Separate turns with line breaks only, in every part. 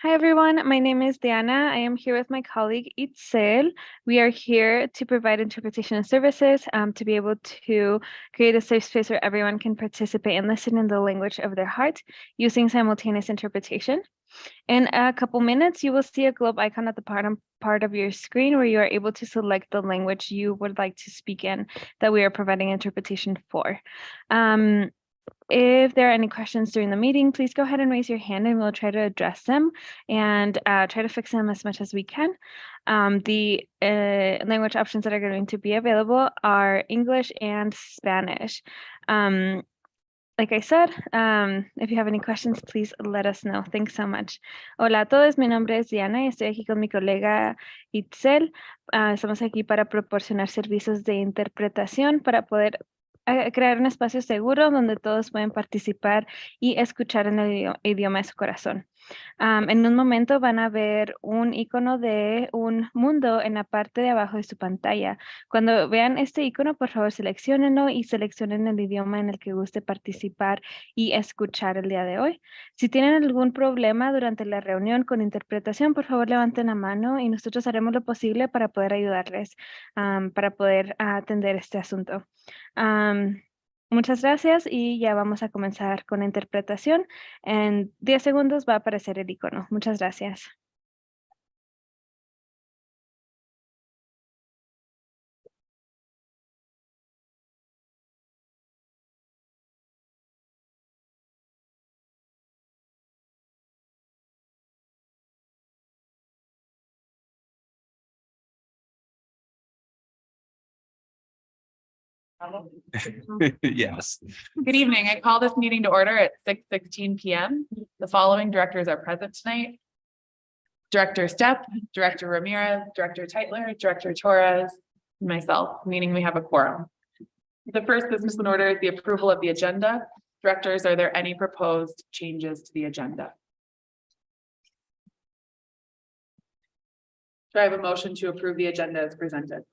Hi everyone, my name is Diana. I am here with my colleague Itzel. We are here to provide interpretation services to be able to create a safe space where everyone can participate and listen in the language of their heart using simultaneous interpretation. In a couple minutes, you will see a globe icon at the bottom part of your screen where you are able to select the language you would like to speak in that we are providing interpretation for. If there are any questions during the meeting, please go ahead and raise your hand and we'll try to address them and try to fix them as much as we can. The language options that are going to be available are English and Spanish. Like I said, if you have any questions, please let us know. Thanks so much. Hola a todos, mi nombre es Diana y estoy aquí con mi colega Itzel. Estamos aquí para proporcionar servicios de interpretación para poder crear un espacio seguro donde todos pueden participar y escuchar en el idioma de su corazón. En un momento van a ver un icono de un mundo en la parte de abajo de su pantalla. Cuando vean este icono, por favor, selecciónenlo y seleccionen el idioma en el que guste participar y escuchar el día de hoy. Si tienen algún problema durante la reunión con interpretación, por favor, levanten la mano y nosotros haremos lo posible para poder ayudarles, para poder atender este asunto. Muchas gracias y ya vamos a comenzar con la interpretación. En 10 segundos va a aparecer el icono. Muchas gracias.
Yes.
Good evening. I call this meeting to order at 6:16 PM. The following directors are present tonight. Director Stepp, Director Ramirez, Director Teitler, Director Torres, and myself, meaning we have a quorum. The first business in order is the approval of the agenda. Directors, are there any proposed changes to the agenda? Do I have a motion to approve the agenda as presented?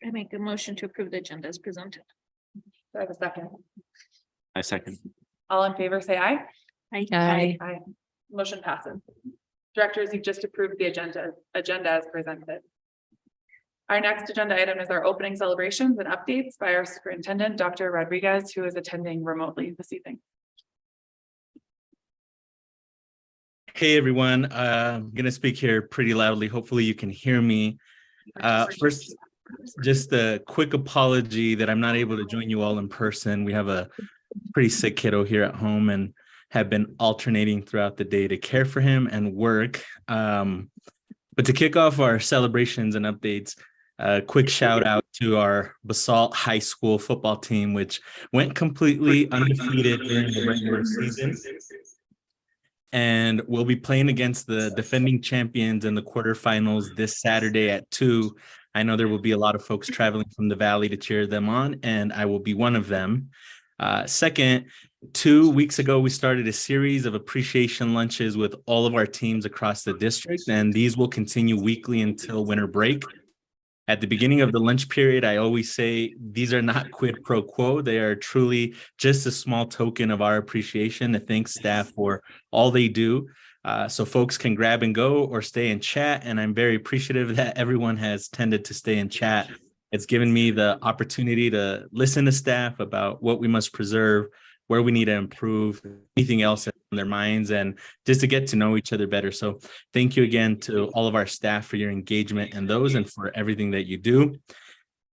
I make a motion to approve the agenda as presented.
Do I have a second?
I second.
All in favor, say aye.
Aye.
Aye. Motion passes. Directors, you've just approved the agenda as presented. Our next agenda item is our opening celebrations and updates by our superintendent, Dr. Rodriguez, who is attending remotely this evening.
Hey, everyone. I'm going to speak here pretty loudly. Hopefully you can hear me. First, just a quick apology that I'm not able to join you all in person. We have a pretty sick kiddo here at home and have been alternating throughout the day to care for him and work. But to kick off our celebrations and updates, a quick shout out to our Basalt High School football team, which went completely undefeated during the regular season. And we'll be playing against the defending champions in the quarterfinals this Saturday at 2. I know there will be a lot of folks traveling from the Valley to cheer them on, and I will be one of them. Second, 2 weeks ago, we started a series of appreciation lunches with all of our teams across the district, and these will continue weekly until winter break. At the beginning of the lunch period, I always say these are not quid pro quo. They are truly just a small token of our appreciation to thank staff for all they do. So folks can grab and go or stay and chat. And I'm very appreciative that everyone has tended to stay and chat. It's given me the opportunity to listen to staff about what we must preserve, where we need to improve, anything else in their minds, and just to get to know each other better. So thank you again to all of our staff for your engagement and those and for everything that you do.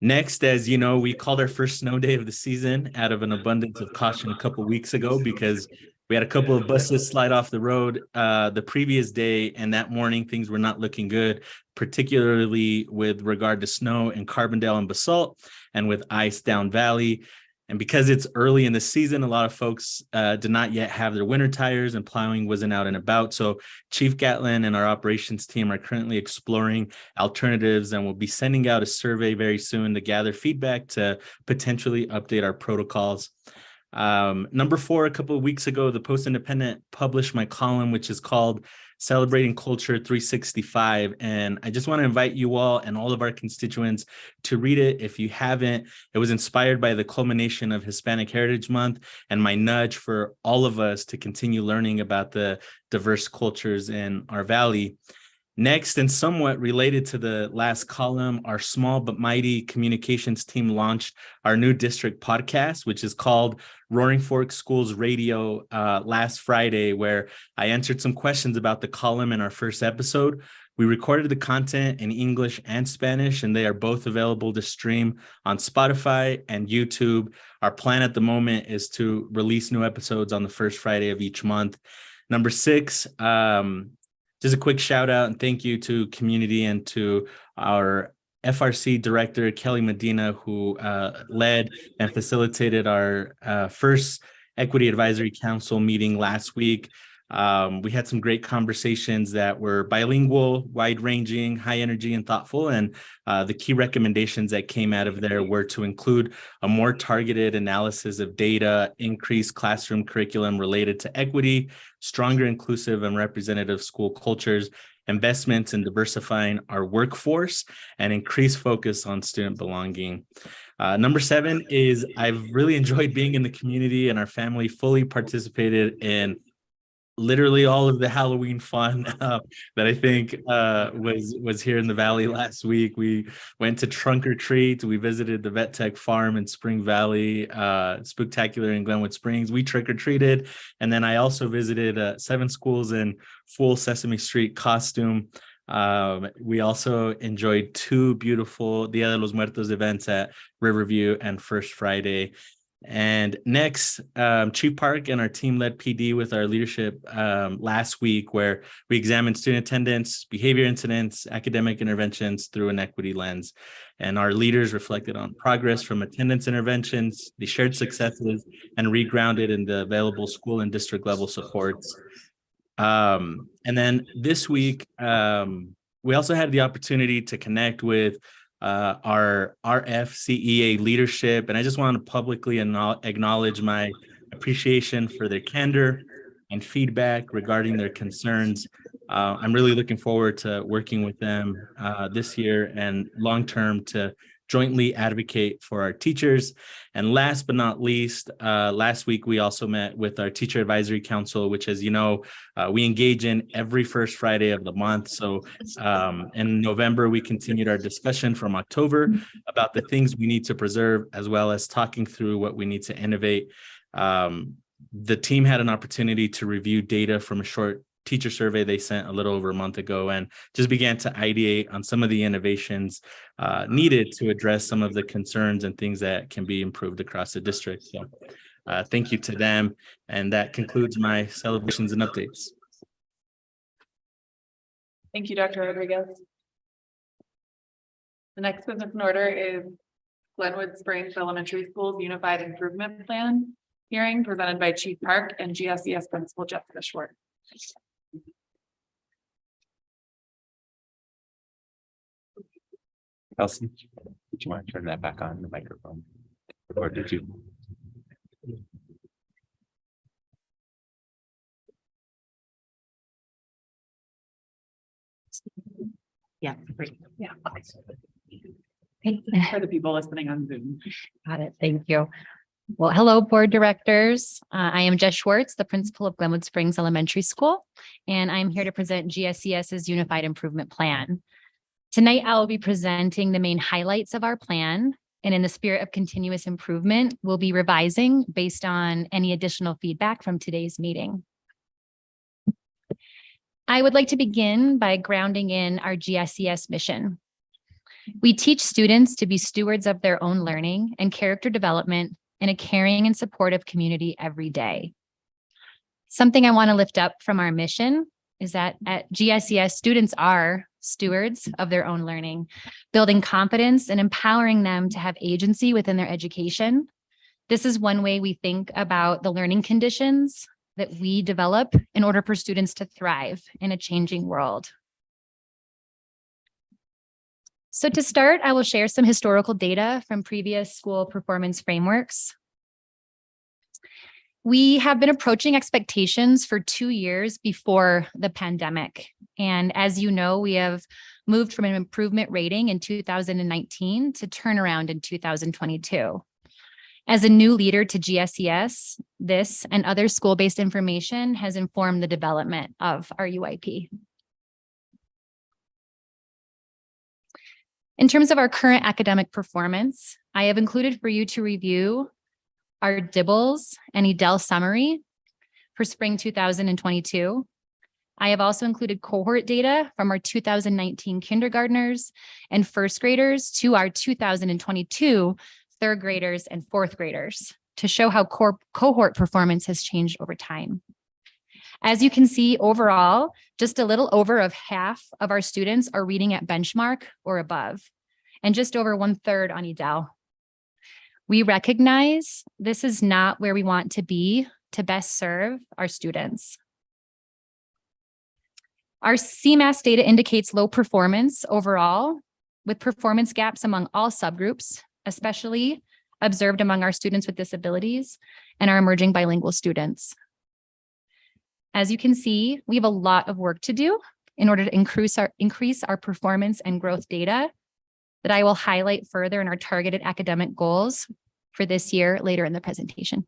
Next, as you know, we called our first snow day of the season out of an abundance of caution a couple of weeks ago because we had a couple of buses slide off the road the previous day, and that morning things were not looking good, particularly with regard to snow in Carbondale and Basalt and with ice down Valley. And because it's early in the season, a lot of folks did not yet have their winter tires and plowing wasn't out and about. So Chief Gatlin and our operations team are currently exploring alternatives, and we'll be sending out a survey very soon to gather feedback to potentially update our protocols. Number 4, a couple of weeks ago, the Post Independent published my column, which is called Celebrating Culture 365. And I just want to invite you all and all of our constituents to read it if you haven't. It was inspired by the culmination of Hispanic Heritage Month and my nudge for all of us to continue learning about the diverse cultures in our valley. Next, and somewhat related to the last column, our small but mighty communications team launched our new district podcast, which is called Roaring Fork Schools Radio last Friday, where I answered some questions about the column in our first episode. We recorded the content in English and Spanish, and they are both available to stream on Spotify and YouTube. Our plan at the moment is to release new episodes on the first Friday of each month. Number 6, just a quick shout out and thank you to community and to our FRC director, Kelly Medina, who led and facilitated our first Equity Advisory Council meeting last week. We had some great conversations that were bilingual, wide-ranging, high energy, and thoughtful. And the key recommendations that came out of there were to include a more targeted analysis of data, increased classroom curriculum related to equity, stronger inclusive and representative school cultures, investments in diversifying our workforce, and increased focus on student belonging. Number 7 is I've really enjoyed being in the community, and our family fully participated in literally all of the Halloween fun that I think was here in the Valley last week. We went to trunk or treat. We visited the Vet Tech farm in Spring Valley, Spooktacular in Glenwood Springs. We trick or treated. And then I also visited 7 schools in full Sesame Street costume. We also enjoyed 2 beautiful Dia de los Muertos events at Riverview and First Friday. And next, Chief Park and our team led PD with our leadership last week, where we examined student attendance, behavior incidents, academic interventions through an equity lens. And our leaders reflected on progress from attendance interventions, the shared successes, and regrounded in the available school and district level supports. And then this week, we also had the opportunity to connect with our RFCEA leadership, and I just want to publicly acknowledge my appreciation for their candor and feedback regarding their concerns. I'm really looking forward to working with them this year and long-term to jointly advocate for our teachers. And last but not least, last week we also met with our Teacher Advisory Council, which, as you know, we engage in every first Friday of the month. So in November, we continued our discussion from October about the things we need to preserve, as well as talking through what we need to innovate. The team had an opportunity to review data from a short teacher survey they sent a little over a month ago, and just began to ideate on some of the innovations needed to address some of the concerns and things that can be improved across the district. So thank you to them. And that concludes my celebrations and updates.
Thank you, Dr. Rodriguez. The next business in order is Glenwood Springs Elementary School's Unified Improvement Plan hearing presented by Chief Park and GSES Principal Jessica Schwartz.
Kelsey, did you want to turn that back on, the microphone? Or did you?
Yeah, great.
Yeah.
Okay.
For the people listening on Zoom.
Got it. Thank you. Well, hello, board directors. I am Jess Schwartz, the principal of Glenwood Springs Elementary School, and I'm here to present GSES's Unified Improvement Plan. Tonight, I will be presenting the main highlights of our plan, and in the spirit of continuous improvement, we'll be revising based on any additional feedback from today's meeting. I would like to begin by grounding in our GSES mission. We teach students to be stewards of their own learning and character development in a caring and supportive community every day. Something I want to lift up from our mission is that at GSES, students are stewards of their own learning, building confidence and empowering them to have agency within their education. This is one way we think about the learning conditions that we develop in order for students to thrive in a changing world. So to start, I will share some historical data from previous school performance frameworks. We have been approaching expectations for 2 years before the pandemic. And as you know, we have moved from an improvement rating in 2019 to turnaround in 2022. As a new leader to GSES, this and other school-based information has informed the development of our UIP. In terms of our current academic performance, I have included for you to review our DIBELS and EDEL summary for spring 2022. I have also included cohort data from our 2019 kindergartners and first graders to our 2022 third graders and fourth graders to show how cohort performance has changed over time. As you can see, overall, just a little over of half of our students are reading at benchmark or above, and just over 1/3 on EDEL. We recognize this is not where we want to be to best serve our students. Our CMAS data indicates low performance overall, with performance gaps among all subgroups, especially observed among our students with disabilities and our emerging bilingual students. As you can see, we have a lot of work to do in order to increase our performance and growth data that I will highlight further in our targeted academic goals for this year later in the presentation.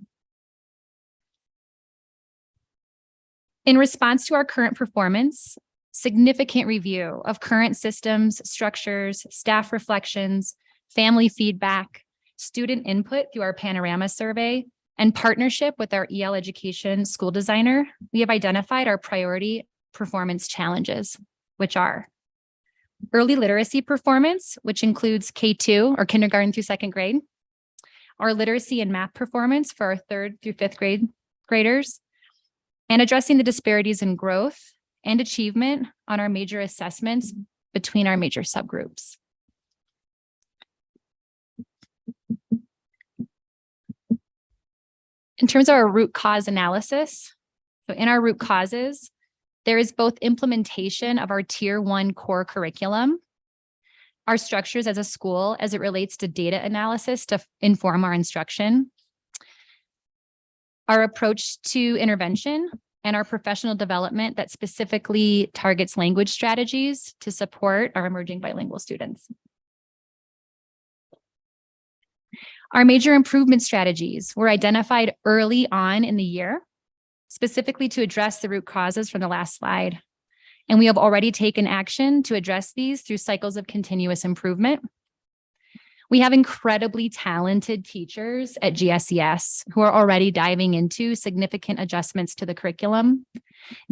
In response to our current performance, significant review of current systems, structures, staff reflections, family feedback, student input through our Panorama survey, and partnership with our EL Education school designer, we have identified our priority performance challenges, which are early literacy performance, which includes K2 or kindergarten through second grade, our literacy and math performance for our 3rd through 5th grade graders, and addressing the disparities in growth and achievement on our major assessments between our major subgroups. In terms of our root cause analysis, so in our root causes, there is both implementation of our Tier 1 core curriculum, our structures as a school as it relates to data analysis to inform our instruction, our approach to intervention, and our professional development that specifically targets language strategies to support our emerging bilingual students. Our major improvement strategies were identified early on in the year, specifically to address the root causes from the last slide. And we have already taken action to address these through cycles of continuous improvement. We have incredibly talented teachers at GSES who are already diving into significant adjustments to the curriculum,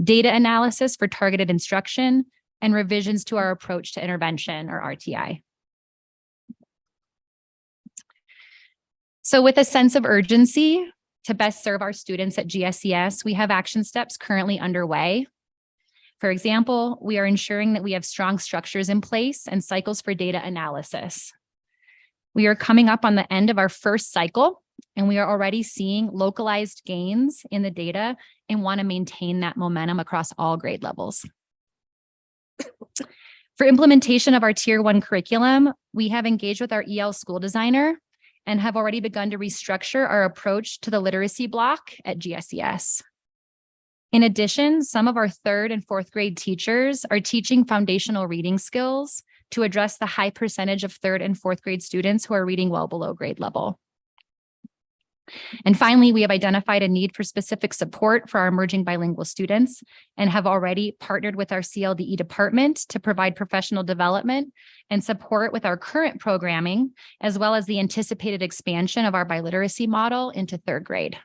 data analysis for targeted instruction, and revisions to our approach to intervention or RTI. So with a sense of urgency to best serve our students at GSES, we have action steps currently underway. For example, we are ensuring that we have strong structures in place and cycles for data analysis. We are coming up on the end of our first cycle, and we are already seeing localized gains in the data and want to maintain that momentum across all grade levels. For implementation of our Tier 1 curriculum, we have engaged with our EL school designer and have already begun to restructure our approach to the literacy block at GSES. In addition, some of our 3rd and 4th grade teachers are teaching foundational reading skills to address the high percentage of 3rd and 4th grade students who are reading well below grade level. And finally, we have identified a need for specific support for our emerging bilingual students and have already partnered with our CLDE department to provide professional development and support with our current programming, as well as the anticipated expansion of our biliteracy model into 3rd grade.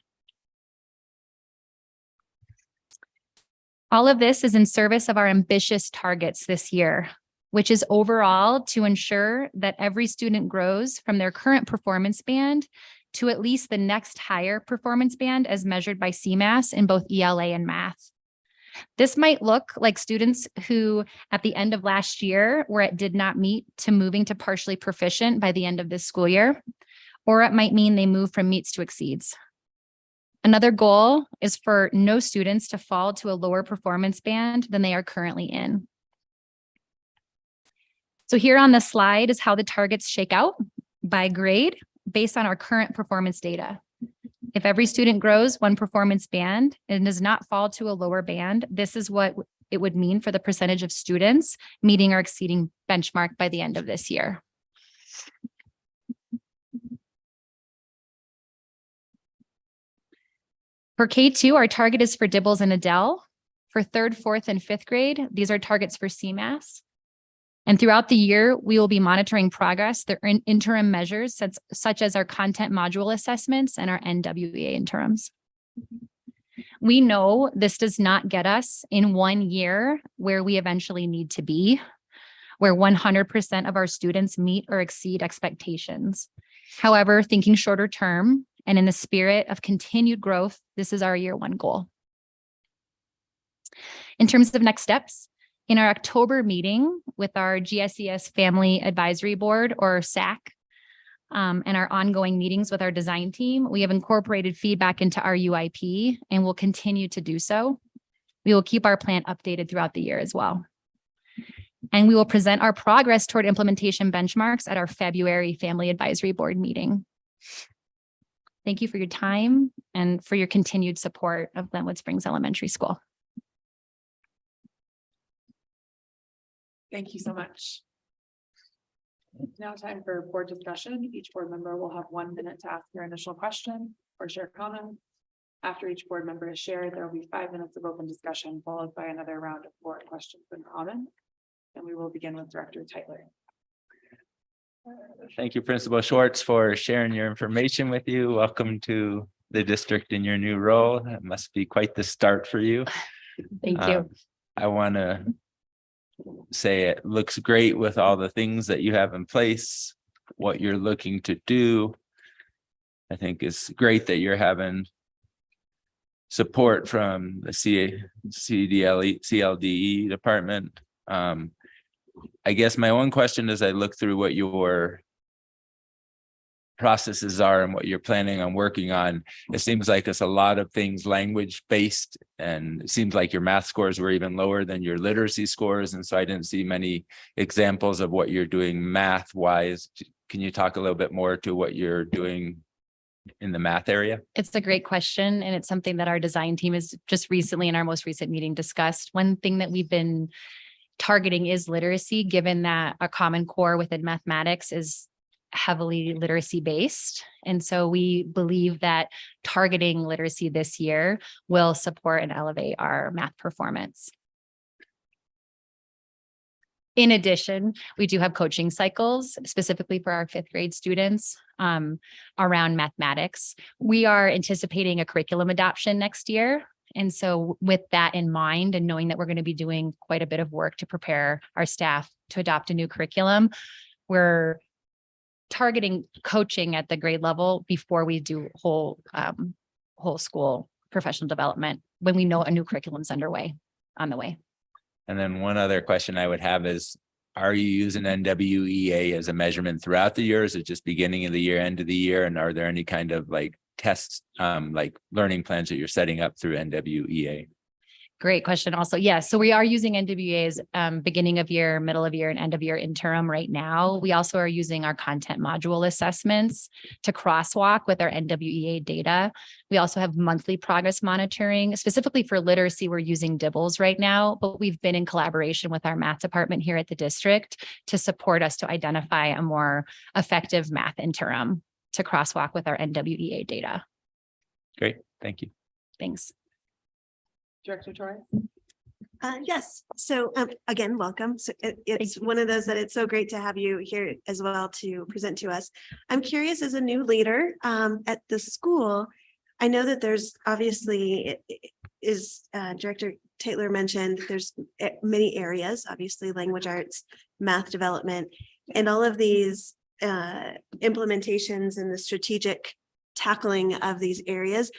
All of this is in service of our ambitious targets this year, which is overall to ensure that every student grows from their current performance band to at least the next higher performance band as measured by CMAS in both ELA and math. This might look like students who at the end of last year were at did not meet to moving to partially proficient by the end of this school year, or it might mean they move from meets to exceeds. Another goal is for no students to fall to a lower performance band than they are currently in. So here on the slide is how the targets shake out by grade based on our current performance data. If every student grows one performance band and does not fall to a lower band, this is what it would mean for the percentage of students meeting or exceeding benchmark by the end of this year. For K2, our target is for Dibbles and Adele. For 3rd, 4th, and 5th grade, these are targets for CMAS. And throughout the year, we will be monitoring progress, the interim measures such as our content module assessments and our NWEA interims. We know this does not get us in 1 year where we eventually need to be, where 100% of our students meet or exceed expectations. However, thinking shorter term and in the spirit of continued growth, this is our year 1 goal. In terms of next steps, in our October meeting with our GSES Family Advisory Board, or SAC, and our ongoing meetings with our design team, we have incorporated feedback into our UIP and will continue to do so. We will keep our plan updated throughout the year as well. And we will present our progress toward implementation benchmarks at our February Family Advisory Board meeting. Thank you for your time and for your continued support of Glenwood Springs Elementary School.
Thank you so much. Now time for board discussion. Each board member will have 1 minute to ask their initial question or share comments. After each board member is shared, there will be 5 minutes of open discussion, followed by another round of board questions and comments. And we will begin with Director Tytler.
Thank you, Principal Schwartz, for sharing your information with you. Welcome to the district in your new role. It must be quite the start for you.
Thank you.
I want to say it looks great with all the things that you have in place, what you're looking to do. I think it's great that you're having support from the CLDE department. I guess my one question as I look through what your processes are and what you're planning on working on, it seems like it's a lot of things language based, and it seems like your math scores were even lower than your literacy scores. And so I didn't see many examples of what you're doing math wise. Can you talk a little bit more to what you're doing in the math area?
It's a great question, and it's something that our design team has just recently in our most recent meeting discussed. One thing that we've been targeting is literacy, given that a Common Core within mathematics is heavily literacy based. And so we believe that targeting literacy this year will support and elevate our math performance. In addition, we do have coaching cycles specifically for our 5th grade students around mathematics. We are anticipating a curriculum adoption next year. And so with that in mind, and knowing that we're going to be doing quite a bit of work to prepare our staff to adopt a new curriculum, we're targeting coaching at the grade level before we do whole school professional development when we know a new curriculum's on the way.
And then one other question I would have is, are you using NWEA as a measurement throughout the year? Is it just beginning of the year, end of the year? And are there any kind of like tests, like learning plans that you're setting up through NWEA?
Great question also. Yes. So we are using NWEA's beginning of year, middle of year, and end of year interim right now. We also are using our content module assessments to crosswalk with our NWEA data. We also have monthly progress monitoring. Specifically for literacy, we're using Dibbles right now, but we've been in collaboration with our math department here at the district to support us to identify a more effective math interim to crosswalk with our NWEA data.
Great. Thank you.
Thanks.
Director Torres.
Yes. So again, welcome. So it's one of those that it's so great to have you here as well to present to us. I'm curious, as a new leader at the school, I know that there's obviously, Director Tytler mentioned, there's many areas, obviously language arts, math development, and all of these implementations and the strategic tackling of these areas.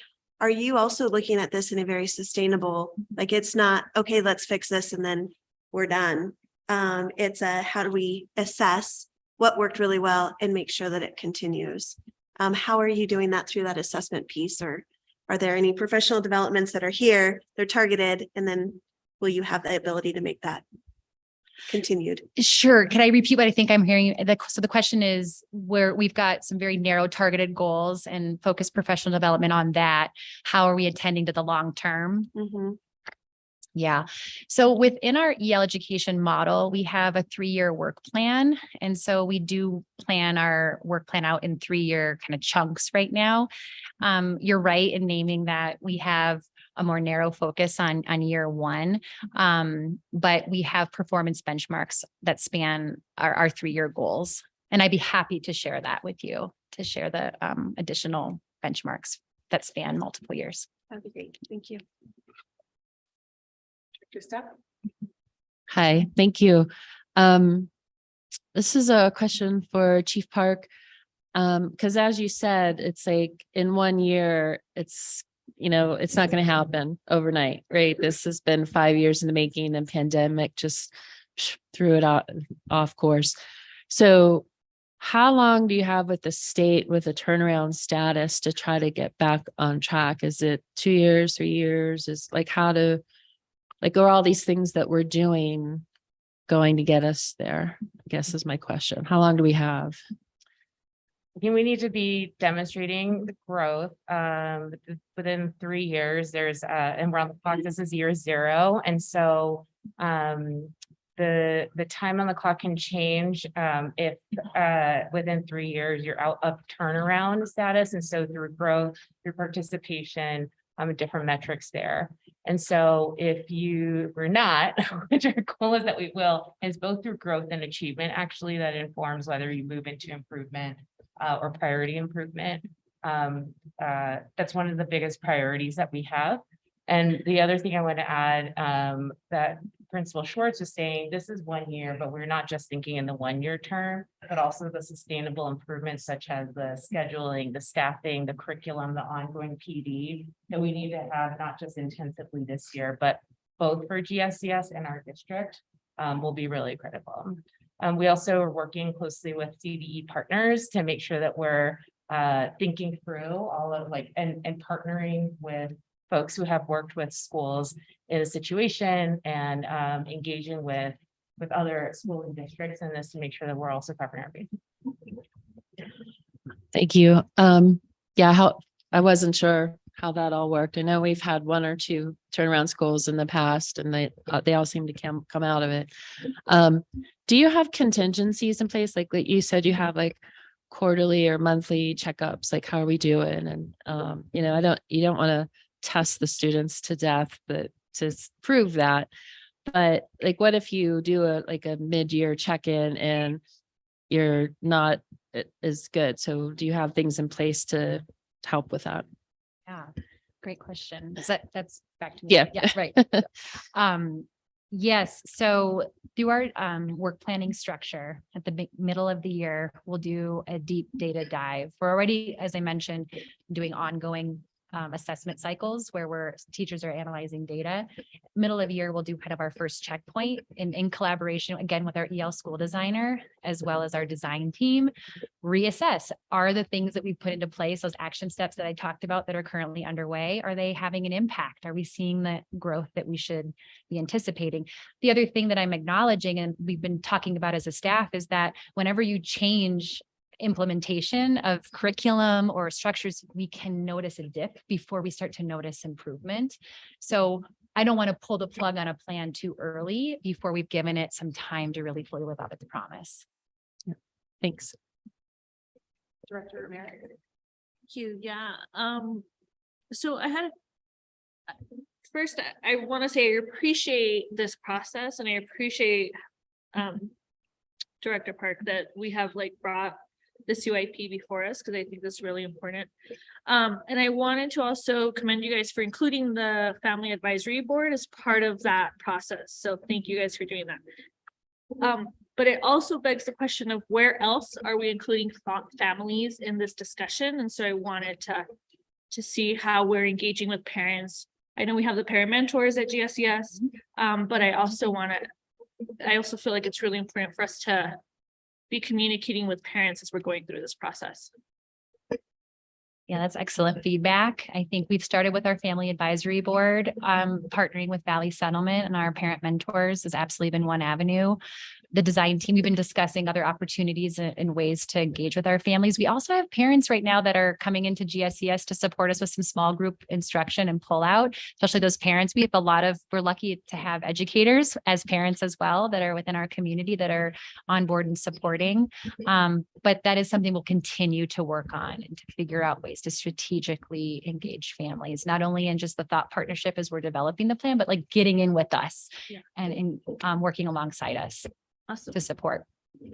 Are you also looking at this in a very sustainable, like it's not, okay, let's fix this and then we're done. It's how do we assess what worked really well and make sure that it continues? How are you doing that through that assessment piece? Or are there any professional developments that are here, they're targeted, and then will you have the ability to make that continued.
Sure. Can I repeat what I think I'm hearing? So the question is where we've got some very narrow targeted goals and focus professional development on that. How are we attending to the long term?
Mhm.
Yeah. So within our EL education model, we have a 3-year work plan. And so we do plan our work plan out in 3-year kind of chunks right now. You're right in naming that we have a more narrow focus on year 1. But we have performance benchmarks that span our 3-year goals. And I'd be happy to share that with you, to share the additional benchmarks that span multiple years.
That'd be great. Thank you.
Director Step?
Hi, thank you. This is a question for Chief Park. Because as you said, it's like in 1 year, it's not going to happen overnight, right? This has been 5 years in the making, and pandemic just threw it off course. So how long do you have with the state with a turnaround status to try to get back on track? Is it 2 years, 3 years? Is like are all these things that we're doing going to get us there? I guess is my question. How long do we have?
I think we need to be demonstrating the growth within 3 years. There's and we're on the clock. This is year 0. And so the time on the clock can change if within 3 years you're out of turnaround status. And so through growth, through participation, different metrics there. And so if you were not, which our goal is that we will, is both through growth and achievement, actually that informs whether you move into improvement or priority improvement. That's one of the biggest priorities that we have. And the other thing I want to add that Principal Schwartz was saying, this is 1 year, but we're not just thinking in the 1-year term, but also the sustainable improvements such as the scheduling, the staffing, the curriculum, the ongoing PD that we need to have not just intensively this year, but both for GSCS and our district will be really critical. We also are working closely with CDE partners to make sure that we're thinking through all of and partnering with folks who have worked with schools in a situation and engaging with other schools and districts in this to make sure that we're also covering our bases.
Thank you. I wasn't sure how that all worked. I know we've had 1 or 2 turnaround schools in the past, and they all seem to come out of it. Do you have contingencies in place? Like you said, you have like quarterly or monthly checkups. Like how are we doing? And you don't want to test the students to death, but to prove that. But like, what if you do a mid-year check-in and you're not as good? So do you have things in place to help with that?
Yeah, great question. That's back to me.
Yeah.
Yeah, right. Yes. So through our work planning structure at the middle of the year, we'll do a deep data dive. We're already, as I mentioned, doing ongoing assessment cycles where teachers are analyzing data. Middle of year, we'll do kind of our first checkpoint in collaboration again with our EL school designer, as well as our design team, reassess, are the things that we've put into place, those action steps that I talked about that are currently underway, are they having an impact? Are we seeing the growth that we should be anticipating? The other thing that I'm acknowledging, and we've been talking about as a staff, is that whenever you change implementation of curriculum or structures, we can notice a dip before we start to notice improvement. So I don't want to pull the plug on a plan too early before we've given it some time to really fully live up its promise.
Yeah. Thanks.
Director Ramirez.
Thank you. Yeah. So first, I want to say I appreciate this process, and I appreciate Director Park that we have brought this UIP before us, because I think that's really important. And I wanted to also commend you guys for including the Family Advisory Board as part of that process. So thank you guys for doing that. But it also begs the question of where else are we including families in this discussion? And so I wanted to see how we're engaging with parents. I know we have the parent mentors at GSCS, but I also feel like it's really important for us to be communicating with parents as we're going through this process.
Yeah, that's excellent feedback. I think we've started with our family advisory board, partnering with Valley Settlement, and our parent mentors has absolutely been one avenue. The design team, we've been discussing other opportunities and ways to engage with our families. We also have parents right now that are coming into GSES to support us with some small group instruction and pull out, especially those parents. We have we're lucky to have educators as parents as well that are within our community that are on board and supporting. But that is something we'll continue to work on and to figure out ways to strategically engage families, not only in just the thought partnership as we're developing the plan, but like getting in with us and working alongside us
Awesome.
to support.
Were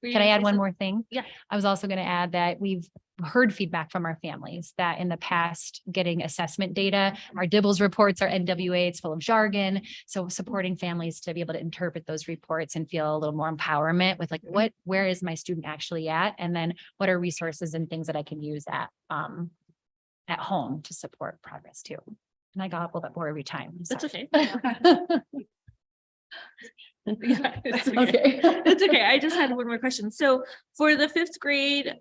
you
Can I
gonna
add
say
one
something?
more thing?
Yeah.
I was also going to add that we've heard feedback from our families that in the past, getting assessment data, our DIBELS reports, our NWA, it's full of jargon. So supporting families to be able to interpret those reports and feel a little more empowerment with like, where is my student actually at? And then what are resources and things that I can use at home to support progress too. And I got a little bit more every time. I'm
That's
sorry.
okay. Yeah, it's okay. It's okay. I just had one more question. So for the 5th grade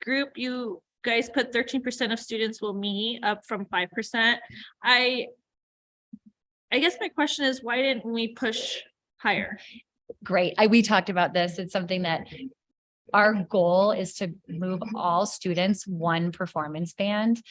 group, you guys put 13% of students will meet, up from 5%. I guess my question is, why didn't we push higher?
Great. We talked about this. It's something that our goal is to move all students one performance band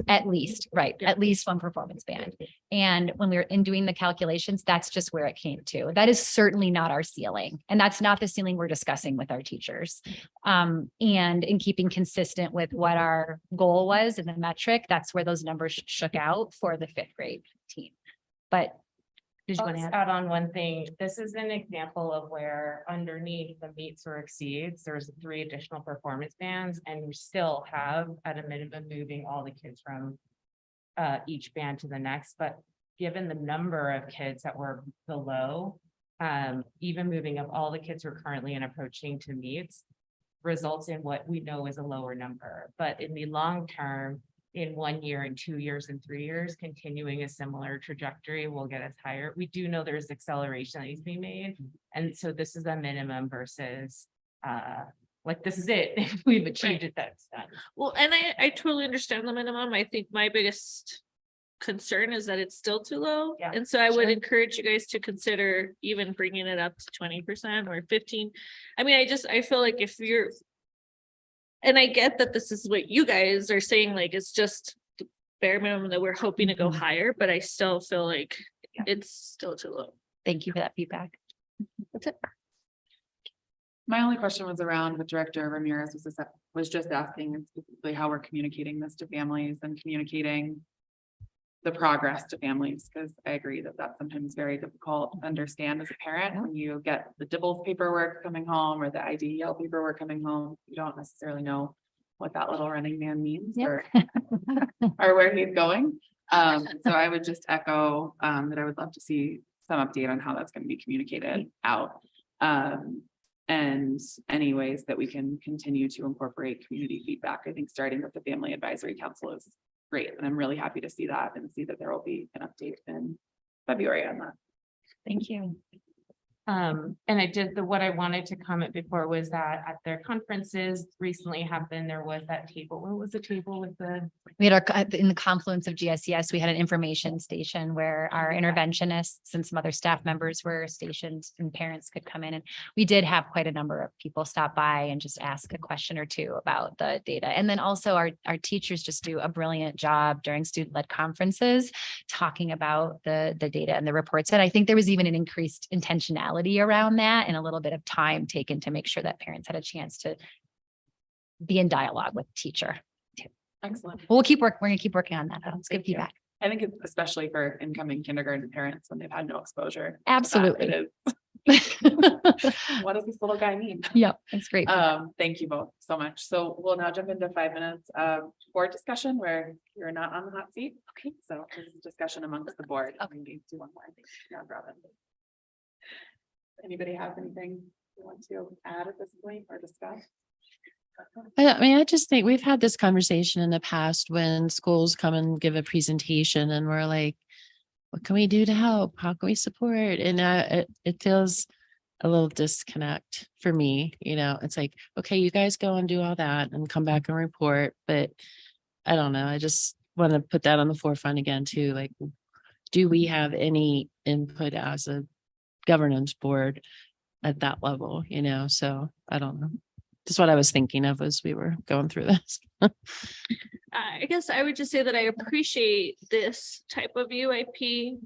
at least, right?
Yeah.
At least one performance band. And when we were doing the calculations, that's just where it came to. That is certainly not our ceiling. And that's not the ceiling we're discussing with our teachers. And in keeping consistent with what our goal was and the metric, that's where those numbers shook out for the 5th grade team. But did you
I'll
want to
just
add?
add on one thing. This is an example of where underneath the meets or exceeds, there's 3 additional performance bands, and we still have at a minimum moving all the kids from each band to the next. But given the number of kids that were below, even moving up all the kids who are currently in approaching to meets results in what we know is a lower number. But in the long term, in 1 year and 2 years and 3 years, continuing a similar trajectory will get us higher. We do know there's acceleration that needs to be made. And so this is a minimum versus like this is it. If we've achieved it, that's done.
Well, and I totally understand the minimum. I think my biggest concern is that it's still too low.
Yeah,
And so I would
sure.
encourage you guys to consider even bringing it up to 20% or 15. I mean, I feel like if you're, and I get that this is what you guys are saying, like, it's just the bare minimum that we're hoping to go higher, but I still feel like it's still too low.
Thank you for that feedback.
That's it.
My only question was around what Director Ramirez was just asking, specifically how we're communicating this to families and communicating the progress to families, because I agree that that's sometimes very difficult to understand as a parent. When you get the DIBELS paperwork coming home or the IDEL paperwork coming home, you don't necessarily know what that little running man means or where he's going. So I would just echo that I would love to see some update on how that's going to be communicated out. And any ways that we can continue to incorporate community feedback. I think starting with the Family Advisory Council is great. And I'm really happy to see that and see that there will be an update in February on that.
Thank you.
And what I wanted to comment before was that at their conferences recently happened, there was that table. What was the table with the?
We had in the confluence of GSES, we had an information station where our interventionists and some other staff members were stationed and parents could come in. And we did have quite a number of people stop by and just ask a question or two about the data. And then also our teachers just do a brilliant job during student-led conferences, talking about the data and the reports. And I think there was even an increased intentionality around that and a little bit of time taken to make sure that parents had a chance to be in dialogue with the teacher.
Excellent.
We're gonna keep working on that. That's good
Thank you.
feedback.
I think it's especially for incoming kindergarten parents when they've had no exposure. to that.
Absolutely.
It is. What does this little guy mean?
Yep, that's great.
Thank you both so much. So we'll now jump into 5 minutes of board discussion where you're not on the hot seat. Okay, so this is discussion amongst the board. Maybe do one more. Round robin. Anybody have anything you want to add at this point or discuss?
I mean, I just think we've had this conversation in the past when schools come and give a presentation and we're like, what can we do to help? How can we support? And it feels a little disconnect for me, it's like, okay, you guys go and do all that and come back and report, but I don't know, I just want to put that on the forefront again too, like, do we have any input as a governance board at that level, so I don't know. Just what I was thinking of as we were going through this.
I guess I would just say that I appreciate this type of UIP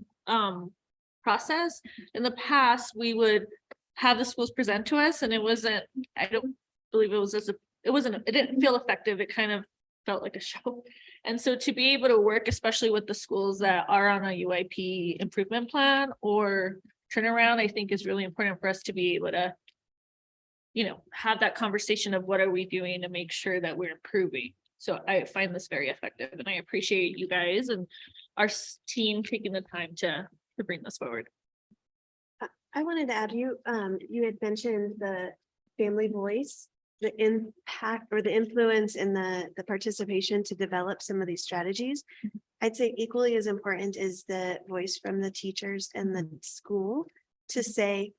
process. In the past, we would have the schools present to us and it wasn't, I don't believe it was it didn't feel effective. It kind of felt like a show. And so to be able to work, especially with the schools that are on a UIP improvement plan or turnaround, I think is really important for us to be able to, have that conversation of what are we doing to make sure that we're improving. So I find this very effective and I appreciate you guys and our team taking the time to bring this forward.
I wanted to add, you had mentioned the family voice, the impact or the influence in the participation to develop some of these strategies. I'd say equally as important is the voice from the teachers and the school to say,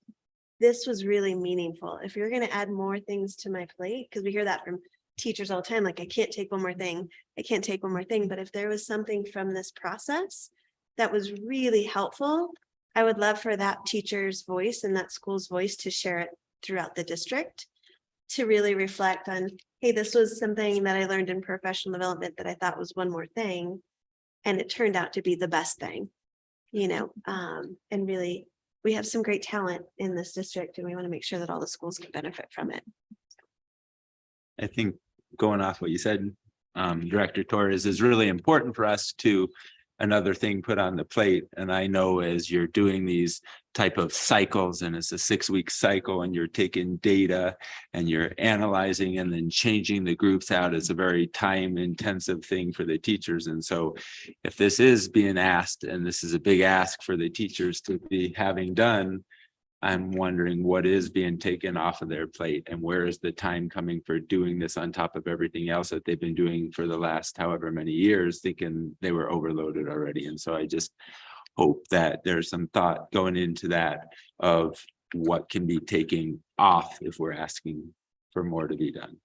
this was really meaningful. If you're going to add more things to my plate, because we hear that from teachers all the time, like, I can't take one more thing. I can't take one more thing. But if there was something from this process that was really helpful, I would love for that teacher's voice and that school's voice to share it throughout the district, to really reflect on, hey, this was something that I learned in professional development that I thought was one more thing, and it turned out to be the best thing, and really, we have some great talent in this district and we want to make sure that all the schools can benefit from it.
I think going off what you said, Director Torres, is really important for us to another thing put on the plate. And I know as you're doing these type of cycles, and it's a 6-week cycle, and you're taking data and you're analyzing and then changing the groups out, it's a very time intensive thing for the teachers. And so if this is being asked, and this is a big ask for the teachers to be having done, I'm wondering what is being taken off of their plate and where is the time coming for doing this on top of everything else that they've been doing for the last however many years, thinking they were overloaded already. And so I just hope that there's some thought going into that of what can be taken off if we're asking for more to be done.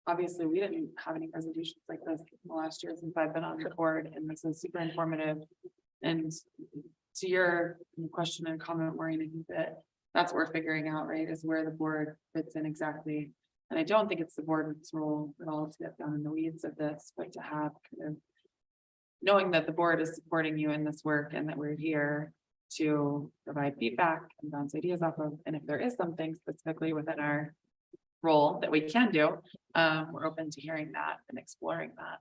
Obviously, we didn't have any presentations like this in the last year since I've been on the board, and this is super informative. And to your question and comment, Maureen, I think that's what we're figuring out, right, is where the board fits in exactly. And I don't think it's the board's role at all to get down in the weeds of this, but to have kind of knowing that the board is supporting you in this work and that we're here to provide feedback and bounce ideas off of. And if there is something specifically within our role that we can do, we're open to hearing that and exploring that.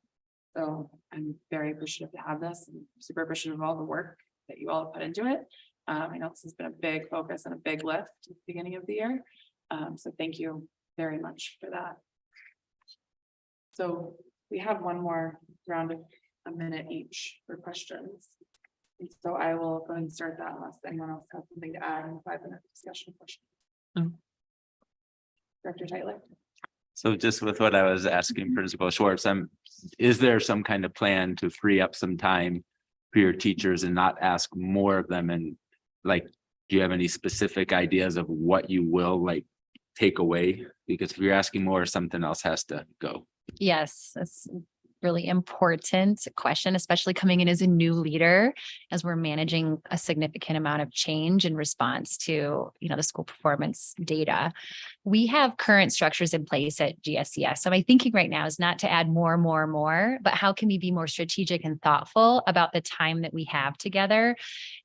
So I'm very appreciative to have this and super appreciative of all the work that you all have put into it. I know this has been a big focus and a big lift at the beginning of the year. So thank you very much for that. So we have one more round of a minute each for questions. And so I will go ahead and start that unless anyone else has something to add in the 5-minute discussion question. Director Tyler.
So just with what I was asking Principal Schwartz, is there some kind of plan to free up some time for your teachers and not ask more of them? And like, do you have any specific ideas of what you will take away? Because if you're asking more, something else has to go.
Yes, that's a really important question, especially coming in as a new leader, as we're managing a significant amount of change in response to, the school performance data. We have current structures in place at GSES. So my thinking right now is not to add more, but how can we be more strategic and thoughtful about the time that we have together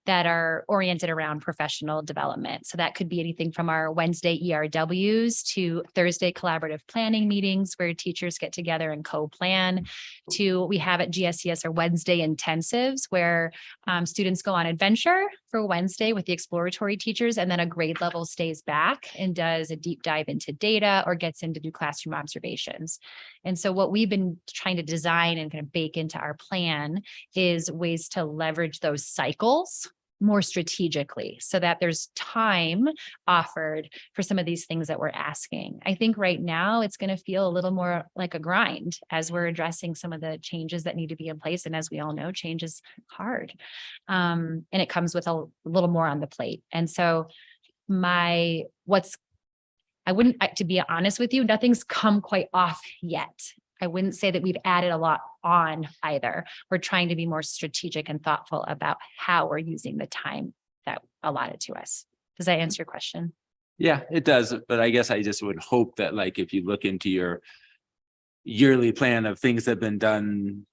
that are oriented around professional development. So that could be anything from our Wednesday ERWs to Thursday collaborative planning meetings where teachers get together and co-plan, to we have at GSES our Wednesday intensives where students go on adventure for Wednesday with the exploratory teachers, and then a grade level stays back and does a deep dive into data or gets into new classroom observations. And so what we've been trying to design and kind of bake into our plan is ways to leverage those cycles more strategically so that there's time offered for some of these things that we're asking. I think right now it's going to feel a little more like a grind as we're addressing some of the changes that need to be in place. And as we all know, change is hard. And it comes with a little more on the plate. And so to be honest with you, nothing's come quite off yet. I wouldn't say that we've added a lot on either. We're trying to be more strategic and thoughtful about how we're using the time that allotted to us. Does that answer your question?
Yeah, it does. But I guess I just would hope that like, if you look into your yearly plan of things that have been done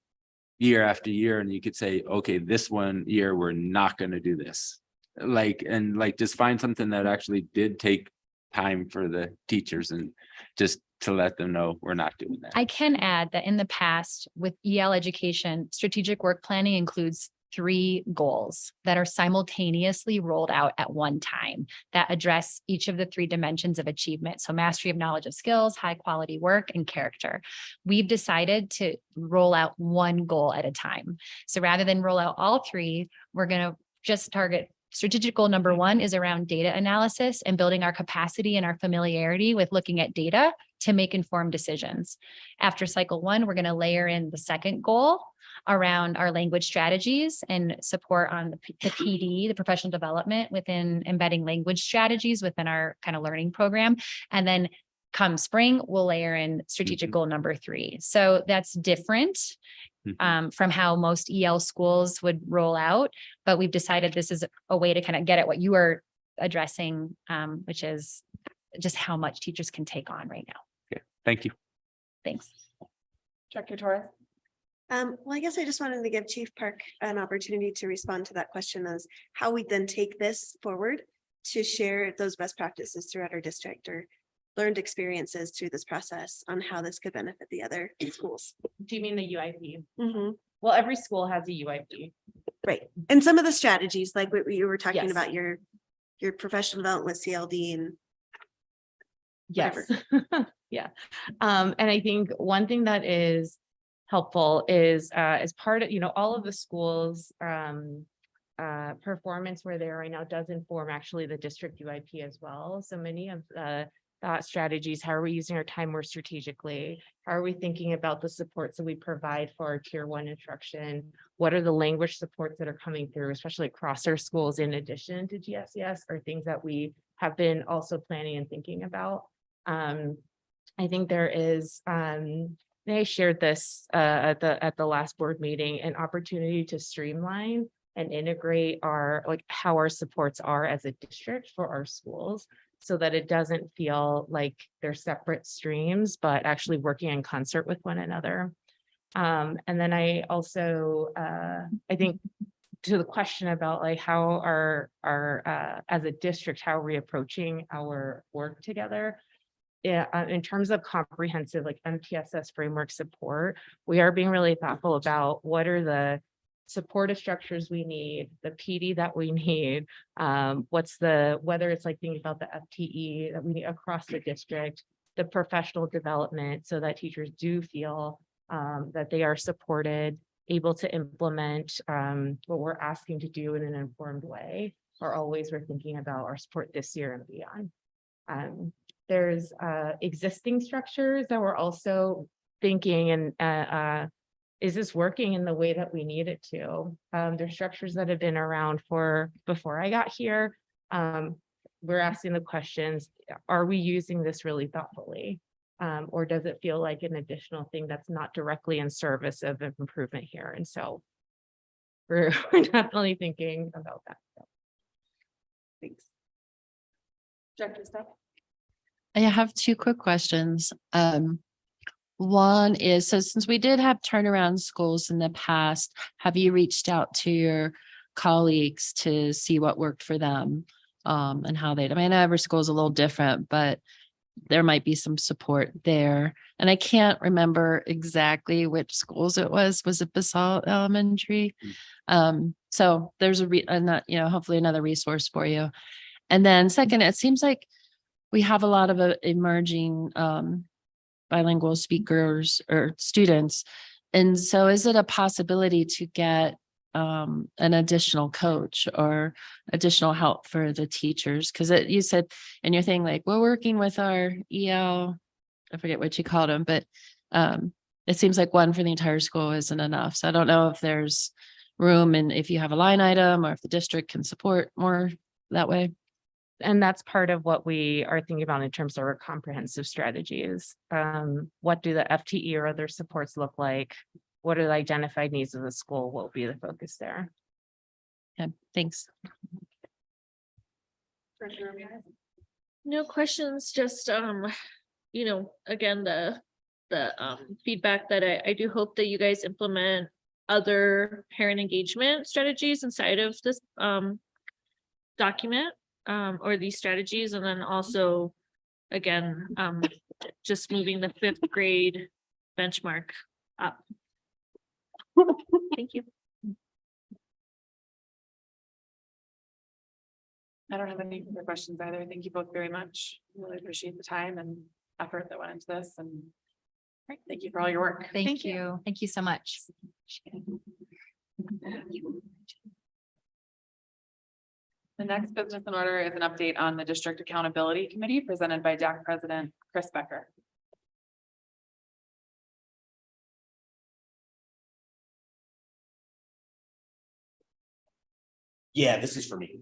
year after year, and you could say, okay, this one year, we're not going to do this. And just find something that actually did take time for the teachers and just to let them know we're not doing that.
I can add that in the past with EL education, strategic work planning includes 3 goals that are simultaneously rolled out at one time that address each of the 3 dimensions of achievement. So mastery of knowledge of skills, high quality work, and character. We've decided to roll out 1 goal at a time. So rather than roll out all 3, we're going to just target strategic goal number 1 is around data analysis and building our capacity and our familiarity with looking at data to make informed decisions. After cycle 1, we're going to layer in the second goal around our language strategies and support on the PD, the professional development within embedding language strategies within our kind of learning program. And then come spring, we'll layer in strategic goal number 3. So that's different from how most EL schools would roll out, but we've decided this is a way to kind of get at what you are addressing, which is just how much teachers can take on right now.
Okay, thank you.
Thanks.
Director Torres?
Well, I guess I just wanted to give Chief Park an opportunity to respond to that question as how we then take this forward to share those best practices throughout our district or learned experiences through this process on how this could benefit the other schools.
Do you mean the UIP?
Mhm.
Well, every school has a UIP.
Right. And some of the strategies, like what you were talking
Yes.
about, your professional development with CLD and
Yes. Yeah. And I think one thing that is helpful is as part of, all of the schools performance where they are right now does inform actually the district UIP as well. So many of the thought strategies, how are we using our time more strategically? How are we thinking about the supports that we provide for our tier 1 instruction? What are the language supports that are coming through, especially across our schools in addition to GSES, or things that we have been also planning and thinking about? I think there is, I shared this at the last board meeting, an opportunity to streamline and integrate how our supports are as a district for our schools, so that it doesn't feel like they're separate streams, but actually working in concert with one another. And then I also, I think to the question about like how our as a district, how are we approaching our work together? Yeah, in terms of comprehensive like MTSS framework support, we are being really thoughtful about what are the supportive structures we need, the PD that we need, whether it's like thinking about the FTE that we need across the district, the professional development, so that teachers do feel that they are supported, able to implement what we're asking to do in an informed way, or always we're thinking about our support this year and beyond. There's existing structures that we're also thinking, and is this working in the way that we need it to? There's structures that have been around before I got here. We're asking the questions, are we using this really thoughtfully? Or does it feel like an additional thing that's not directly in service of improvement here? And so we're definitely thinking about that.
Thanks. Director Steph?
I have 2 quick questions. One is, so since we did have turnaround schools in the past, have you reached out to your colleagues to see what worked for them and how I mean, every school is a little different, but there might be some support there. And I can't remember exactly which schools it was. Was it Basalt Elementary? So there's hopefully another resource for you. And then second, it seems like we have a lot of emerging bilingual speakers or students. And so is it a possibility to get an additional coach or additional help for the teachers? Because you said in your thing, like, we're working with our EL, I forget what you called them, but it seems like one for the entire school isn't enough. So I don't know if there's room and if you have a line item or if the district can support more that way.
And that's part of what we are thinking about in terms of our comprehensive strategies. What do the FTE or other supports look like? What are the identified needs of the school? What will be the focus there?
Yeah, thanks.
No questions, just, again, the feedback that I do hope that you guys implement other parent engagement strategies inside of this document or these strategies, and then also, again, just moving the 5th grade benchmark up. Thank you.
I don't have any further questions either. Thank you both very much. Really appreciate the time and effort that went into this, and thank you for all your work.
Thank you. Thank you so much.
The next business in order is an update on the District Accountability Committee presented by DAC President Chris Becker.
Yeah, this is for me.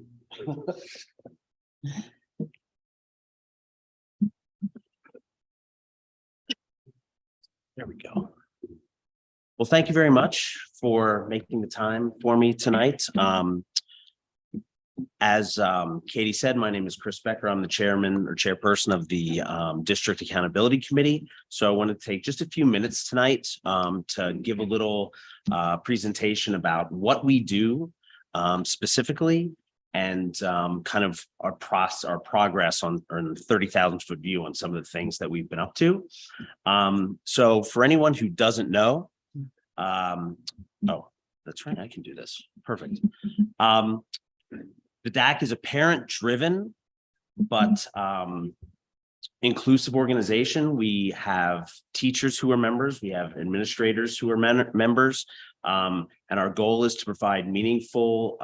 There we go. Well, thank you very much for making the time for me tonight. As Katie said, my name is Chris Becker. I'm the chairman or chairperson of the District Accountability Committee. So I want to take just a few minutes tonight to give a little presentation about what we do specifically, and kind of our progress on 30,000 foot view on some of the things that we've been up to. So for anyone who doesn't know, oh, that's right, I can do this. Perfect. The DAC is a parent-driven but inclusive organization. We have teachers who are members, we have administrators who are members, and our goal is to provide meaningful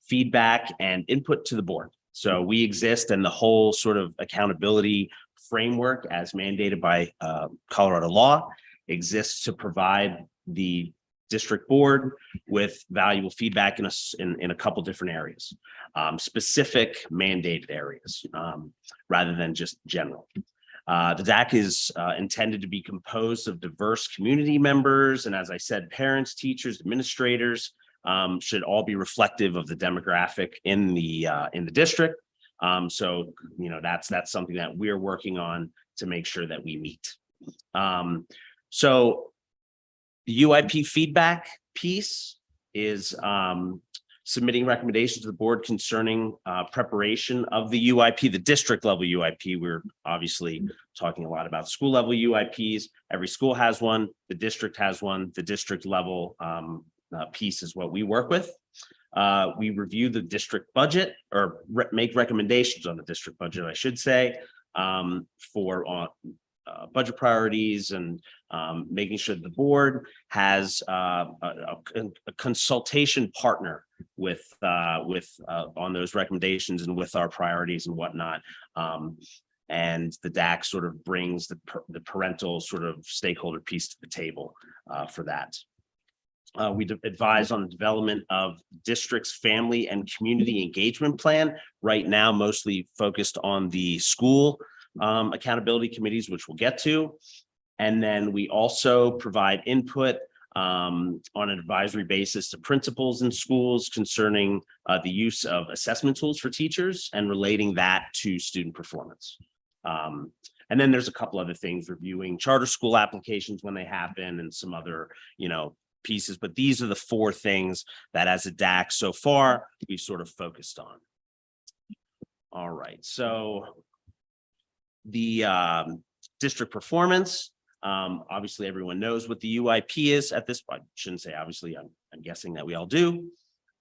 feedback and input to the board. So we exist, and the whole sort of accountability framework as mandated by Colorado law exists to provide the district board with valuable feedback in a couple different areas, specific mandated areas, rather than just general. The DAC is intended to be composed of diverse community members, and as I said, parents, teachers, administrators should all be reflective of the demographic in the district. So that's something that we're working on to make sure that we meet. So the UIP feedback piece is submitting recommendations to the board concerning preparation of the UIP, the district level UIP. We're obviously talking a lot about school level UIPs. Every school has one, the district has one. The district level piece is what we work with. We review the district budget, or make recommendations on the district budget, I should say, for budget priorities, and making sure the board has a consultation partner with on those recommendations and with our priorities and whatnot. And the DAC sort of brings the parental sort of stakeholder piece to the table for that. We advise on the development of district's family and community engagement plan, right now mostly focused on the school accountability committees, which we'll get to. And then we also provide input on an advisory basis to principals in schools concerning the use of assessment tools for teachers and relating that to student performance. And then there's a couple other things, reviewing charter school applications when they happen and some other, pieces, but these are the 4 things that as a DAC so far we've sort of focused on. All right, so the district performance, obviously everyone knows what the UIP is at this point. I shouldn't say obviously, I'm guessing that we all do.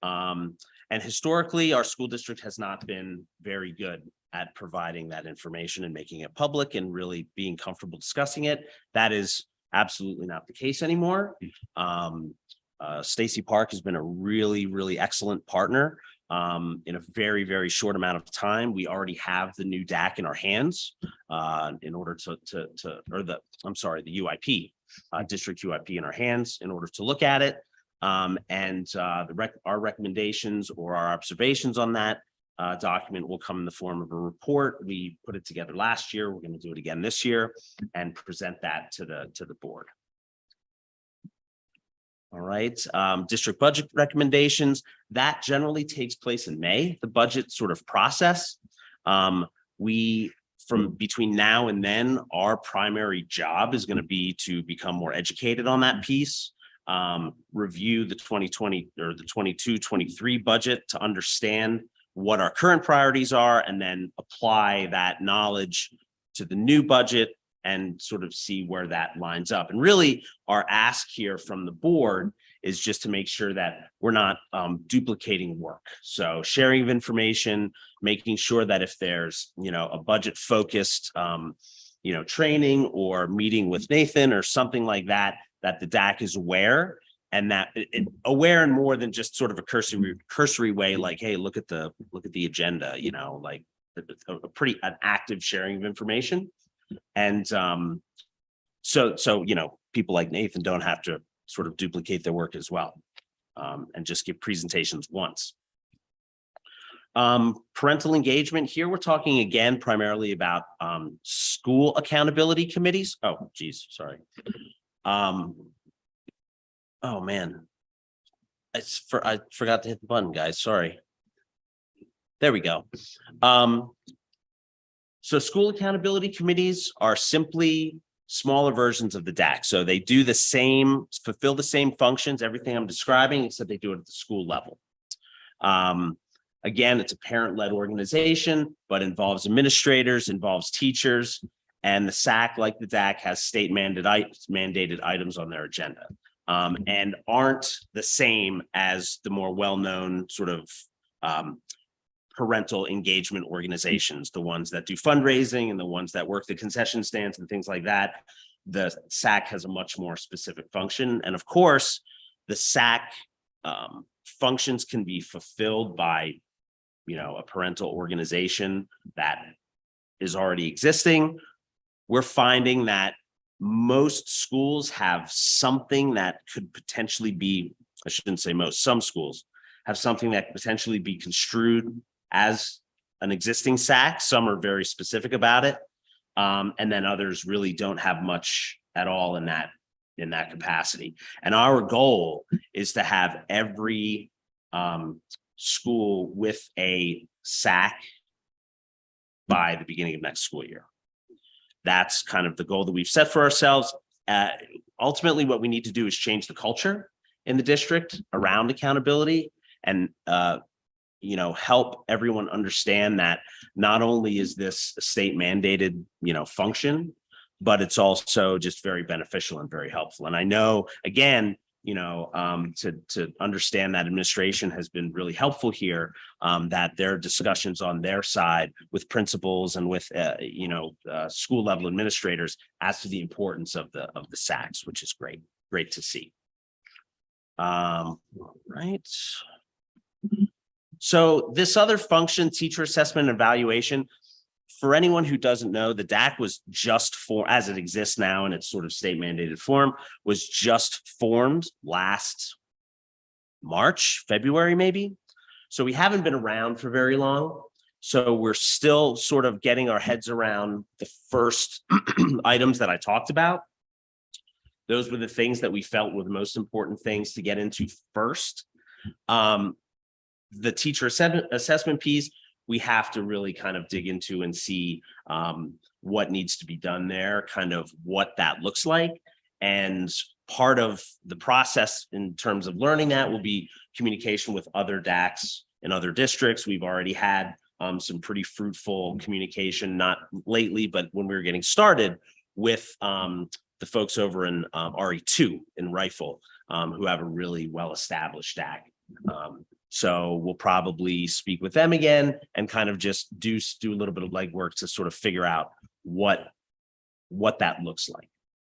And historically, our school district has not been very good at providing that information and making it public and really being comfortable discussing it. That is absolutely not the case anymore. Stacy Park has been a really, really excellent partner. In a very, very short amount of time, we already have the new DAC in our hands in order the UIP, district UIP in our hands in order to look at it. Our recommendations or our observations on that document will come in the form of a report. We put it together last year. We're going to do it again this year and present that to the board. All right, district budget recommendations, that generally takes place in May, the budget sort of process. From between now and then, our primary job is going to be to become more educated on that piece, review the 2020 or the 22-23 budget to understand what our current priorities are, and then apply that knowledge to the new budget and sort of see where that lines up. And really our ask here from the board is just to make sure that we're not duplicating work. So sharing of information, making sure that if there's, a budget focused, training or meeting with Nathan or something like that, that the DAC is aware, and that aware in more than just sort of a cursory way, like, hey, look at the agenda, like an active sharing of information. And so people like Nathan don't have to sort of duplicate their work as well, and just give presentations once. Parental engagement, here we're talking again primarily about school accountability committees. Oh geez, sorry. Oh man, I forgot to hit the button, guys, sorry. There we go. So school accountability committees are simply smaller versions of the DAC. So they do fulfill the same functions, everything I'm describing, except they do it at the school level. Again, it's a parent-led organization, but involves administrators, involves teachers, and the SAC, like the DAC, has state mandated items on their agenda, and aren't the same as the more well-known sort of parental engagement organizations, the ones that do fundraising and the ones that work the concession stands and things like that. The SAC has a much more specific function. And of course, the SAC functions can be fulfilled by, a parental organization that is already existing. We're finding that most schools have something that could potentially be, I shouldn't say most, some schools have something that could potentially be construed as an existing SAC. Some are very specific about it. And then others really don't have much at all in that capacity. And our goal is to have every school with a SAC by the beginning of next school year. That's kind of the goal that we've set for ourselves. Ultimately, what we need to do is change the culture in the district around accountability and help everyone understand that not only is this a state mandated, function, but it's also just very beneficial and very helpful. And I know, again, to understand that administration has been really helpful here, that there are discussions on their side with principals and with, school level administrators as to the importance of the SACs, which is great to see. Right. So this other function, teacher assessment and evaluation, for anyone who doesn't know, the DAC was just as it exists now in its sort of state mandated form, was just formed last February, maybe. So we haven't been around for very long. So we're still sort of getting our heads around the first items that I talked about. Those were the things that we felt were the most important things to get into first. The teacher assessment piece, we have to really kind of dig into and see what needs to be done there, kind of what that looks like. And part of the process in terms of learning that will be communication with other DACs in other districts. We've already had some pretty fruitful communication, not lately, but when we were getting started with the folks over in RE2 in Rifle, who have a really well-established DAC. So we'll probably speak with them again and kind of just do a little bit of legwork to sort of figure out what that looks like,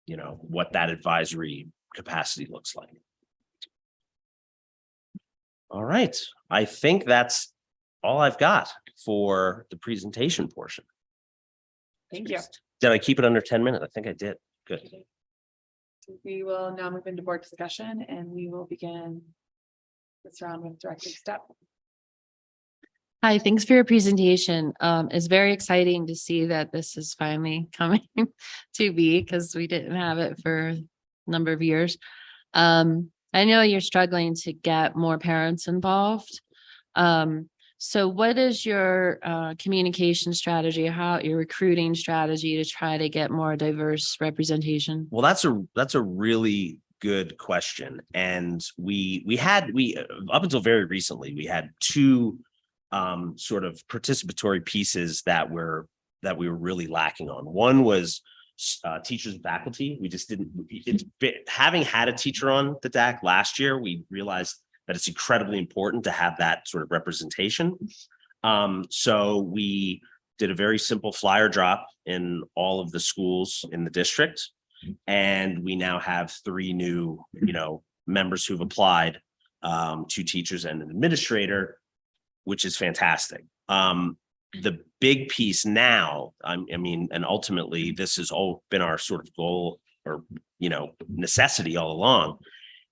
what that advisory capacity looks like. All right, I think that's all I've got for the presentation portion.
Thank you.
Did I keep it under 10 minutes? I think I did. Good.
We will now move into board discussion and we will begin this round with Director Step.
Hi, thanks for your presentation. It's very exciting to see that this is finally coming to be because we didn't have it for a number of years. I know you're struggling to get more parents involved. So what is your communication strategy, how your recruiting strategy to try to get more diverse representation?
Well, that's a really good question. And we up until very recently, we had two sort of participatory pieces that we were really lacking on. One was teachers and faculty. We just didn't, having had a teacher on the DAC last year, we realized that it's incredibly important to have that sort of representation. So we did a very simple flyer drop in all of the schools in the district. And we now have 3 new, members who've applied, 2 teachers and an administrator, which is fantastic. The big piece now, and ultimately this has all been our sort of goal or, necessity all along,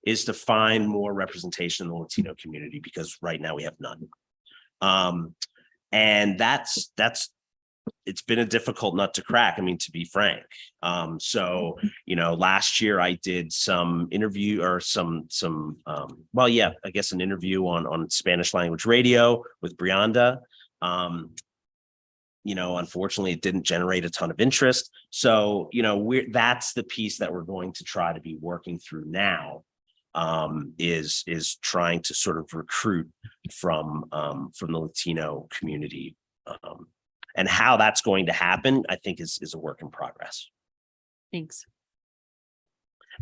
is to find more representation in the Latino community, because right now we have none. And it's been a difficult nut to crack. To be frank. So, last year I did some interview or an interview on Spanish language radio with Brianda. Unfortunately, it didn't generate a ton of interest. So, that's the piece that we're going to try to be working through now, is trying to sort of recruit from the Latino community. And how that's going to happen, I think is a work in progress.
Thanks.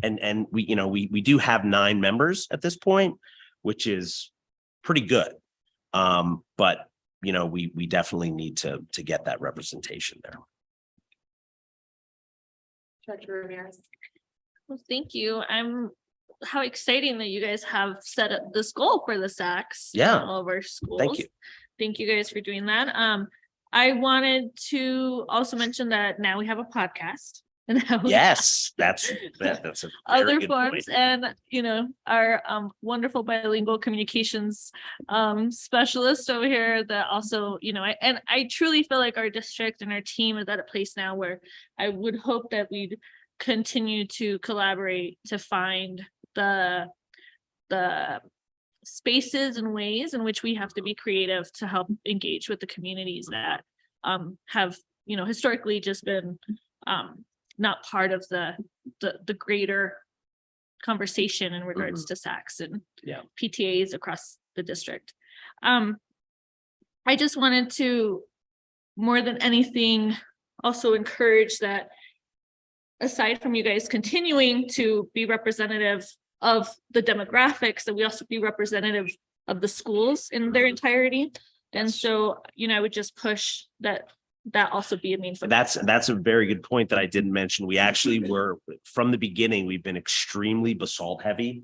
And we do have 9 members at this point, which is pretty good. But we definitely need to get that representation there.
Director Ramirez.
Well, thank you. How exciting that you guys have set up this goal for the SACs.
Yeah.
In all of our schools.
Thank you.
Thank you guys for doing that. I wanted to also mention that now we have a podcast. And
Yes, that's a very
other
good
forms,
point.
and our wonderful bilingual communications specialist over here that also, I truly feel like our district and our team is at a place now where I would hope that we'd continue to collaborate to find the spaces and ways in which we have to be creative to help engage with the communities that have historically just been not part of the greater conversation in regards to SACs and PTAs across the district. I just wanted to, more than anything, also encourage that aside from you guys continuing to be representative of the demographics, that we also be representative of the schools in their entirety. And so, I would just push that also be a means.
That's a very good point that I didn't mention. We actually were, from the beginning, we've been extremely basalt heavy.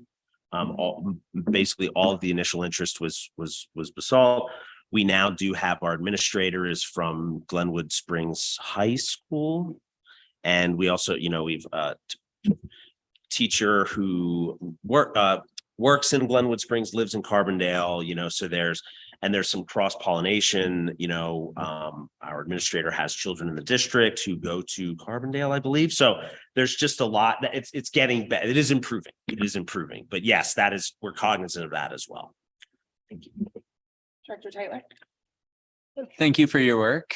Basically all of the initial interest was basalt. We now do have our administrator is from Glenwood Springs High School. And we also, we've teacher who works in Glenwood Springs, lives in Carbondale, so there's some cross-pollination. Our administrator has children in the district who go to Carbondale, I believe. So there's just a lot that it's getting better. It is improving. But yes, we're cognizant of that as well. Thank you.
Director Tyler.
Thank you for your work,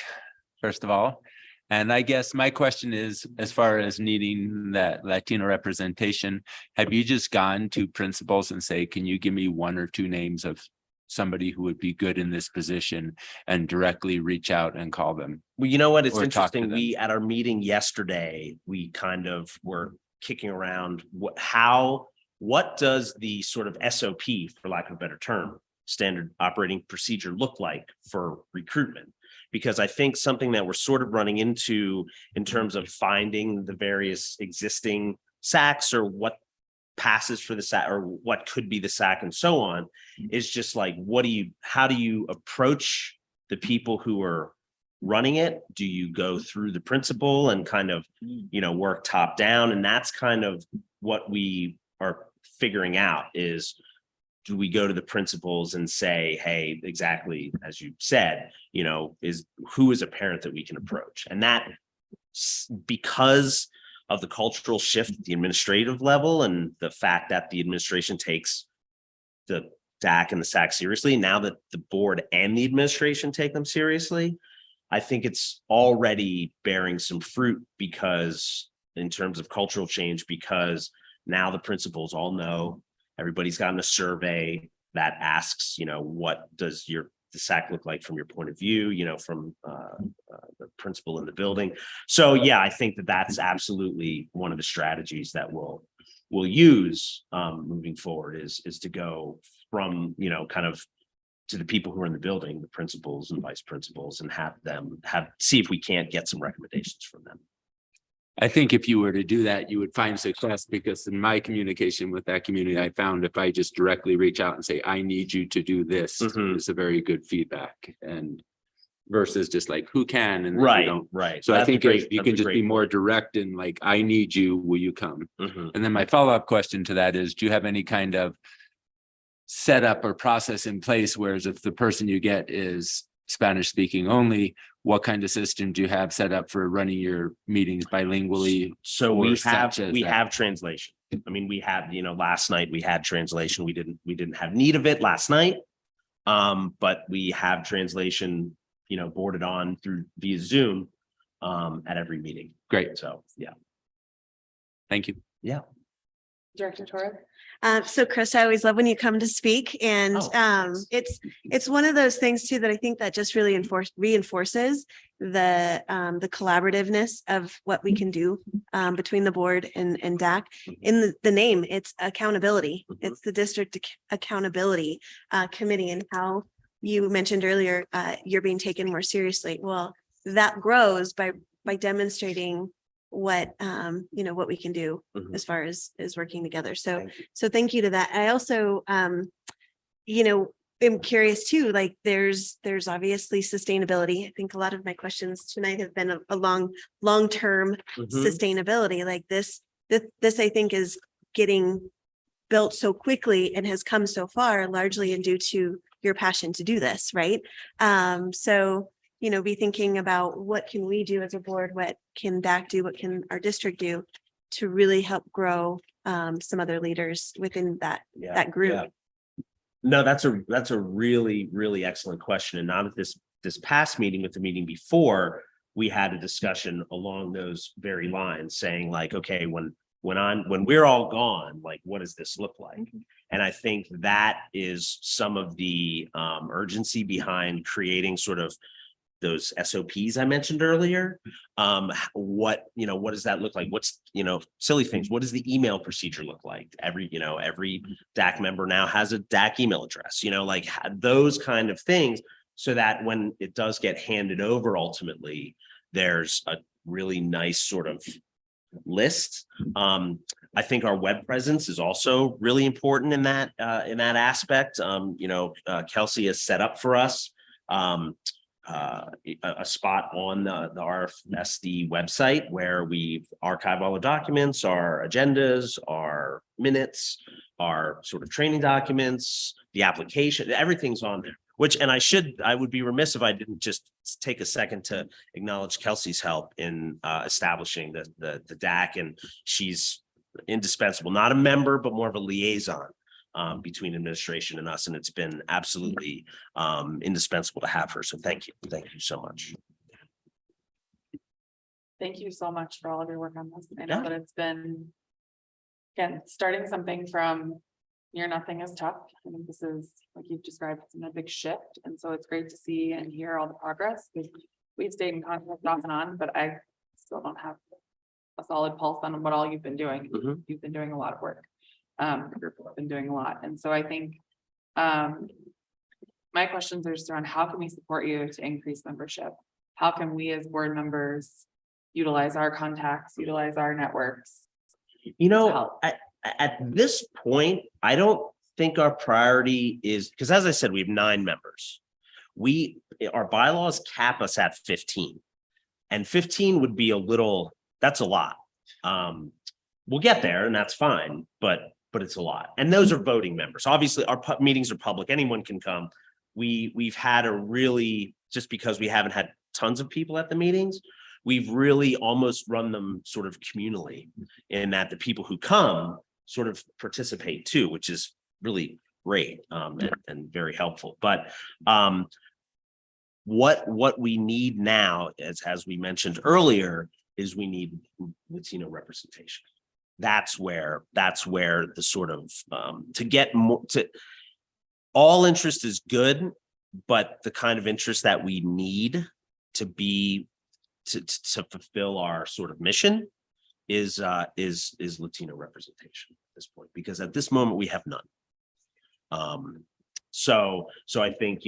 first of all. And I guess my question is, as far as needing that Latino representation, have you just gone to principals and say, can you give me 1 or 2 names of somebody who would be good in this position, and directly reach out and call them?
Well, you know what? It's interesting. We, at our meeting yesterday, we kind of were kicking around what does the sort of SOP, for lack of a better term, standard operating procedure look like for recruitment? Because I think something that we're sort of running into in terms of finding the various existing SACs or what passes for the SAC or what could be the SAC and so on, is just like, how do you approach the people who are running it? Do you go through the principal and kind of, work top down? And that's kind of what we are figuring out is, do we go to the principals and say, hey, exactly as you said, who is a parent that we can approach? And that, because of the cultural shift at the administrative level and the fact that the administration takes the DAC and the SAC seriously, now that the board and the administration take them seriously, I think it's already bearing some fruit, because in terms of cultural change, because now the principals all know, everybody's gotten a survey that asks, what does the SAC look like from your point of view, from the principal in the building. So yeah, I think that that's absolutely one of the strategies that we'll use moving forward is to go from, kind of to the people who are in the building, the principals and vice principals, and see if we can't get some recommendations from them.
I think if you were to do that, you would find success, because in my communication with that community, I found if I just directly reach out and say, I need you to do this, it's a very good feedback, and versus just like, who can, and then you don't.
Right.
So I think if you can just be more direct and like, I need you, will you come? And then my follow-up question to that is, do you have any kind of setup or process in place, whereas if the person you get is Spanish speaking only, what kind of system do you have set up for running your meetings bilingually?
So we have translation. I mean, we have, last night we had translation. We didn't have need of it last night. But we have translation, boarded on via Zoom at every meeting.
Great.
So yeah.
Thank you.
Yeah.
Director Torres?
So Chris, I always love when you come to speak, and it's one of those things too that I think that just really reinforces the collaborativeness of what we can do between the board and DAC. In the name, it's accountability. It's the district accountability committee, and how you mentioned earlier, you're being taken more seriously. Well, that grows by demonstrating what what we can do as far as working together. So thank you to that. I also am curious too, like there's obviously sustainability. I think a lot of my questions tonight have been along long-term sustainability. Like this I think is getting built so quickly and has come so far largely and due to your passion to do this, right? So be thinking about what can we do as a board, what can DAC do, what can our district do to really help grow some other leaders within that group.
Yeah. No, that's a really, really excellent question. And not at this past meeting, with the meeting before, we had a discussion along those very lines, saying like, okay, when we're all gone, like, what does this look like? And I think that is some of the urgency behind creating sort of those SOPs I mentioned earlier. What does that look like? What's, silly things. What does the email procedure look like? Every DAC member now has a DAC email address, like those kind of things, so that when it does get handed over, ultimately, there's a really nice sort of list. I think our web presence is also really important in that aspect. Kelsey has set up for us a spot on the RFSD website where we archive all the documents, our agendas, our minutes, our sort of training documents, the application, everything's on there. I would be remiss if I didn't just take a second to acknowledge Kelsey's help in establishing the DAC, and she's indispensable, not a member, but more of a liaison between administration and us, and it's been absolutely indispensable to have her. So thank you so much.
Thank you so much for all of your work on this. I know that it's been, again, starting something from near nothing is tough. I think this is, like you've described, it's been a big shift, and so it's great to see and hear all the progress, because we've stayed in contact off and on, but I still don't have a solid pulse on what all you've been doing. You've been doing a lot of work. The group has been doing a lot, and so I think my questions are just around how can we support you to increase membership? How can we as board members utilize our contacts, utilize our networks?
at this point, I don't think our priority is, because as I said, we have 9 members. Our bylaws cap us at 15. And 15 would be that's a lot. We'll get there and that's fine, but it's a lot. And those are voting members. Obviously, our meetings are public. Anyone can come. We've had just because we haven't had tons of people at the meetings, we've really almost run them sort of communally in that the people who come sort of participate too, which is really great and very helpful. But what we need now, as we mentioned earlier, is we need Latino representation. That's where the sort of to get more to all interest is good, but the kind of interest that we need to fulfill our sort of mission is Latino representation at this point, because at this moment we have none. So I think,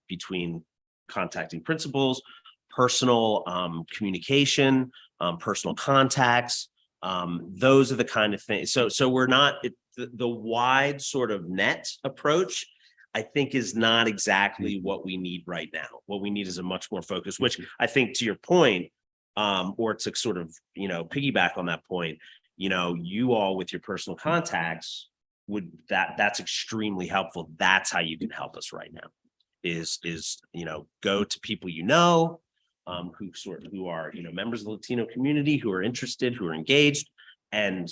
between contacting principals, personal communication, personal contacts, those are the kind of things. So we're not the wide sort of net approach, I think, is not exactly what we need right now. What we need is a much more focused, which I think, to your point, or to sort of, piggyback on that point, you all with your personal contacts that's extremely helpful. That's how you can help us right now is go to people, who are, members of the Latino community, who are interested, who are engaged, and,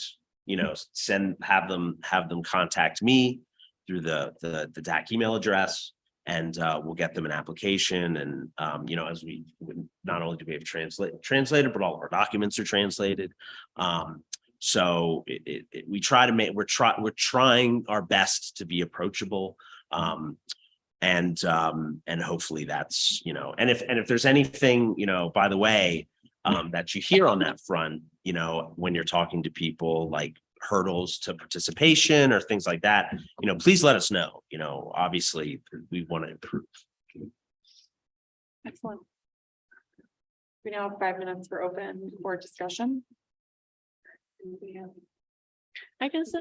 have them contact me through the DAC email address, and we'll get them an application. And, as not only do we have translated, but all of our documents are translated. So we're trying our best to be approachable. And hopefully that's, and if there's anything, by the way, that you hear on that front, when you're talking to people, like hurdles to participation or things like that, please let us know. Obviously we want to improve.
Excellent. We now have 5 minutes for open board discussion.
I guess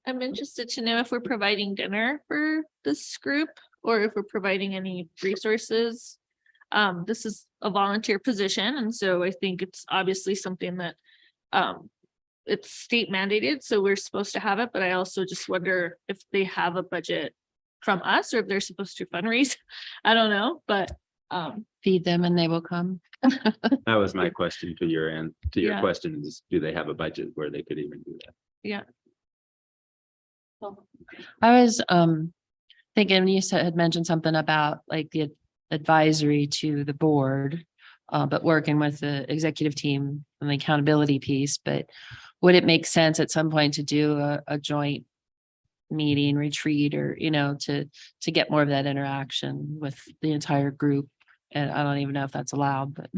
I'm interested to know if we're providing dinner for this group or if we're providing any resources. This is a volunteer position, and so I think it's obviously something that it's state mandated, so we're supposed to have it, but I also just wonder if they have a budget from us or if they're supposed to fundraise. I don't know, but
Feed them and they will come.
That was my question to your
Yeah.
question is, do they have a budget where they could even do that?
yeah.
I was thinking you had mentioned something about like the advisory to the board, but working with the executive team and the accountability piece. But would it make sense at some point to do a joint meeting, retreat, or to get more of that interaction with the entire group? And I don't even know if that's allowed, but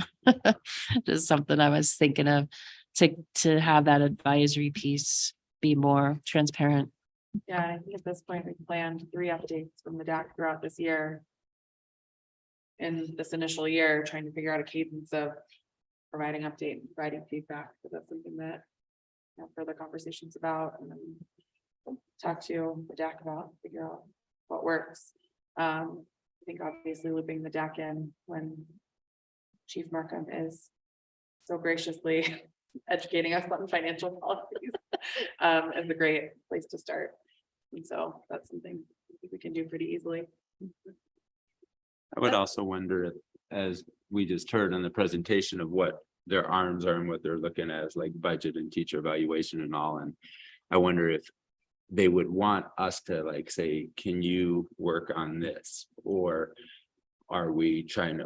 just something I was thinking of to have that advisory piece be more transparent.
Yeah, I think at this point, we planned 3 updates from the DAC throughout this year. In this initial year, trying to figure out a cadence of providing update and providing feedback. So that's something that further conversations about, and then talk to the DAC about, figure out what works. I think obviously looping the DAC in when Chief Markham is so graciously educating us on financial policies is a great place to start. And so that's something I think we can do pretty easily.
I would also wonder, as we just heard on the presentation, of what their arms are and what they're looking at as like budget and teacher evaluation and all. And I wonder if they would want us to like say, can you work on this? Or are they trying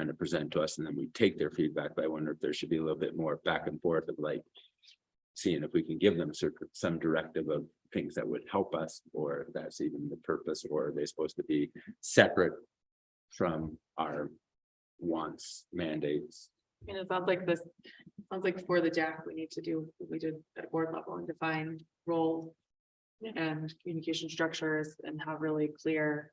to present to us and then we take their feedback? But I wonder if there should be a little bit more back and forth of like seeing if we can give them some directive of things that would help us, or if that's even the purpose, or are they supposed to be separate from our wants, mandates?
And it sounds like for the DAC, we need to do what we did at board level and define role and communication structures and have really clear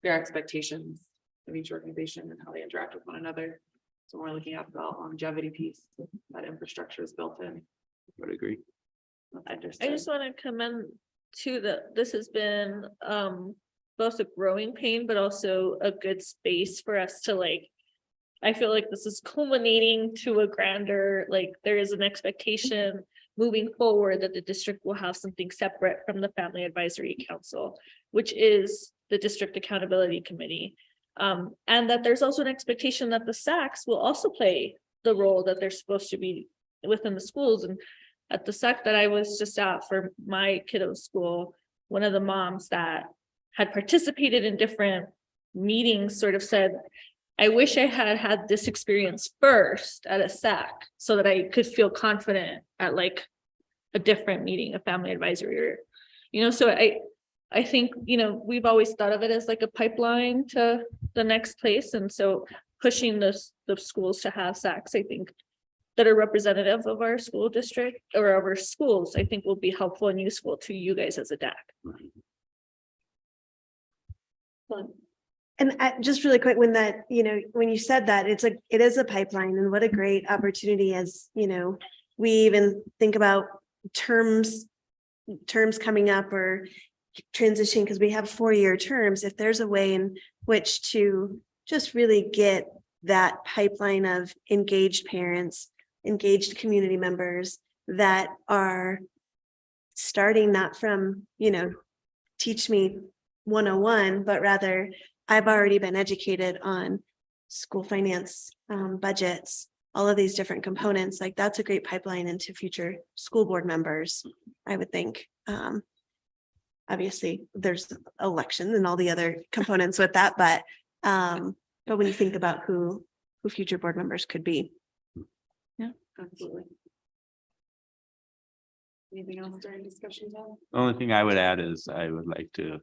expectations of each organization and how they interact with one another. So we're looking at the longevity piece that infrastructure is built in.
Would agree.
I
Understood.
just want to commend to this has been both a growing pain, but also a good space for us to like. I feel like this is culminating to a grander, like there is an expectation moving forward that the district will have something separate from the Family Advisory Council, which is the District Accountability Committee. And that there's also an expectation that the SACs will also play the role that they're supposed to be within the schools. And at the SAC that I was just at for my kiddo's school, one of the moms that had participated in different meetings sort of said, I wish I had had this experience first at a SAC so that I could feel confident at like a different meeting, a family advisory, or, you know, so I think, you know, we've always thought of it as like a pipeline to the next place. And so pushing the schools to have SACs, I think, that are representative of our school district or of our schools, I think will be helpful and useful to you guys as a DAC.
And just really quick, when that, you know, when you said that, it is a pipeline, and what a great opportunity as, you know, we even think about terms coming up or transition, because we have 4-year terms. If there's a way in which to just really get that pipeline of engaged parents, engaged community members that are starting not from, you know, teach me 101, but rather I've already been educated on school finance, budgets, all of these different components. Like that's a great pipeline into future school board members, I would think. Obviously, there's elections and all the other components with that, but when you think about who future board members could be.
Yeah, absolutely. Anything else during discussion time?
The only thing I would add is I would like to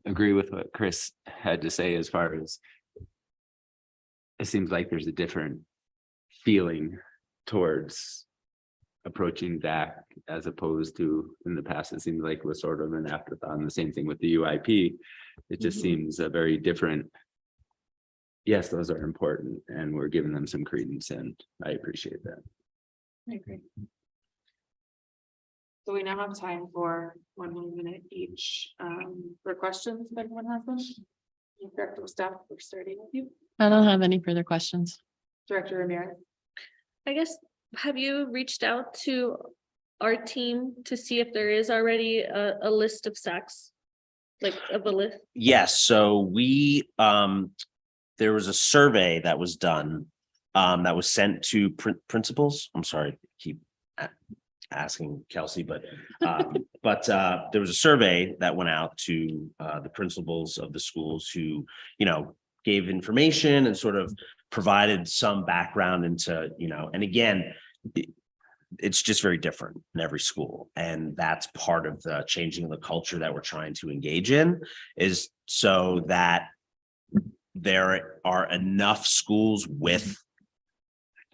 agree with what Chris had to say as far as it seems like there's a different feeling towards approaching DAC as opposed to in the past. It seems like it was sort of an afterthought, and the same thing with the UIP. It just seems a very different. Yes, those are important and we're giving them some credence, and I appreciate that.
I agree. So we now have time for 1 minute each for questions, if anyone has them. Director of Staff, we're starting with you.
I don't have any further questions.
Director Ramirez.
I guess, have you reached out to our team to see if there is already a list of SACs? Like of a list?
Yes, so we, there was a survey that was done, that was sent to principals. I'm sorry, keep asking Kelsey, but there was a survey that went out to the principals of the schools who, you know, gave information and sort of provided some background into, you know, and again, it's just very different in every school. And that's part of the changing the culture that we're trying to engage in, is so that there are enough schools with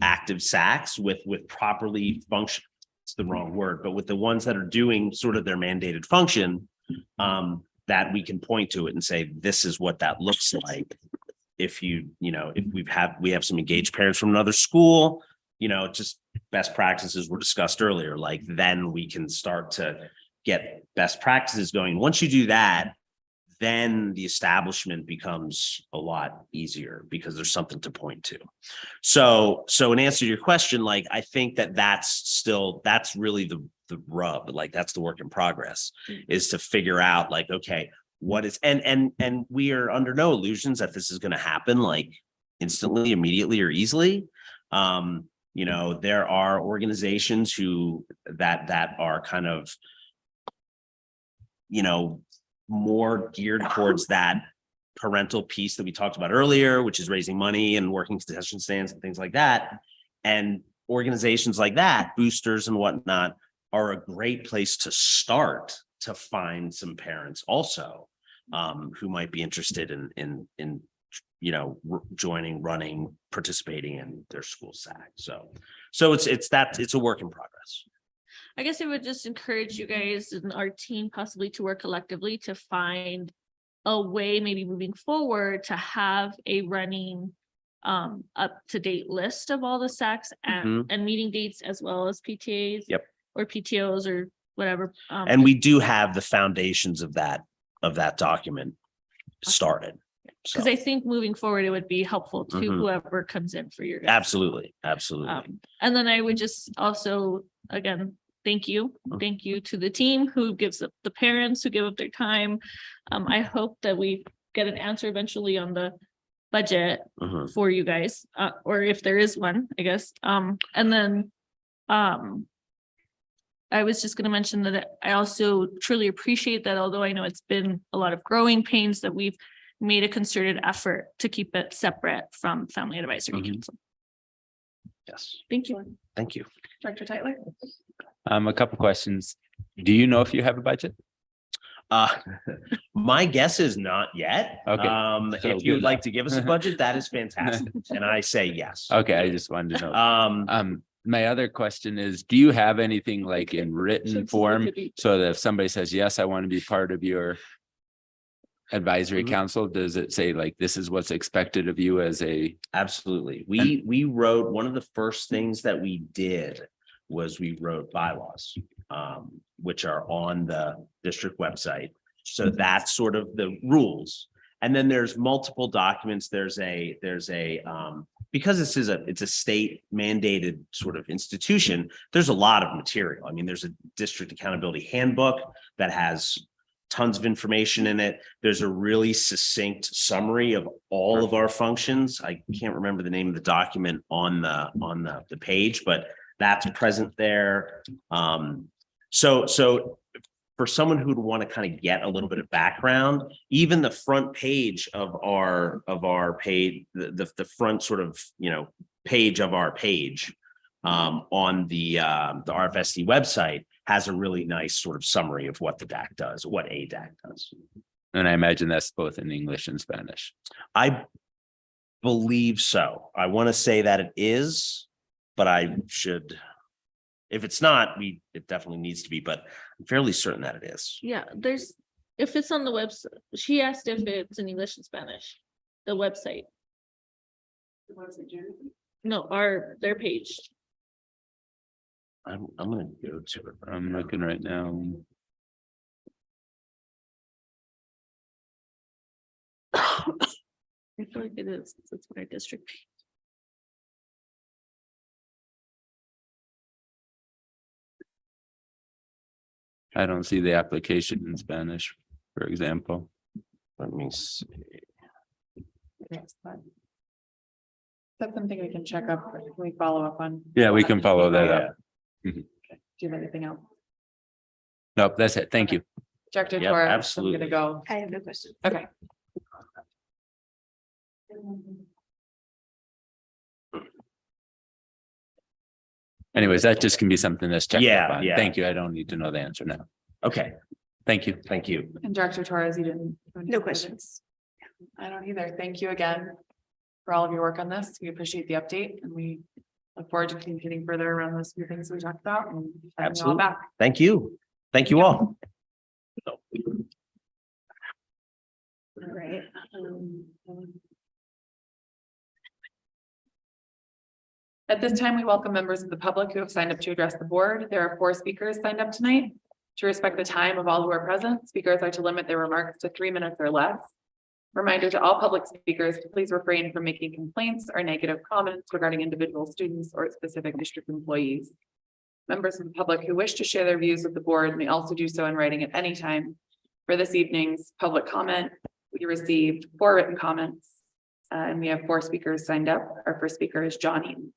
active SACs with properly function. It's the wrong word, but with the ones that are doing sort of their mandated function, that we can point to it and say, this is what that looks like. If if we have some engaged parents from another school, you know, just best practices were discussed earlier, like then we can start to get best practices going. Once you do that, then the establishment becomes a lot easier because there's something to point to. So in answer to your question, like, I think that's really the rub, like that's the work in progress, is to figure out like, okay, what is, and we are under no illusions that this is going to happen like instantly, immediately, or easily. You know, there are organizations that are kind of, you know, more geared towards that parental piece that we talked about earlier, which is raising money and working concession stands and things like that. And organizations like that, boosters and whatnot, are a great place to start to find some parents also who might be interested in you know, joining, running, participating in their school SAC. So it's a work in progress.
I guess I would just encourage you guys and our team possibly to work collectively to find a way, maybe moving forward, to have a running up-to-date list of all the SACs and meeting dates as well as PTAs.
Yep.
or PTOs or whatever.
And we do have the foundations of that document started. So
Because I think moving forward, it would be helpful to
Mhm.
whoever comes in for your. guys'.
absolutely.
And then I would just also, again, thank you. Thank you to the team who gives up, the parents who give up their time. I hope that we get an answer eventually on the budget
Mhm.
for you guys, or if there is one, I guess. And then, I was just gonna mention that I also truly appreciate that, although I know it's been a lot of growing pains, that we've made a concerted effort to keep it separate from Family Advisory
Mhm.
Council.
Yes,
Thank you.
thank you.
Director Tyler?
A couple questions. Do you know if you have a budget?
Uh, my guess is not yet.
Okay. So
If you would
good
like
luck.
to give us a budget, that is fantastic. And I say yes.
Okay, I just wanted to know.
Um,
My other question is, do you have anything like in written form? So that if somebody says, yes, I want to be part of your advisory
Mhm.
council, does it say like, this is what's expected of you as a,
absolutely. We wrote, one of the first things that we did was we wrote bylaws, which are on the district website. So that's sort of the rules. And then there's multiple documents. There's a, because it's a state mandated sort of institution, there's a lot of material. I mean, there's a district accountability handbook that has tons of information in it. There's a really succinct summary of all of our functions. I can't remember the name of the document on the page, but that's present there. So for someone who'd want to kind of get a little bit of background, even the front page of our page, the front sort of, page of our page on the RFSD website has a really nice sort of summary of what the DAC does, what a DAC does.
and I imagine that's both in English and Spanish.
I believe so. I want to say that it is, but I should, if it's not, it definitely needs to be, but I'm fairly certain that it is.
Yeah, if it's on the website, she asked if it's in English and Spanish, the website. No, their page.
I'm gonna go to it.
I'm looking right now.
I feel like it is, it's my district. page.
I don't see the application in Spanish, for example.
Let me see.
That's something we can check up, we follow up on.
Yeah, we can follow that
Yeah.
up.
Do you have anything else?
Nope, that's it. Thank you.
Director
Yep,
Torres, I'm
absolutely.
gonna go.
I have no questions.
Okay.
Anyways, that just can be something that's checked
Yeah,
up on.
yeah.
Thank you. I don't need to know the answer now.
Okay,
Thank you.
thank you.
And Director Torres, you didn't?
No questions.
I don't either. Thank you again for all of your work on this. We appreciate the update and we look forward to communicating further around those few things we talked about and having you all
Absolutely.
back.
Thank you. Thank you all.
All right. At this time, we welcome members of the public who have signed up to address the board. There are 4 speakers signed up tonight. To respect the time of all who are present, speakers are to limit their remarks to 3 minutes or less. Reminder to all public speakers to please refrain from making complaints or negative comments regarding individual students or specific district employees. Members of the public who wish to share their views with the board may also do so in writing at any time. For this evening's public comment, we received 4 written comments. And we have 4 speakers signed up. Our first speaker is John Eaton.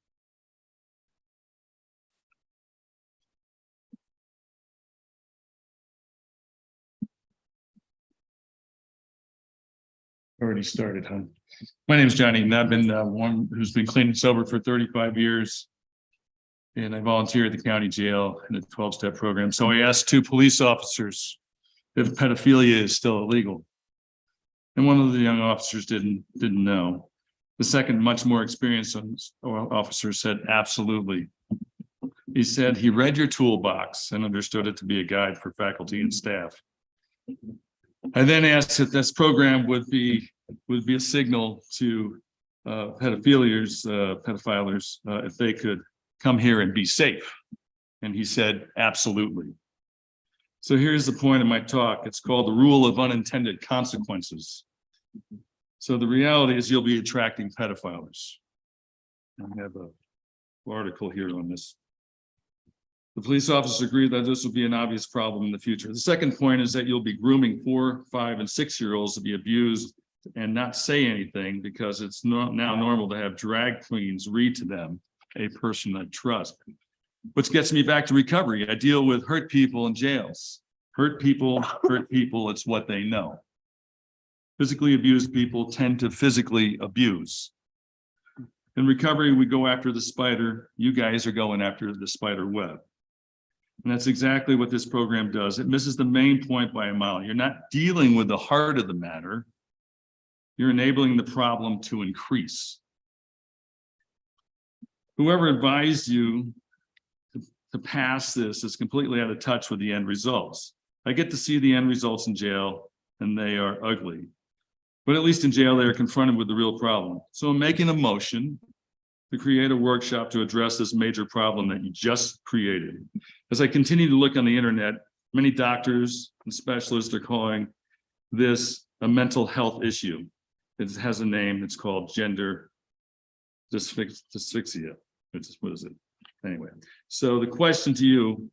Already started, huh? My name is Johnny, and I've been one who's been clean and sober for 35 years. And I volunteer at the county jail in a 12-step program. So I asked 2 police officers if pedophilia is still illegal. And one of the young officers didn't know. The second, much more experienced officer said, absolutely. He said he read your toolbox and understood it to be a guide for faculty and staff. I then asked if this program would be a signal to pedophiles if they could come here and be safe And he said, absolutely. So here's the point of my talk. It's called the rule of unintended consequences. So the reality is you'll be attracting pedophiles. I have an article here on this. The police officers agree that this will be an obvious problem in the future. The second point is that you'll be grooming 4, 5, and 6-year-olds to be abused and not say anything because it's now normal to have drag queens read to them, a person I trust. Which gets me back to recovery. I deal with hurt people in jails. Hurt people, it's what they know. Physically abused people tend to physically abuse. In recovery, we go after the spider. You guys are going after the spider web. And that's exactly what this program does. It misses the main point by a mile. You're not dealing with the heart of the matter. You're enabling the problem to increase. Whoever advised you to pass this is completely out of touch with the end results. I get to see the end results in jail, and they are ugly. But at least in jail, they are confronted with the real problem. So I'm making a motion to create a workshop to address this major problem that you just created. As I continue to look on the internet, many doctors and specialists are calling this a mental health issue. It has a name. It's called gender dysphyxia. What is it? Anyway, so the question to you,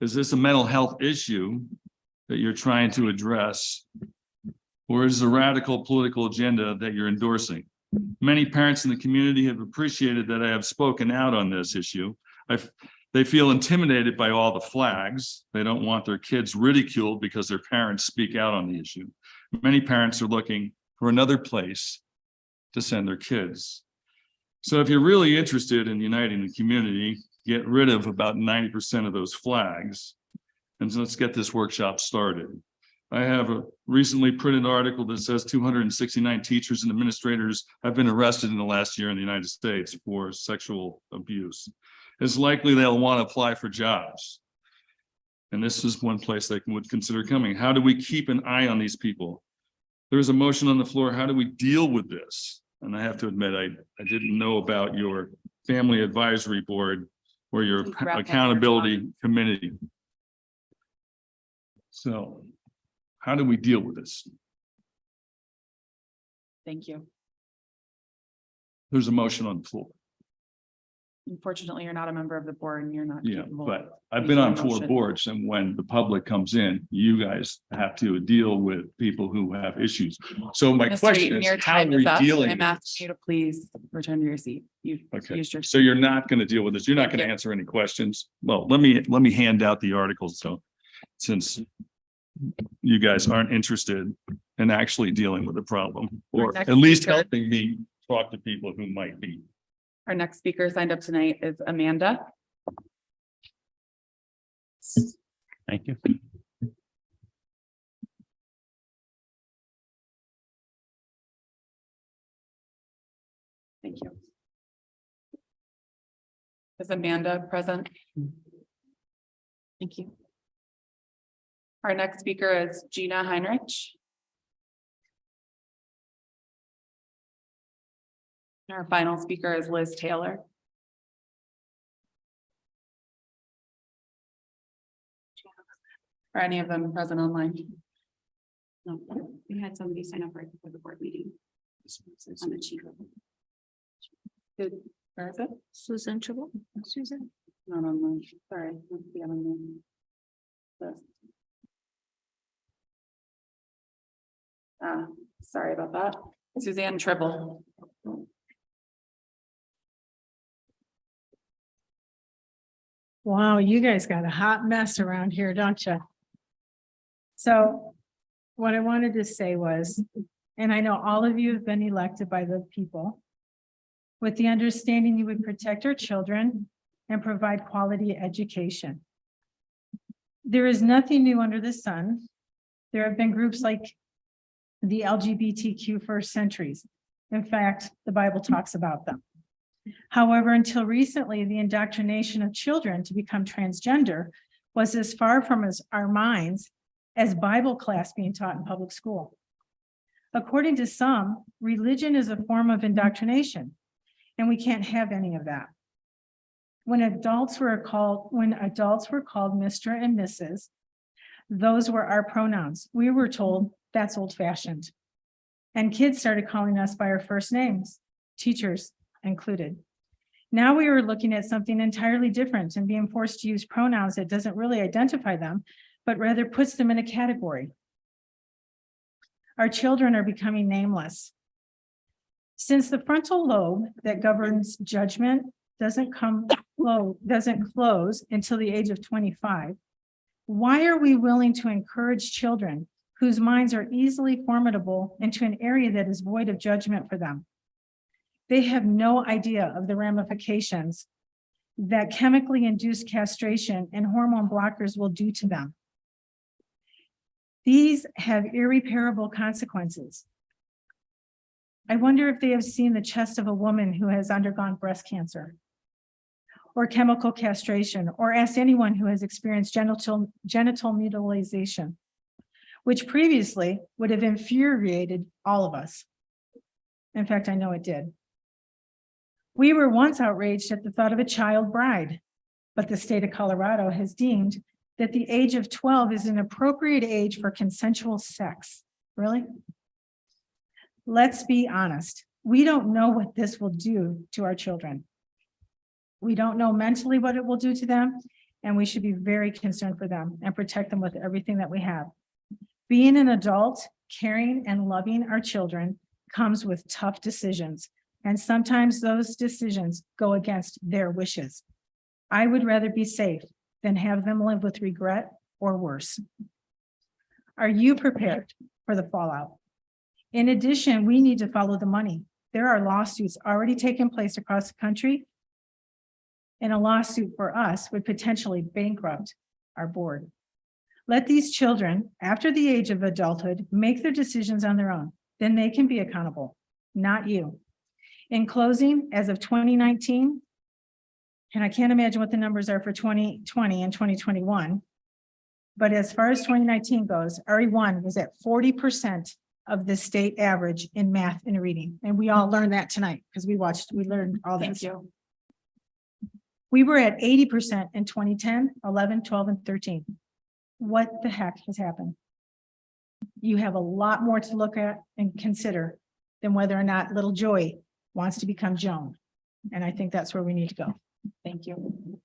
is this a mental health issue that you're trying to address? Or is it a radical political agenda that you're endorsing? Many parents in the community have appreciated that I have spoken out on this issue. They feel intimidated by all the flags. They don't want their kids ridiculed because their parents speak out on the issue. Many parents are looking for another place to send their kids. So if you're really interested in uniting the community, get rid of about 90% of those flags. And so let's get this workshop started. I have a recently printed article that says 269 teachers and administrators have been arrested in the last year in the United States for sexual abuse. It's likely they'll want to apply for jobs. And this is one place they would consider coming. How do we keep an eye on these people? There's a motion on the floor. How do we deal with this? And I have to admit, I didn't know about your family advisory board or your accountability committee. So how do we deal with this?
Thank you.
There's a motion on the floor.
Unfortunately, you're not a member of the board and you're not.
Yeah,
capable
but
of
I've been on
making a
4
motion.
boards, and when the public comes in, you guys have to deal with people who have issues. So my
Mr.
question
Eaton,
is,
your
how
time
are we
is up.
dealing?
I'm
with
asking
this?
you to please return to your seat. You
Okay,
used your.
so you're not going to deal with this. You're not going to
you.
answer any questions. Well, let me hand out the articles. So since you guys aren't interested in actually dealing with the problem, or
next
at least
speaker.
helping me talk to people who might be.
Our next speaker signed up tonight is Amanda.
Thank you.
Thank you. Is Amanda present? Thank you. Our next speaker is Gina Heinrich. Our final speaker is Liz Taylor. Are any of them present online?
No, we had somebody sign up right before the board meeting. On the chief.
Where is it?
Susan Tribble.
Susan? Not online, sorry. Let's see on the list. Sorry about that. Suzanne Tribble.
Wow, you guys got a hot mess around here, don't you? So what I wanted to say was, and I know all of you have been elected by the people with the understanding you would protect our children and provide quality education. There is nothing new under the sun. There have been groups like the LGBTQ for centuries. In fact, the Bible talks about them. However, until recently, the indoctrination of children to become transgender was as far from our minds as Bible class being taught in public school. According to some, religion is a form of indoctrination, and we can't have any of that. When adults were called Mr. and Mrs., those were our pronouns. We were told that's old fashioned. And kids started calling us by our first names, teachers included. Now we are looking at something entirely different and being forced to use pronouns that doesn't really identify them, but rather puts them in a category. Our children are becoming nameless. Since the frontal lobe that governs judgment doesn't close until the age of 25, why are we willing to encourage children whose minds are easily formidable into an area that is void of judgment for them? They have no idea of the ramifications that chemically induced castration and hormone blockers will do to them. These have irreparable consequences. I wonder if they have seen the chest of a woman who has undergone breast cancer or chemical castration, or asked anyone who has experienced genital mutilation, which previously would have infuriated all of us. In fact, I know it did. We were once outraged at the thought of a child bride, but the state of Colorado has deemed that the age of 12 is an appropriate age for consensual sex. Really? Let's be honest. We don't know what this will do to our children. We don't know mentally what it will do to them, and we should be very concerned for them and protect them with everything that we have. Being an adult, caring and loving our children comes with tough decisions, and sometimes those decisions go against their wishes. I would rather be safe than have them live with regret or worse. Are you prepared for the fallout? In addition, we need to follow the money. There are lawsuits already taking place across the country, and a lawsuit for us would potentially bankrupt our board. Let these children, after the age of adulthood, make their decisions on their own. Then they can be accountable, not you. In closing, as of 2019, and I can't imagine what the numbers are for 2020 and 2021, but as far as 2019 goes, RE1 was at 40% of the state average in math and reading. And we all learned that tonight because we learned all
Thank
this.
you.
We were at 80% in 2010, 11, 12, and 13. What the heck has happened? You have a lot more to look at and consider than whether or not little Joey wants to become Joan. And I think that's where we need to go.
Thank you.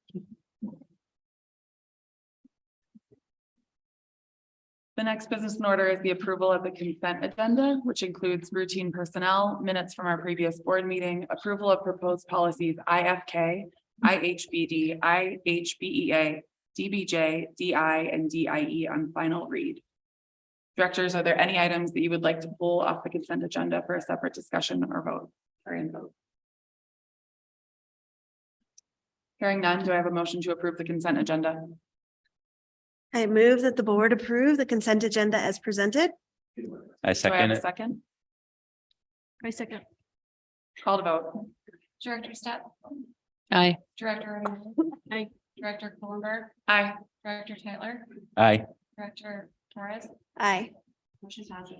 The next business in order is the approval of the consent agenda, which includes routine personnel, minutes from our previous board meeting, approval of proposed policies IFK, IHBD, IHBEA, DBJ, DI, and DIE on final read. Directors, are there any items that you would like to pull off the consent agenda for a separate discussion or vote? Hearing none, do I have a motion to approve the consent agenda?
I move that the board approve the consent agenda as presented.
I
Do I have
second
a
it.
second?
I second.
Call to vote.
Director Step,
Aye.
Director.
Aye.
Director Kohlenberg,
Aye.
Director Tyler,
Aye.
Director Torres,
Aye.
motion passes.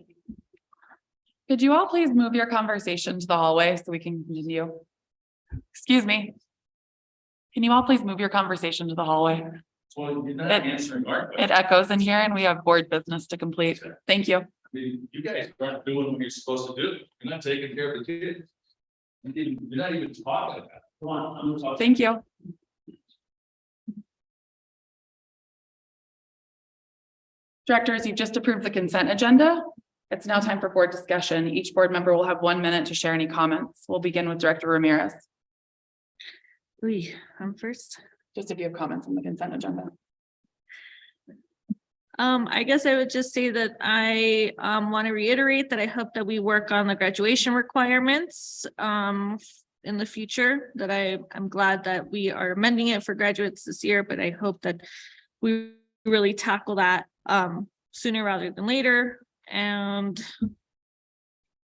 Could you all please move your conversation to the hallway so we can continue? Excuse me. Can you all please move your conversation to the hallway?
Well, you're not
It-
answering our
It
question.
echoes in here and we have board business to complete. Thank you.
I mean, you guys aren't doing what you're supposed to do. You're not taking care of the kids. You're not even talking about it. Come on, I'm talking.
Thank you. Directors, you've just approved the consent agenda. It's now time for board discussion. Each board member will have 1 minute to share any comments. We'll begin with Director Ramirez.
I'm first.
Just if you have comments on the consent agenda.
I guess I would just say that I want to reiterate that I hope that we work on the graduation requirements in the future, that I'm glad that we are amending it for graduates this year, but I hope that we really tackle that sooner rather than later. And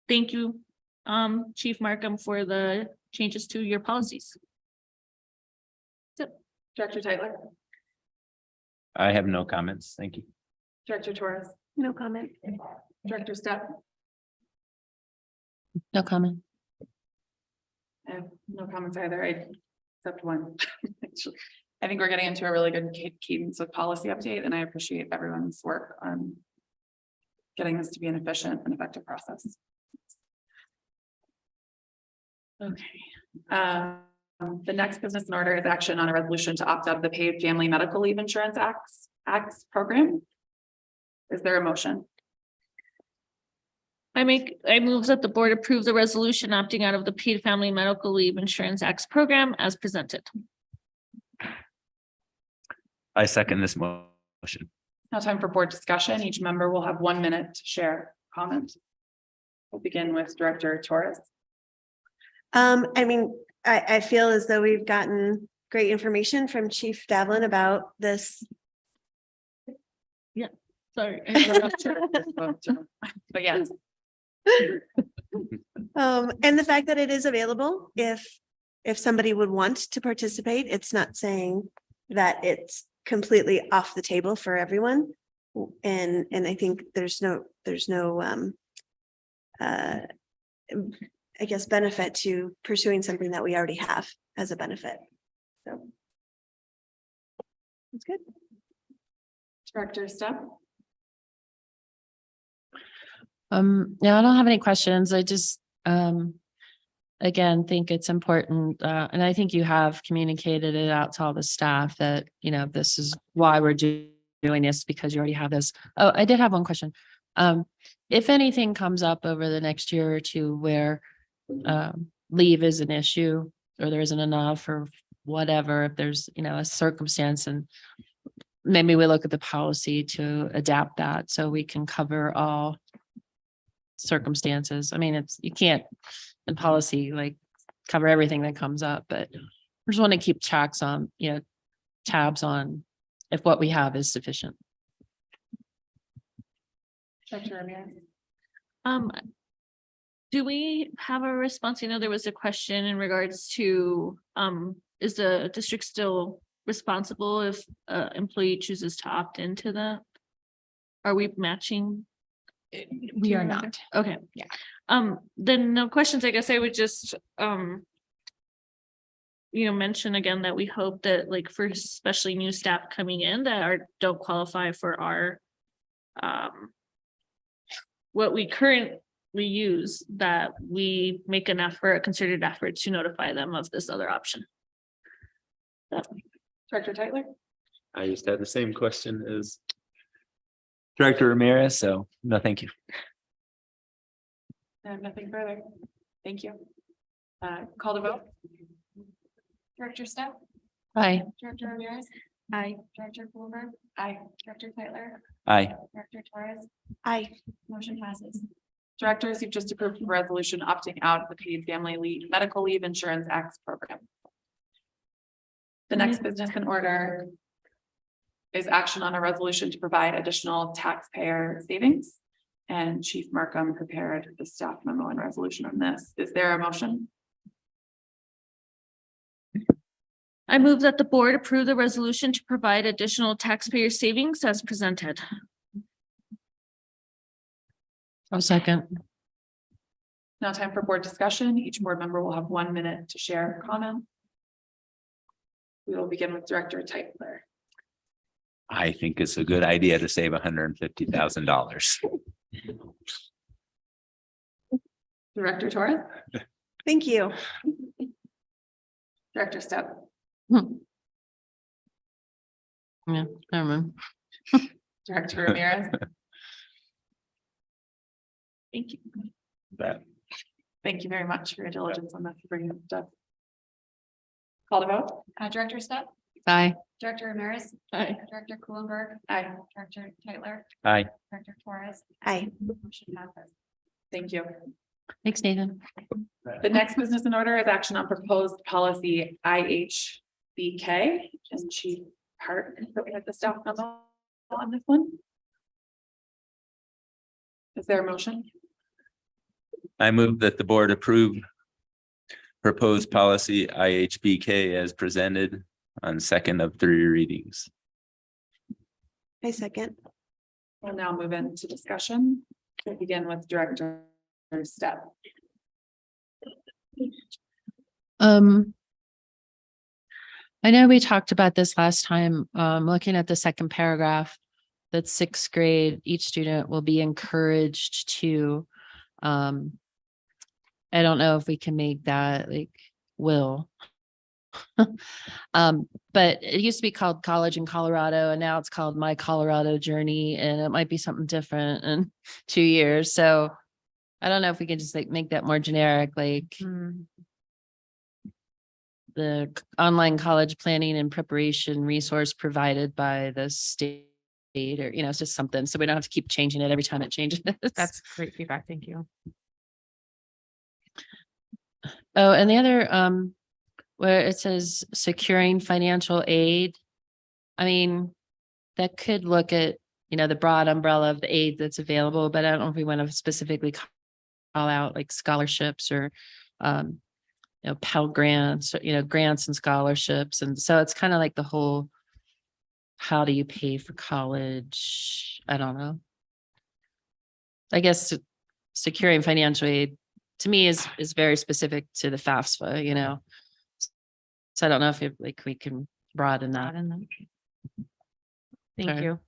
thank you, Chief Markham, for the changes to your policies.
Director Tyler,
I have no comments. Thank you.
Director Torres,
No comment.
Director Step.
No comment.
I have no comments either. I
Except one. I think we're getting into a really good cadence with policy update, and I appreciate everyone's work on getting this to be an efficient and effective process. Okay. The next business in order is action on a resolution to opt out of the Paid Family Medical Leave Insurance Acts program. Is there a motion?
I move that the board approve the resolution opting out of the Paid Family Medical Leave Insurance Acts program as presented.
I second this motion.
Now time for board discussion. Each member will have 1 minute to share comment. We'll begin with Director Torres.
I mean, I feel as though we've gotten great information from Chief Davlin about this.
Sorry.
But yes.
And the fact that it is available, if somebody would want to participate, it's not saying that it's completely off the table for everyone. And I think there's no I guess benefit to pursuing something that we already have as a benefit. So that's good.
Director Stepp.
Yeah, I don't have any questions. I just, again, think it's important, and I think you have communicated it out to all the staff that, you know, this is why we're doing this, because you already have this. Oh, I did have one question. If anything comes up over the next year or two where leave is an issue, or there isn't enough, or whatever, if there's, you know, a circumstance, and maybe we look at the policy to adapt that so we can cover all circumstances. I mean, you can't in policy like cover everything that comes up, but I just want to keep tabs on if what we have is sufficient.
Director Ramirez.
Do we have a response? You know, there was a question in regards to, is the district still responsible if an employee chooses to opt into that? Are we matching?
We are not.
Okay.
Yeah.
Then no questions. I guess I would just, mention again that we hope that, like, for especially new staff coming in that don't qualify for our, what we currently use, that we make an effort, a concerted effort to notify them of this other option.
Director Tyler.
I just had the same question as Director Ramirez, so no, thank you.
Nothing further. Thank you. Call to vote.
Director Stepp.
Aye.
Director Ramirez.
Aye.
Director Bloomberg.
Aye.
Director Tyler.
Aye.
Director Torres.
Aye.
Motion passes.
Directors, you've just approved a resolution opting out of the Paid Family Medical Leave Insurance Acts program. The next business in order is action on a resolution to provide additional taxpayer savings. And Chief Markham prepared the staff memo and resolution on this. Is there a motion?
I move that the board approve the resolution to provide additional taxpayer savings as presented.
I'll second.
Now time for board discussion. Each board member will have 1 minute to share comment. We will begin with Director Tyler.
I think it's a good idea to save $150,000.
Director Torres.
Thank you.
Director Stepp.
Yeah, never mind.
Director Ramirez.
Thank you.
Thank you very much for your diligence on that, for bringing it up. Call to vote.
Director Stepp.
Aye.
Director Ramirez.
Aye.
Director Kuhlenberg.
Aye.
Director Tyler.
Aye.
Director Torres.
Aye.
Motion passes.
Thank you.
Thanks, Nathan.
The next business in order is action on proposed policy IHBK, and Chief Hart at the staff memo on this one. Is there a motion?
I move that the board approve proposed policy IHBK as presented on second of 3 readings.
I second.
We'll now move into discussion. We'll begin with Director Stepp.
I know we talked about this last time, looking at the second paragraph, that sixth grade, each student will be encouraged to, I don't know if we can make that like will. But it used to be called College in Colorado, and now it's called My Colorado Journey, and it might be something different in 2 years. So I don't know if we can just like make that more generic, like the online college planning and preparation resource provided by the state, or, you know, it's just something, so we don't have to keep changing it every time it changes.
That's great feedback. Thank you.
Oh, and the other, where it says securing financial aid. I mean, that could look at, you know, the broad umbrella of the aid that's available, but I don't know if we want to specifically call out like scholarships or, you know, Pell Grants, you know, grants and scholarships. And so it's kind of like the whole, how do you pay for college? I don't know. I guess securing financial aid to me is very specific to the FAFSA, you know. So I don't know if we can broaden that.
Thank
Sorry.
you.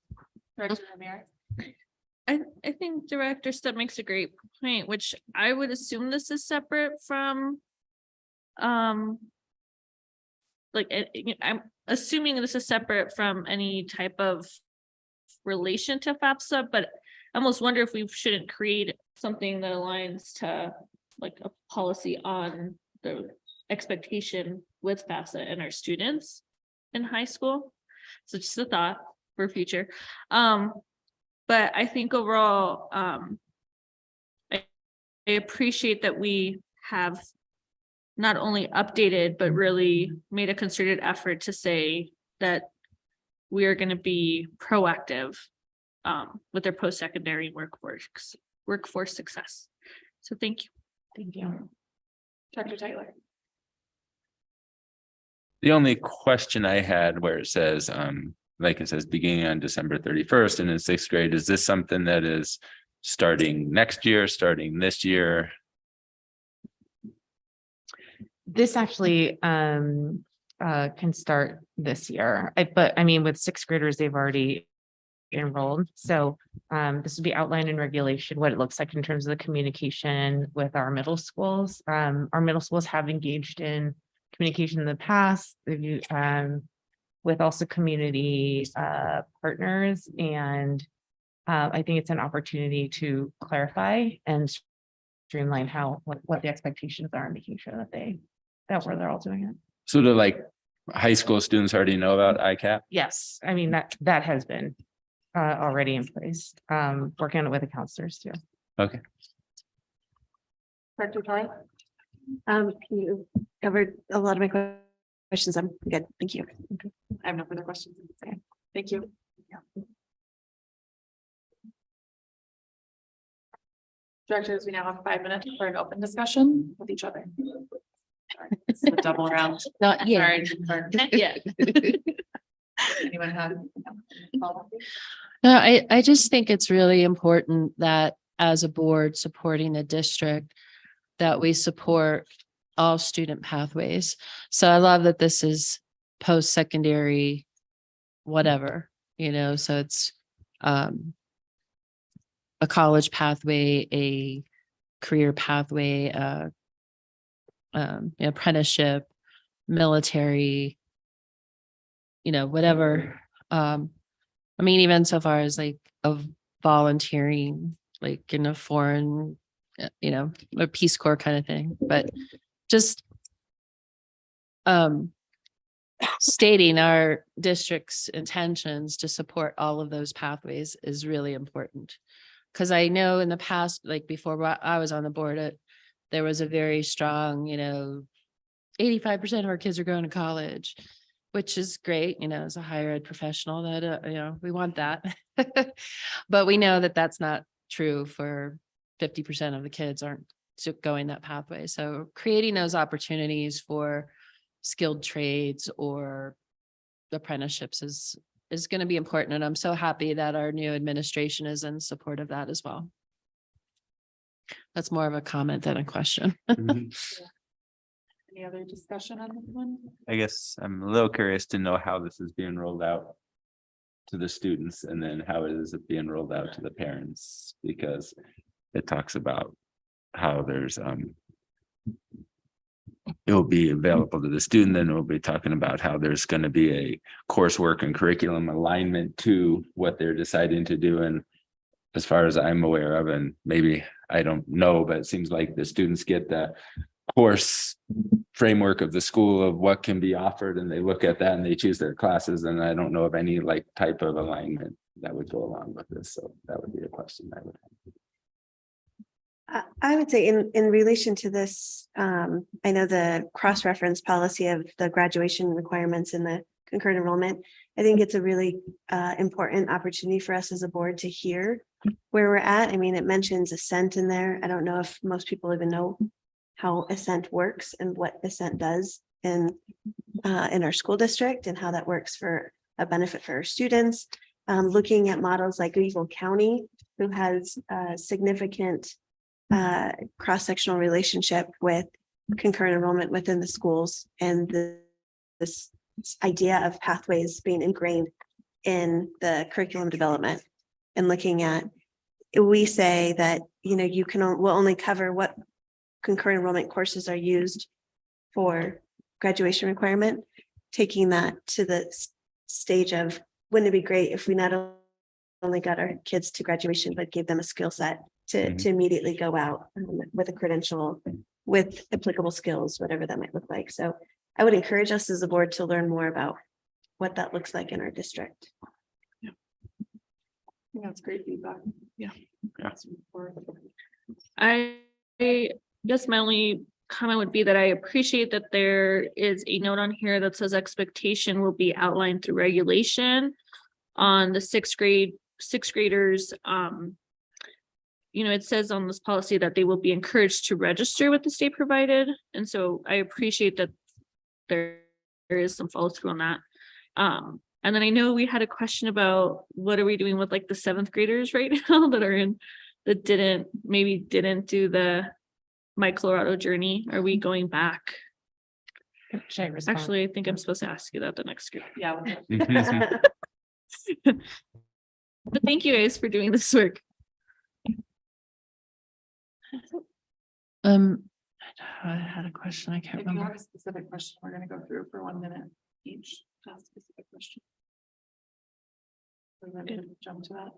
Director Ramirez?
I think Director Step makes a great point, which I would assume this is separate from, like, I'm assuming this is separate from any type of relation to FAFSA, but I almost wonder if we shouldn't create something that aligns to like a policy on the expectation with FAFSA and our students in high school. So just a thought for future. But I think overall, I appreciate that we have not only updated, but really made a concerted effort to say that we are going to be proactive with their post-secondary workforce success. So thank you.
Thank you. Dr. Tyler?
The only question I had where it says, like it says, beginning on December 31st and in sixth grade, is this something that is starting next year, starting this year?
This actually can start this year. But I mean, with sixth graders, they've already enrolled. So this would be outlined in regulation, what it looks like in terms of the communication with our middle schools. Our middle schools have engaged in communication in the past, with also community partners. And I think it's an opportunity to clarify and streamline what the expectations are and making sure that they're all doing it.
So do like high school students already know about ICAP?
Yes, I mean, that has been already in place, working on it with the counselors too.
Okay.
Dr. Tyler?
You covered a lot of my questions. I'm good. Thank you.
I have no further questions. Thank you. Directors, we now have 5 minutes for an open discussion with each other. Sorry, it's a double round.
Not yet.
Sorry.
Yeah.
Anyone have?
No, I just think it's really important that as a board supporting the district, that we support all student pathways. So I love that this is post-secondary, whatever, you know, so it's a college pathway, a career pathway, apprenticeship, military, you know, whatever. I mean, even so far as like of volunteering, like in a foreign, you know, a Peace Corps kind of thing, but just stating our district's intentions to support all of those pathways is really important. Because I know in the past, like before I was on the board, there was a very strong, you know, 85% of our kids are going to college, which is great, you know, as a higher ed professional that, you know, we want that. But we know that that's not true for 50% of the kids aren't going that pathway. So creating those opportunities for skilled trades or apprenticeships is going to be important. And I'm so happy that our new administration is in support of that as well. That's more of a comment than a question.
Any other discussion on this one?
I guess I'm a little curious to know how this is being rolled out to the students and then how it is being rolled out to the parents, because it talks about how there's it will be available to the student, then we'll be talking about how there's going to be a coursework and curriculum alignment to what they're deciding to do. And as far as I'm aware of, and maybe I don't know, but it seems like the students get the course framework of the school of what can be offered, and they look at that and they choose their classes. And I don't know of any like type of alignment that would go along with this. So that would be a question I would have.
I would say in relation to this, I know the cross-reference policy of the graduation requirements in the concurrent enrollment. I think it's a really important opportunity for us as a board to hear where we're at. I mean, it mentions Ascent in there. I don't know if most people even know how Ascent works and what Ascent does in our school district and how that works for a benefit for our students. Looking at models like Eagle County, who has a significant cross-sectional relationship with concurrent enrollment within the schools, and this idea of pathways being ingrained in the curriculum development, and looking at, we say that, you know, we'll only cover what concurrent enrollment courses are used for graduation requirement, taking that to the stage of, wouldn't it be great if we not only got our kids to graduation, but gave them a skill set to immediately go out with a credential, with applicable skills, whatever that might look like. So I would encourage us as a board to learn more about what that looks like in our district.
I think that's great feedback. Yeah.
I guess my only comment would be that I appreciate that there is a note on here that says expectation will be outlined through regulation on the sixth graders. You know, it says on this policy that they will be encouraged to register with the state provided. And so I appreciate that there is some follow through on that. And then I know we had a question about what are we doing with like the seventh graders right now that didn't do the My Colorado journey. Are we going back?
Should I respond?
Actually, I think I'm supposed to ask you that the next group.
Yeah.
But thank you guys for doing this work.
I had a question. I can't
If you
remember.
have a specific question, we're gonna go through for 1 minute each. Ask a specific question. We're ready to jump to that.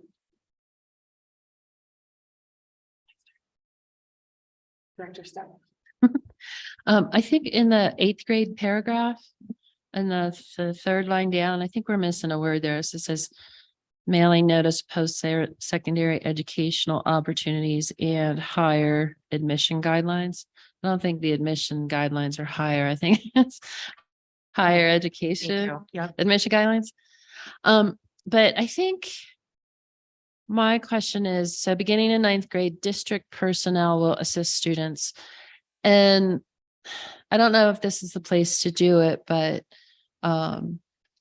Director Step.
I think in the 8th grade paragraph and the third line down, I think we're missing a word there. So it says mailing notice post-secondary educational opportunities and higher admission guidelines. I don't think the admission guidelines are higher. I think it's higher education admission guidelines. But I think my question is, so beginning in 9th grade, district personnel will assist students. And I don't know if this is the place to do it, but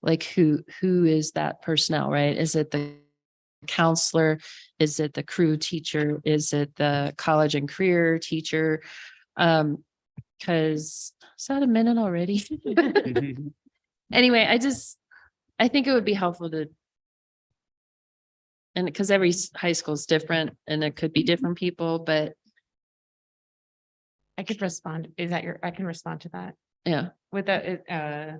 like who is that personnel, right? Is it the counselor? Is it the crew teacher? Is it the college and career teacher? Because is that a minute already? Anyway, I think it would be helpful to, and because every high school is different and it could be different people, but
I could respond. I can respond to that
yeah.
with that,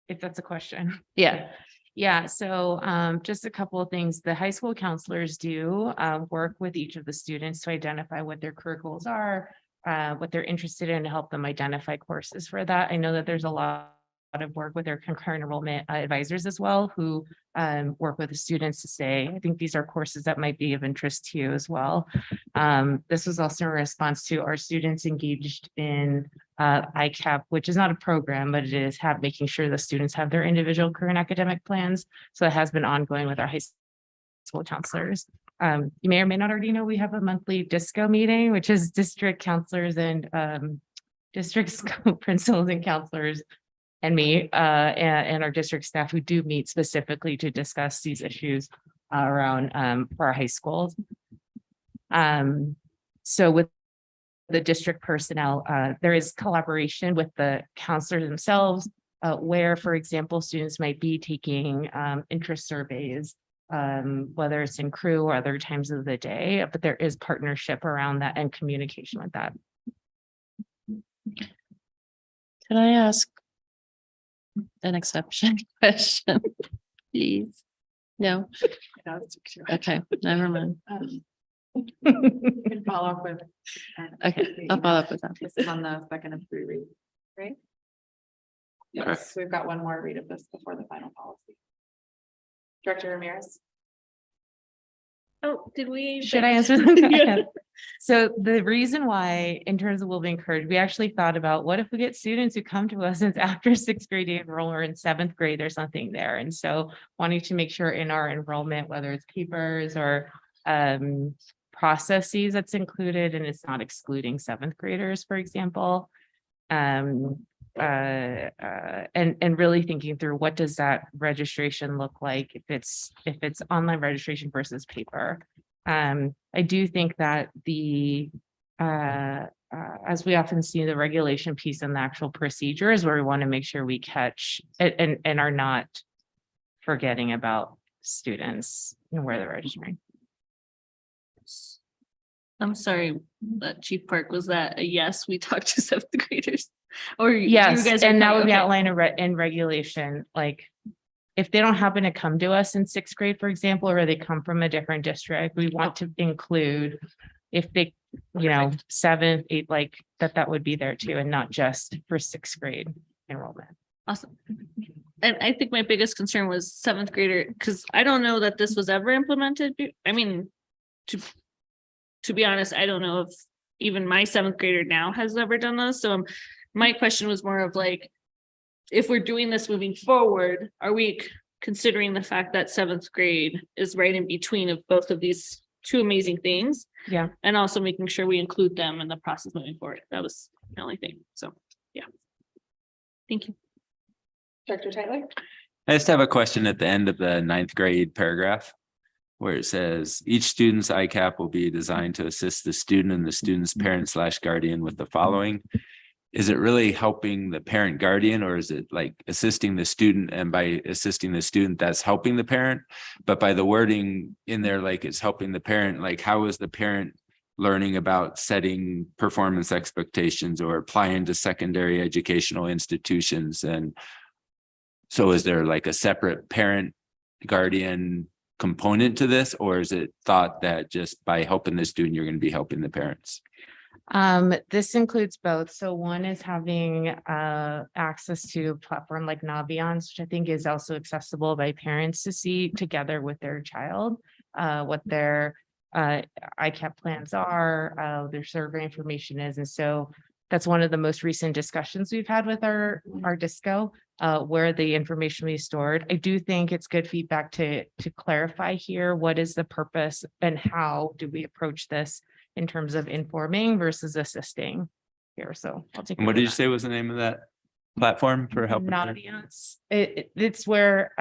if that's a question.
Yeah.
Yeah, so just a couple of things. The high school counselors do work with each of the students to identify what their career goals are, what they're interested in, to help them identify courses for that. I know that there's a lot of work with their concurrent enrollment advisors as well, who work with the students to say, I think these are courses that might be of interest to you as well. This was also a response to our students engaged in ICAP, which is not a program, but it is making sure the students have their individual career and academic plans. So it has been ongoing with our high school counselors. You may or may not already know, we have a monthly DISCO meeting, which is district counselors and district school principals and counselors and me and our district staff, who do meet specifically to discuss these issues around for our high schools. So with the district personnel, there is collaboration with the counselors themselves, where, for example, students might be taking interest surveys, whether it's in crew or other times of the day, but there is partnership around that and communication with that.
Can I ask an exception question, please? No? Okay, never mind.
You can follow up with.
Okay, I'll follow up with that.
This is on the second of 3 reads, right? Yes, we've got one more read of this before the final policy. Director Ramirez.
Oh, did we?
Should I answer that? So the reason why, in terms of will be encouraged, we actually thought about what if we get students who come to us since after 6th grade enroll or in 7th grade, there's something there. And so wanting to make sure in our enrollment, whether it's papers or processes that's included, and it's not excluding 7th graders, for example. And really thinking through what does that registration look like if it's online registration versus paper. I do think that the as we often see, the regulation piece and the actual procedure is where we want to make sure we catch and are not forgetting about students and where they're registering.
I'm sorry, Chief Park, was that a yes? We talked to 7th graders? Or
yes,
you guys
and that would be
okay.
outlined in regulation, like if they don't happen to come to us in 6th grade, for example, or they come from a different district, we want to include if they, 7th, 8th, like that would be there too, and not just for 6th grade enrollment.
Awesome. And I think my biggest concern was 7th grader, because I don't know that this was ever implemented. I mean, to be honest, I don't know if even my 7th grader now has ever done this. So my question was more of like, if we're doing this moving forward, are we considering the fact that 7th grade is right in between of both of these two amazing things?
Yeah.
And also making sure we include them in the process moving forward. That was the only thing. So, yeah. Thank you.
Director Tyler?
I just have a question at the end of the 9th grade paragraph, where it says each student's ICAP will be designed to assist the student and the student's parent/guardian with the following. Is it really helping the parent guardian, or is it like assisting the student, and by assisting the student, that's helping the parent? But by the wording in there, like it's helping the parent, like how is the parent learning about setting performance expectations or applying to secondary educational institutions? And so is there like a separate parent guardian component to this, or is it thought that just by helping the student, you're going to be helping the parents?
This includes both. So one is having access to a platform like Naviance, which I think is also accessible by parents to see together with their child what their ICAP plans are, their survey information is. And so that's one of the most recent discussions we've had with our DISCO, where the information will be stored. I do think it's good feedback to clarify here, what is the purpose and how do we approach this in terms of informing versus assisting here. So I'll take.
And what did you say was the name of that platform for helping?
Naviance. It's where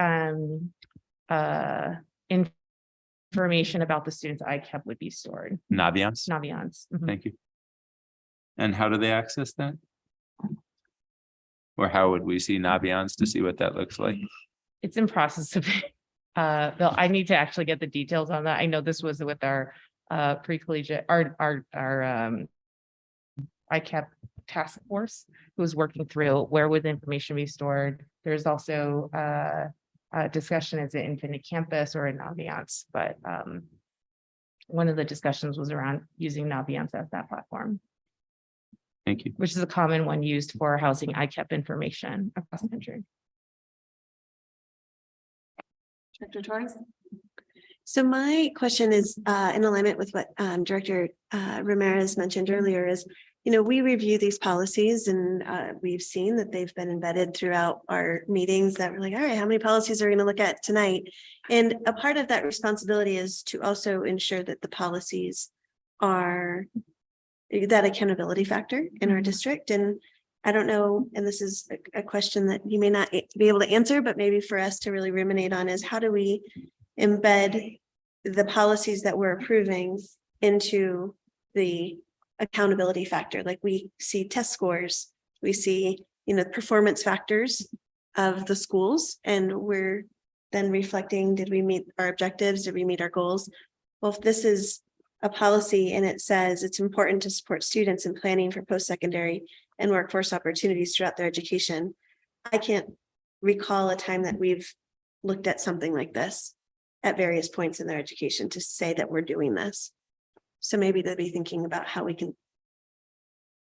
information about the students ICAP would be stored.
Naviance?
Naviance. Mhm.
Thank you. And how do they access that? Or how would we see Naviance to see what that looks like?
It's in process of Bill, I need to actually get the details on that. I know this was with our pre-collegiate, our ICAP task force, who was working through where would the information be stored. There's also a discussion, is it Infinite Campus or in Naviance? But one of the discussions was around using Naviance as that platform.
Thank you.
Which is a common one used for housing ICAP information across the country.
Director Torres?
So my question is in alignment with what Director Ramirez mentioned earlier is, we review these policies and we've seen that they've been embedded throughout our meetings that we're like, all right, how many policies are we going to look at tonight? And a part of that responsibility is to also ensure that the policies are that accountability factor in our district. And I don't know, and this is a question that you may not be able to answer, but maybe for us to really ruminate on is how do we embed the policies that we're approving into the accountability factor, like we see test scores, we see, performance factors of the schools, and we're then reflecting, did we meet our objectives? Did we meet our goals? Well, if this is a policy and it says it's important to support students in planning for post-secondary and workforce opportunities throughout their education, I can't recall a time that we've looked at something like this at various points in their education to say that we're doing this. So maybe they'll be thinking about how we can.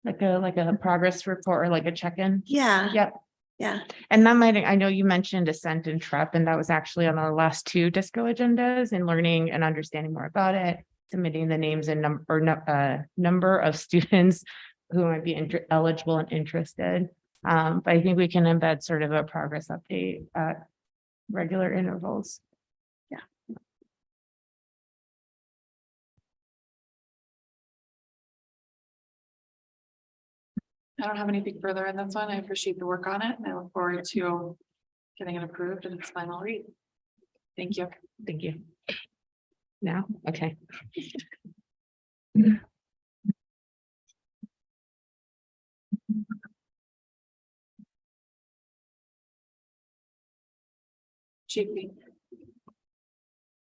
Like a progress report or like a check-in.
Yeah.
Yep.
Yeah.
And that might, I know you mentioned Ascent and TREP, and that was actually on our last two DISCO agendas, and learning and understanding more about it, submitting the names and number of students who might be eligible and interested. But I think we can embed sort of a progress update at regular intervals.
I don't have anything further in this one. I appreciate the work on it, and I look forward to getting it approved in its final read. Thank you.
Thank you. Now, okay.
Chief.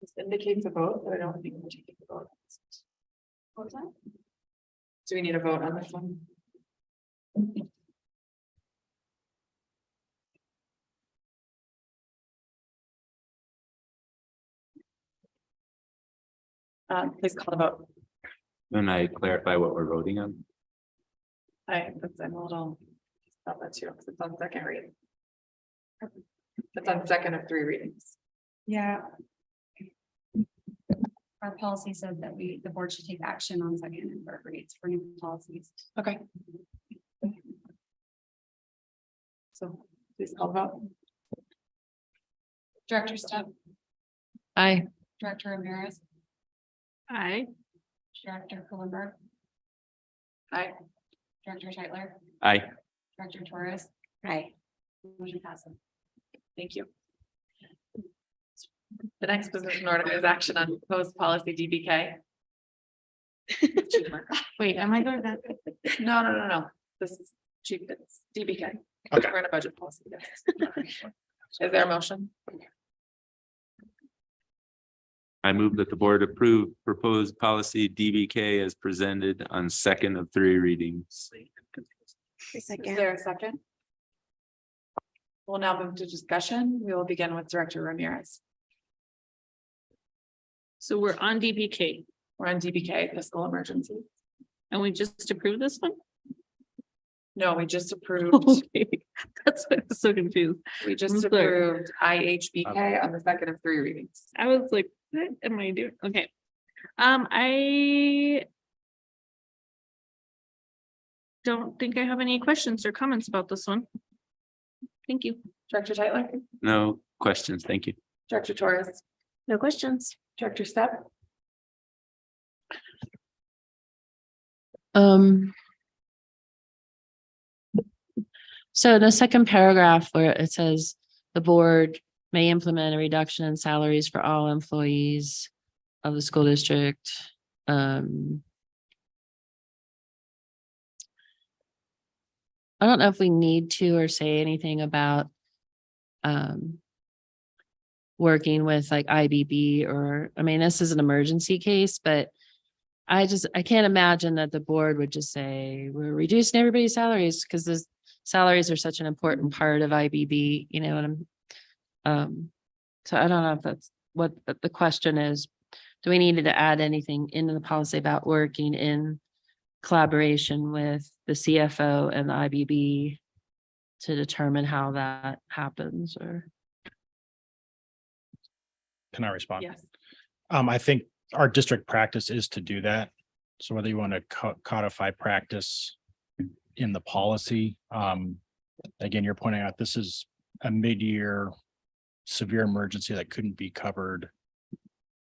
This indicates a vote, but I don't think we're taking a vote. What was that? Do we need a vote on this one? Please call the vote.
Can I clarify what we're voting on?
I'm a little, about that too, because it's on second reading. It's on second of 3 readings.
Yeah. Our policy says that the board should take action on second and third reads for new policies.
Okay. So please call the vote.
Director Step,
Aye.
Director Ramirez,
Aye.
Director Kulenberg,
Aye.
Director Teitler,
Aye.
Director Torres.
Right.
Motion passes.
Thank you. The next position order is action on proposed policy DBK.
Wait, am I going that?
No. This is chief, it's DBK.
Okay.
We're in a budget policy. Yes. Is there a motion?
I move that the board approve proposed policy DBK as presented on second of 3 readings.
Is there a second? We'll now move to discussion. We will begin with Director Ramirez.
So we're on DBK
We're on DBK, fiscal emergency.
and we just approved this one?
No, we just approved,
Okay, that's why I was so confused.
we just
I'm sorry.
approved IHBK on the second of 3 readings.
I was like, what am I doing? Okay. I don't think I have any questions or comments about this one. Thank you.
Director Teitler,
No questions. Thank you.
Director Torres,
No questions.
Director Step,
So in the second paragraph where it says the board may implement a reduction in salaries for all employees of the school district. I don't know if we need to or say anything about working with like IBB or, I mean, this is an emergency case, but I can't imagine that the board would just say, we're reducing everybody's salaries because the salaries are such an important part of IBB, you know, and so I don't know if that's what the question is. Do we need to add anything into the policy about working in collaboration with the CFO and the IBB to determine how that happens or?
Can I respond?
yes.
I think our district practice is to do that. So whether you want to codify practice in the policy, again, you're pointing out this is a mid-year severe emergency that couldn't be covered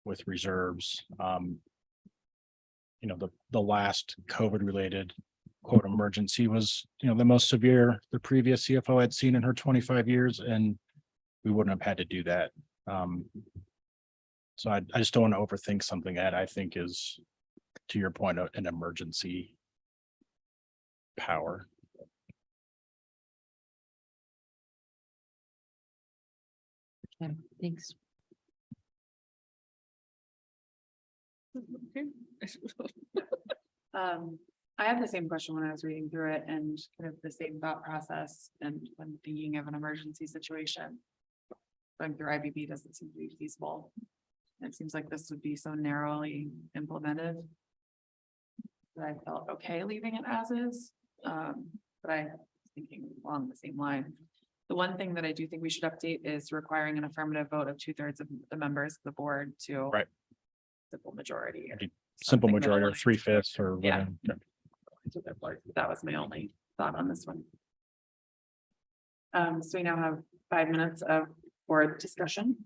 with reserves. You know, the last COVID related quote emergency was, you know, the most severe the previous CFO had seen in her 25 years, and we wouldn't have had to do that. So I just don't want to overthink something that I think is, to your point, an emergency power.
Okay, thanks.
I had the same question when I was reading through it and kind of the same thought process and when thinking of an emergency situation. Going through IBB doesn't seem to be feasible. It seems like this would be so narrowly implemented. That I felt okay leaving it as is, but I was thinking along the same line. The one thing that I do think we should update is requiring an affirmative vote of 2/3 of the members of the board to.
Right.
Simple majority. or
Simple
something
majority or
along-
3/5 or
Yeah.
whatever.
That was my only thought on this one. So we now have 5 minutes of board discussion.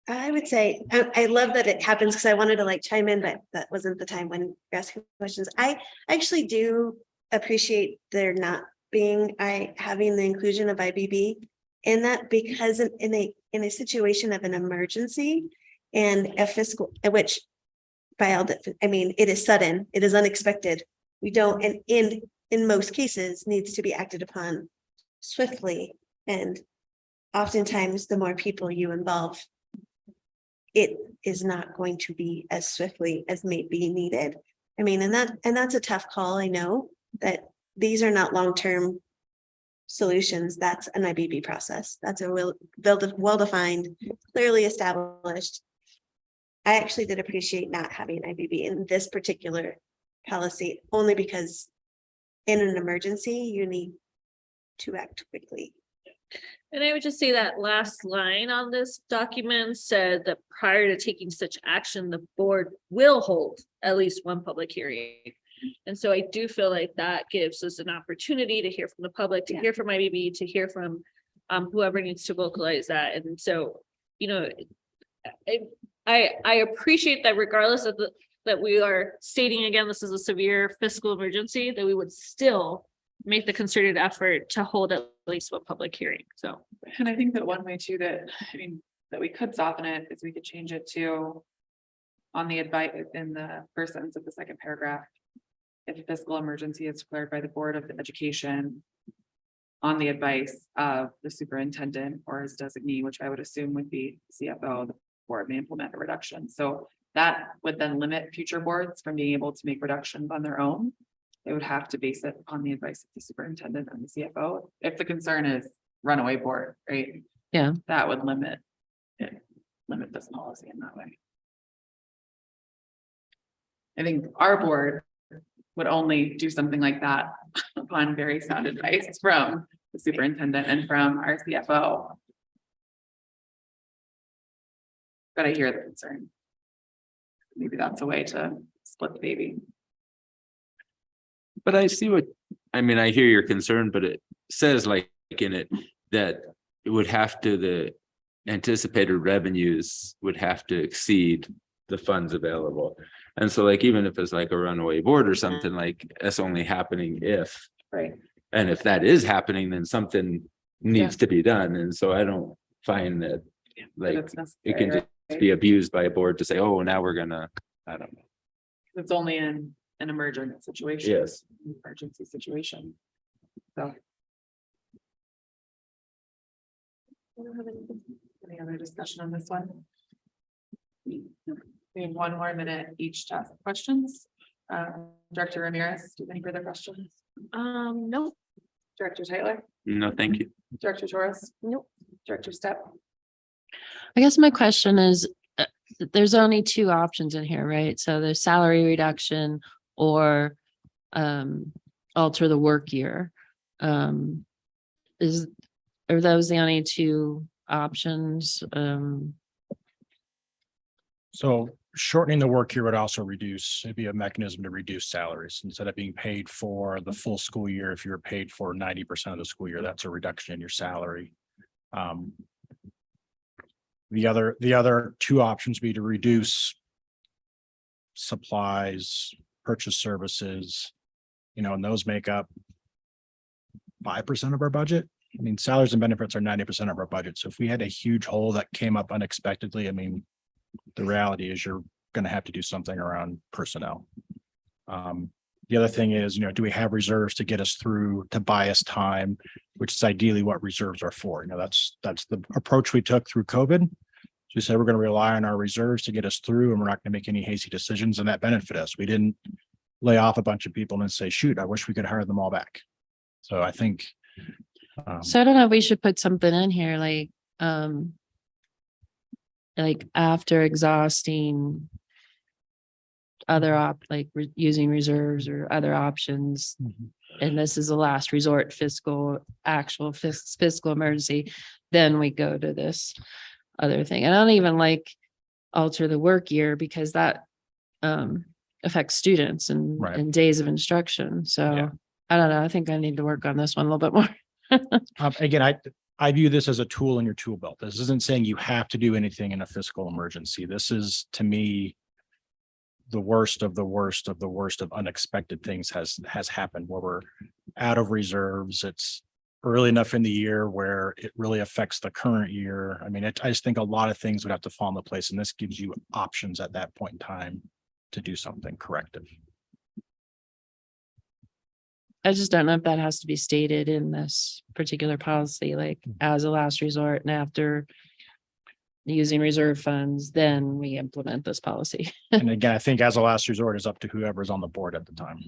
I would say, I love that it happens because I wanted to like chime in, but that wasn't the time when you're asking questions. I actually do appreciate there not being, having the inclusion of IBB in that, because in a situation of an emergency and a fiscal, which by all, I mean, it is sudden, it is unexpected. We don't, and in most cases needs to be acted upon swiftly. And oftentimes the more people you involve, it is not going to be as swiftly as may be needed. I mean, and that's a tough call. I know that these are not long-term solutions. That's an IBB process. That's a well-defined, clearly established. I actually did appreciate not having IBB in this particular policy, only because in an emergency, you need to act quickly.
And I would just say that last line on this document said that prior to taking such action, the board will hold at least one public hearing. And so I do feel like that gives us an opportunity to hear from the public, to hear from IBB, to hear from whoever needs to vocalize that. And so, you know, I appreciate that regardless of that we are stating again, this is a severe fiscal emergency, that we would still make the concerted effort to hold at least one public hearing. So.
And I think that one way too that, that we could soften it is we could change it to on the advice in the first sentence of the second paragraph. If a fiscal emergency is declared by the Board of Education on the advice of the superintendent or his designee, which I would assume would be CFO, the board may implement a reduction. So that would then limit future boards from being able to make reductions on their own. They would have to base it on the advice of the superintendent and the CFO. If the concern is runaway board, right?
Yeah.
That would limit this policy in that way. I think our board would only do something like that upon very sound advice from the superintendent and from our CFO. But I hear the concern. Maybe that's a way to split the baby.
But I see I hear your concern, but it says like in it that it would have to, the anticipated revenues would have to exceed the funds available. And so like, even if it's like a runaway board or something, like that's only happening if.
Right.
And if that is happening, then something needs to be done. And so I don't find that like it can just be abused by a board to say, oh, now we're gonna, I don't know.
It's only in an emergent situation.
Yes.
Emergency situation. So. Any other discussion on this one? We have 1 more minute each to ask questions. Director Ramirez, do you have any further questions?
No.
Director Tyler?
No, thank you.
Director Torres?
Nope.
Director Stepp?
I guess my question is, there's only 2 options in here, right? So there's salary reduction or alter the work year. Are those the only 2 options?
So shortening the work year would also it'd be a mechanism to reduce salaries instead of being paid for the full school year. If you're paid for 90% of the school year, that's a reduction in your salary. The other 2 options be to reduce supplies, purchase services, and those make up 5% of our budget. Salaries and benefits are 90% of our budget. So if we had a huge hole that came up unexpectedly, the reality is you're going to have to do something around personnel. The other thing is, do we have reserves to get us through, to buy us time, which is ideally what reserves are for. That's the approach we took through COVID. So we said we're going to rely on our reserves to get us through, and we're not going to make any hasty decisions, and that benefit us. We didn't lay off a bunch of people and say, shoot, I wish we could hire them all back. So I think.
So I don't know, if we should put something in here like after exhausting other using reserves or other options. And this is the last resort fiscal emergency, then we go to this other thing. And I don't even like alter the work year because that affects students and days of instruction. So I don't know. I think I need to work on this one a little bit more.
Again, I view this as a tool in your tool belt. This isn't saying you have to do anything in a fiscal emergency. This is, to me, the worst of the worst of the worst of unexpected things has happened, where we're out of reserves. It's early enough in the year where it really affects the current year. I mean, I just think a lot of things would have to fall into place, and this gives you options at that point in time to do something corrective.
I just don't know if that has to be stated in this particular policy, like as a last resort, and after using reserve funds, then we implement this policy.
And again, I think as a last resort is up to whoever's on the board at the time.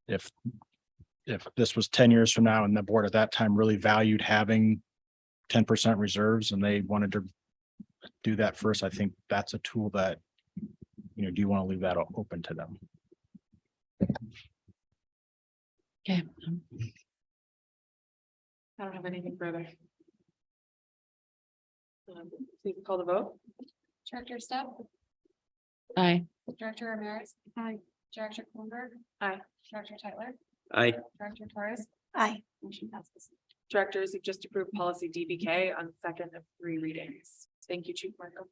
If this was 10 years from now and the board at that time really valued having 10% reserves and they wanted to do that first, I think that's a tool that, do you want to leave that open to them?
Okay.
I don't have anything further. Please call the vote.
Director Step,
Aye.
Director Ramirez. Aye. Director Kuhlenberg.
Aye.
Director Tyler.
Aye.
Director Torres.
Aye.
Motion passes.
Directors, you've just approved policy DBK on second of 3 readings. Thank you, Chief Marco.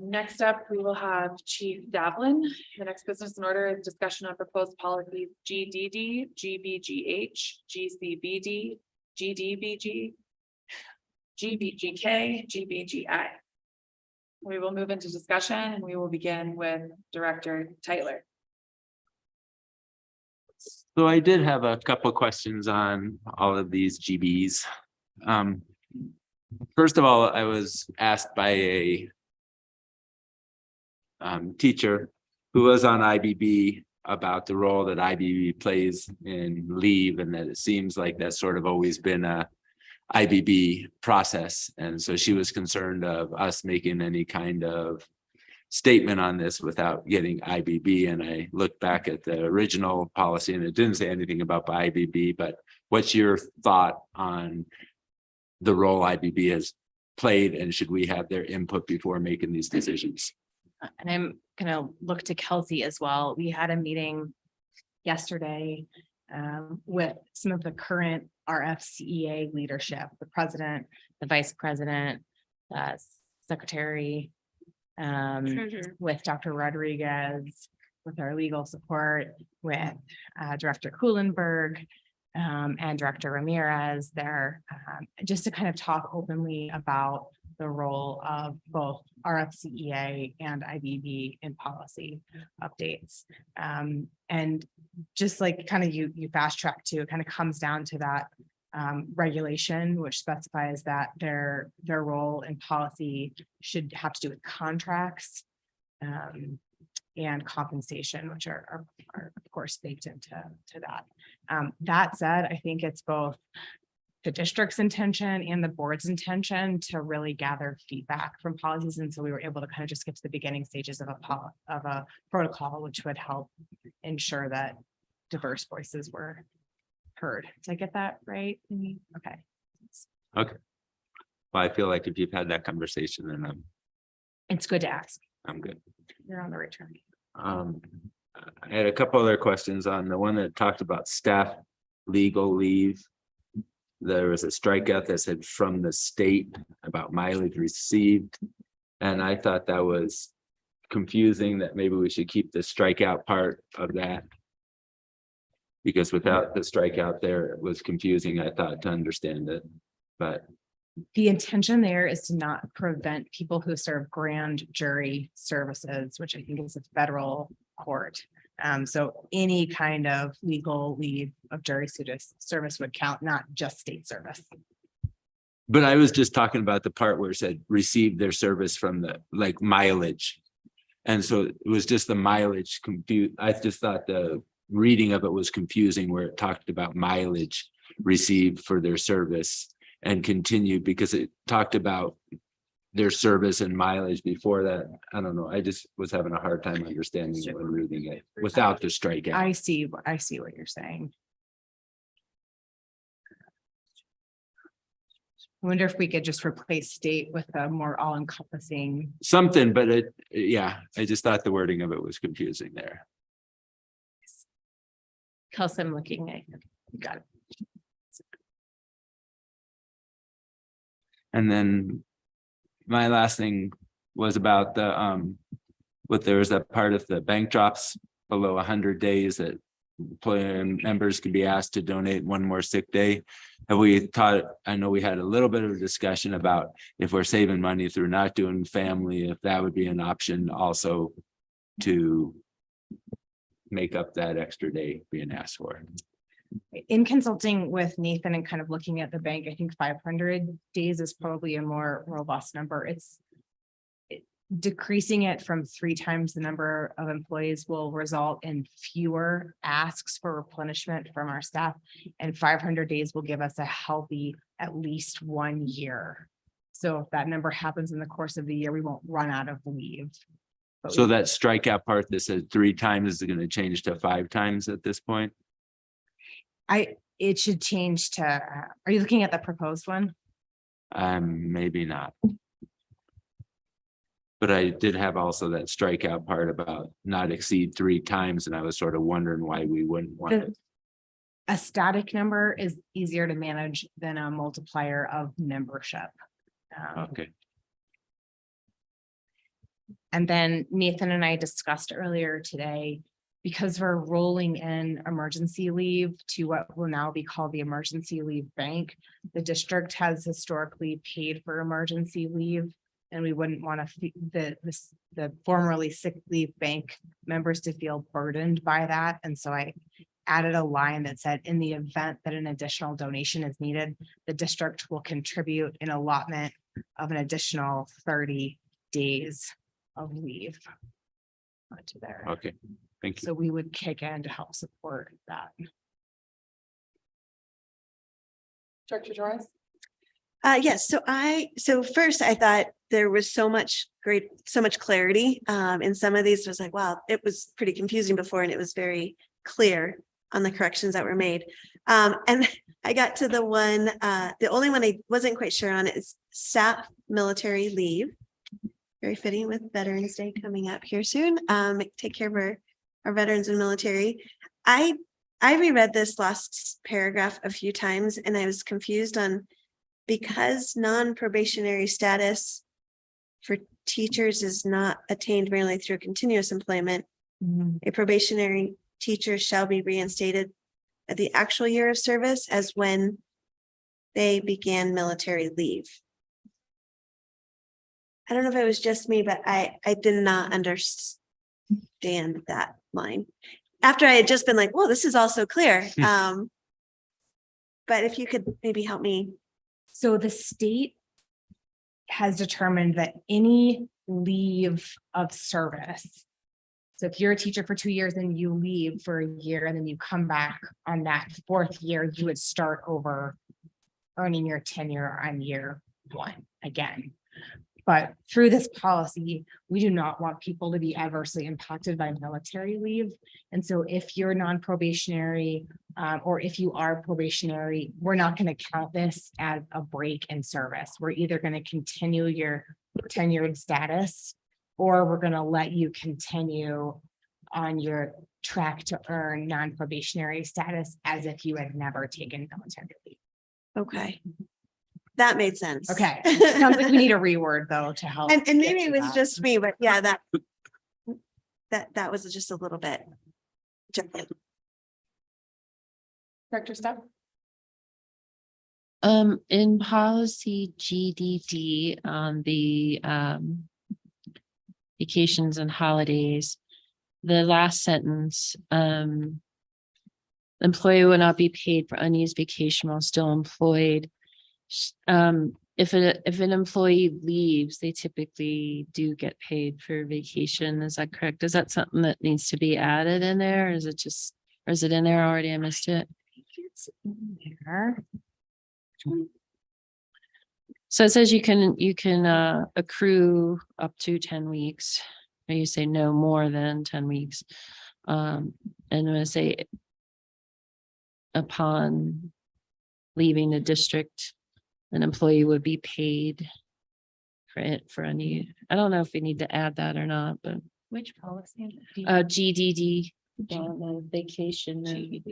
Next up, we will have Chief Davlin. The next business in order is discussion on proposed policies GDD, GBGH, GCBD, GDBG, GBGK, GBGI. We will move into discussion and we will begin with Director Tyler.
So I did have a couple of questions on all of these GBs. First of all, I was asked by a teacher who was on IBB about the role that IBB plays in leave, and that it seems like that's sort of always been a IBB process. And so she was concerned of us making any kind of statement on this without getting IBB. And I looked back at the original policy and it didn't say anything about IBB, but what's your thought on the role IBB has played, and should we have their input before making these decisions?
And I'm gonna look to Kelsey as well. We had a meeting yesterday with some of the current RFCEA leadership, the president, the vice president, secretary, with Dr. Rodriguez, with our legal support, with Director Kuhlenberg, and Director Ramirez there, just to kind of talk openly about the role of both RFCEA and IBB in policy updates. And just like kind of you fast track to, it kind of comes down to that regulation, which specifies that their role in policy should have to do with contracts and compensation, which are of course baked into that. That said, I think it's both the district's intention and the board's intention to really gather feedback from policies. And so we were able to kind of just get to the beginning stages of a protocol, which would help ensure that diverse voices were heard. Did I get that right? Okay.
Okay. Well, I feel like if you've had that conversation, then
It's good to ask.
I'm good.
You're on the right track.
I had a couple other questions on the one that talked about staff legal leave. There was a strikeout that said from the state about mileage received. And I thought that was confusing, that maybe we should keep the strikeout part of that. Because without the strikeout there, it was confusing, I thought, to understand it. But
the intention there is to not prevent people who serve grand jury services, which I think is a federal court. So any kind of legal leave of jury service would count, not just state service.
But I was just talking about the part where it said receive their service from the like mileage. And so it was just the mileage compute. I just thought the reading of it was confusing where it talked about mileage received for their service and continued because it talked about their service and mileage before that. I don't know. I just was having a hard time understanding it when reading it without the strikeout.
I see what you're saying. I wonder if we could just replace state with a more all-encompassing.
Something, but yeah, I just thought the wording of it was confusing there.
Kelsey, I'm looking at you. You got it.
And then my last thing was about the what there was that part of the bank drops below 100 days that employee members can be asked to donate one more sick day. Have we thought, I know we had a little bit of a discussion about if we're saving money through not doing family, if that would be an option also to make up that extra day being asked for.
In consulting with Nathan and kind of looking at the bank, I think 500 days is probably a more robust number. Decreasing it from 3 times the number of employees will result in fewer asks for replenishment from our staff. And 500 days will give us a healthy, at least 1 year. So if that number happens in the course of the year, we won't run out of leave. But
So that strikeout part that said 3 times is going to change to 5 times at this point?
It should change to, are you looking at the proposed one?
Maybe not. But I did have also that strikeout part about not exceed 3 times, and I was sort of wondering why we wouldn't want it.
A static number is easier to manage than a multiplier of membership.
Okay.
And then Nathan and I discussed earlier today, because we're rolling in emergency leave to what will now be called the emergency leave bank. The district has historically paid for emergency leave, and we wouldn't want the formerly sick leave bank members to feel burdened by that. And so I added a line that said, in the event that an additional donation is needed, the district will contribute an allotment of an additional 30 days of leave onto there.
Okay. Thank you.
So we would kick in to help support that.
Director Torres?
Yes, so first I thought there was so much clarity in some of these. I was like, wow, it was pretty confusing before and it was very clear on the corrections that were made. And I got to the one, the only one I wasn't quite sure on is staff military leave. Very fitting with Veterans Day coming up here soon. Take care of our veterans and military. I reread this last paragraph a few times and I was confused on, because non-probationary status for teachers is not attained merely through continuous employment. A probationary teacher shall be reinstated at the actual year of service as when they began military leave. I don't know if it was just me, but I did not understand that line after I had just been like, whoa, this is all so clear. But if you could maybe help me.
So the state has determined that any leave of service. So if you're a teacher for 2 years and you leave for a year and then you come back on that 4th year, you would start over earning your tenure on year 1 again. But through this policy, we do not want people to be adversely impacted by military leave. And so if you're non-probationary or if you are probationary, we're not going to count this as a break in service. We're either going to continue your tenured status or we're going to let you continue on your track to earn non-probationary status as if you had never taken military leave.
Okay. That made sense.
Okay. Sounds like we need a reword though to help.
And maybe
get
it
to
was
that.
just me, but yeah, that was just a little bit.
Director Stepp?
In policy GDD on the vacations and holidays, the last sentence, employee will not be paid for unused vacation while still employed. If an employee leaves, they typically do get paid for vacation. Is that correct? Is that something that needs to be added in there? Or is it just, or is it in there already? I missed it.
It's in there.
So it says you can accrue up to 10 weeks. Or you say no more than 10 weeks. And I'm gonna say upon leaving the district, an employee would be paid for it for any, I don't know if we need to add that or not, but
Which policy?
GDD, vacation and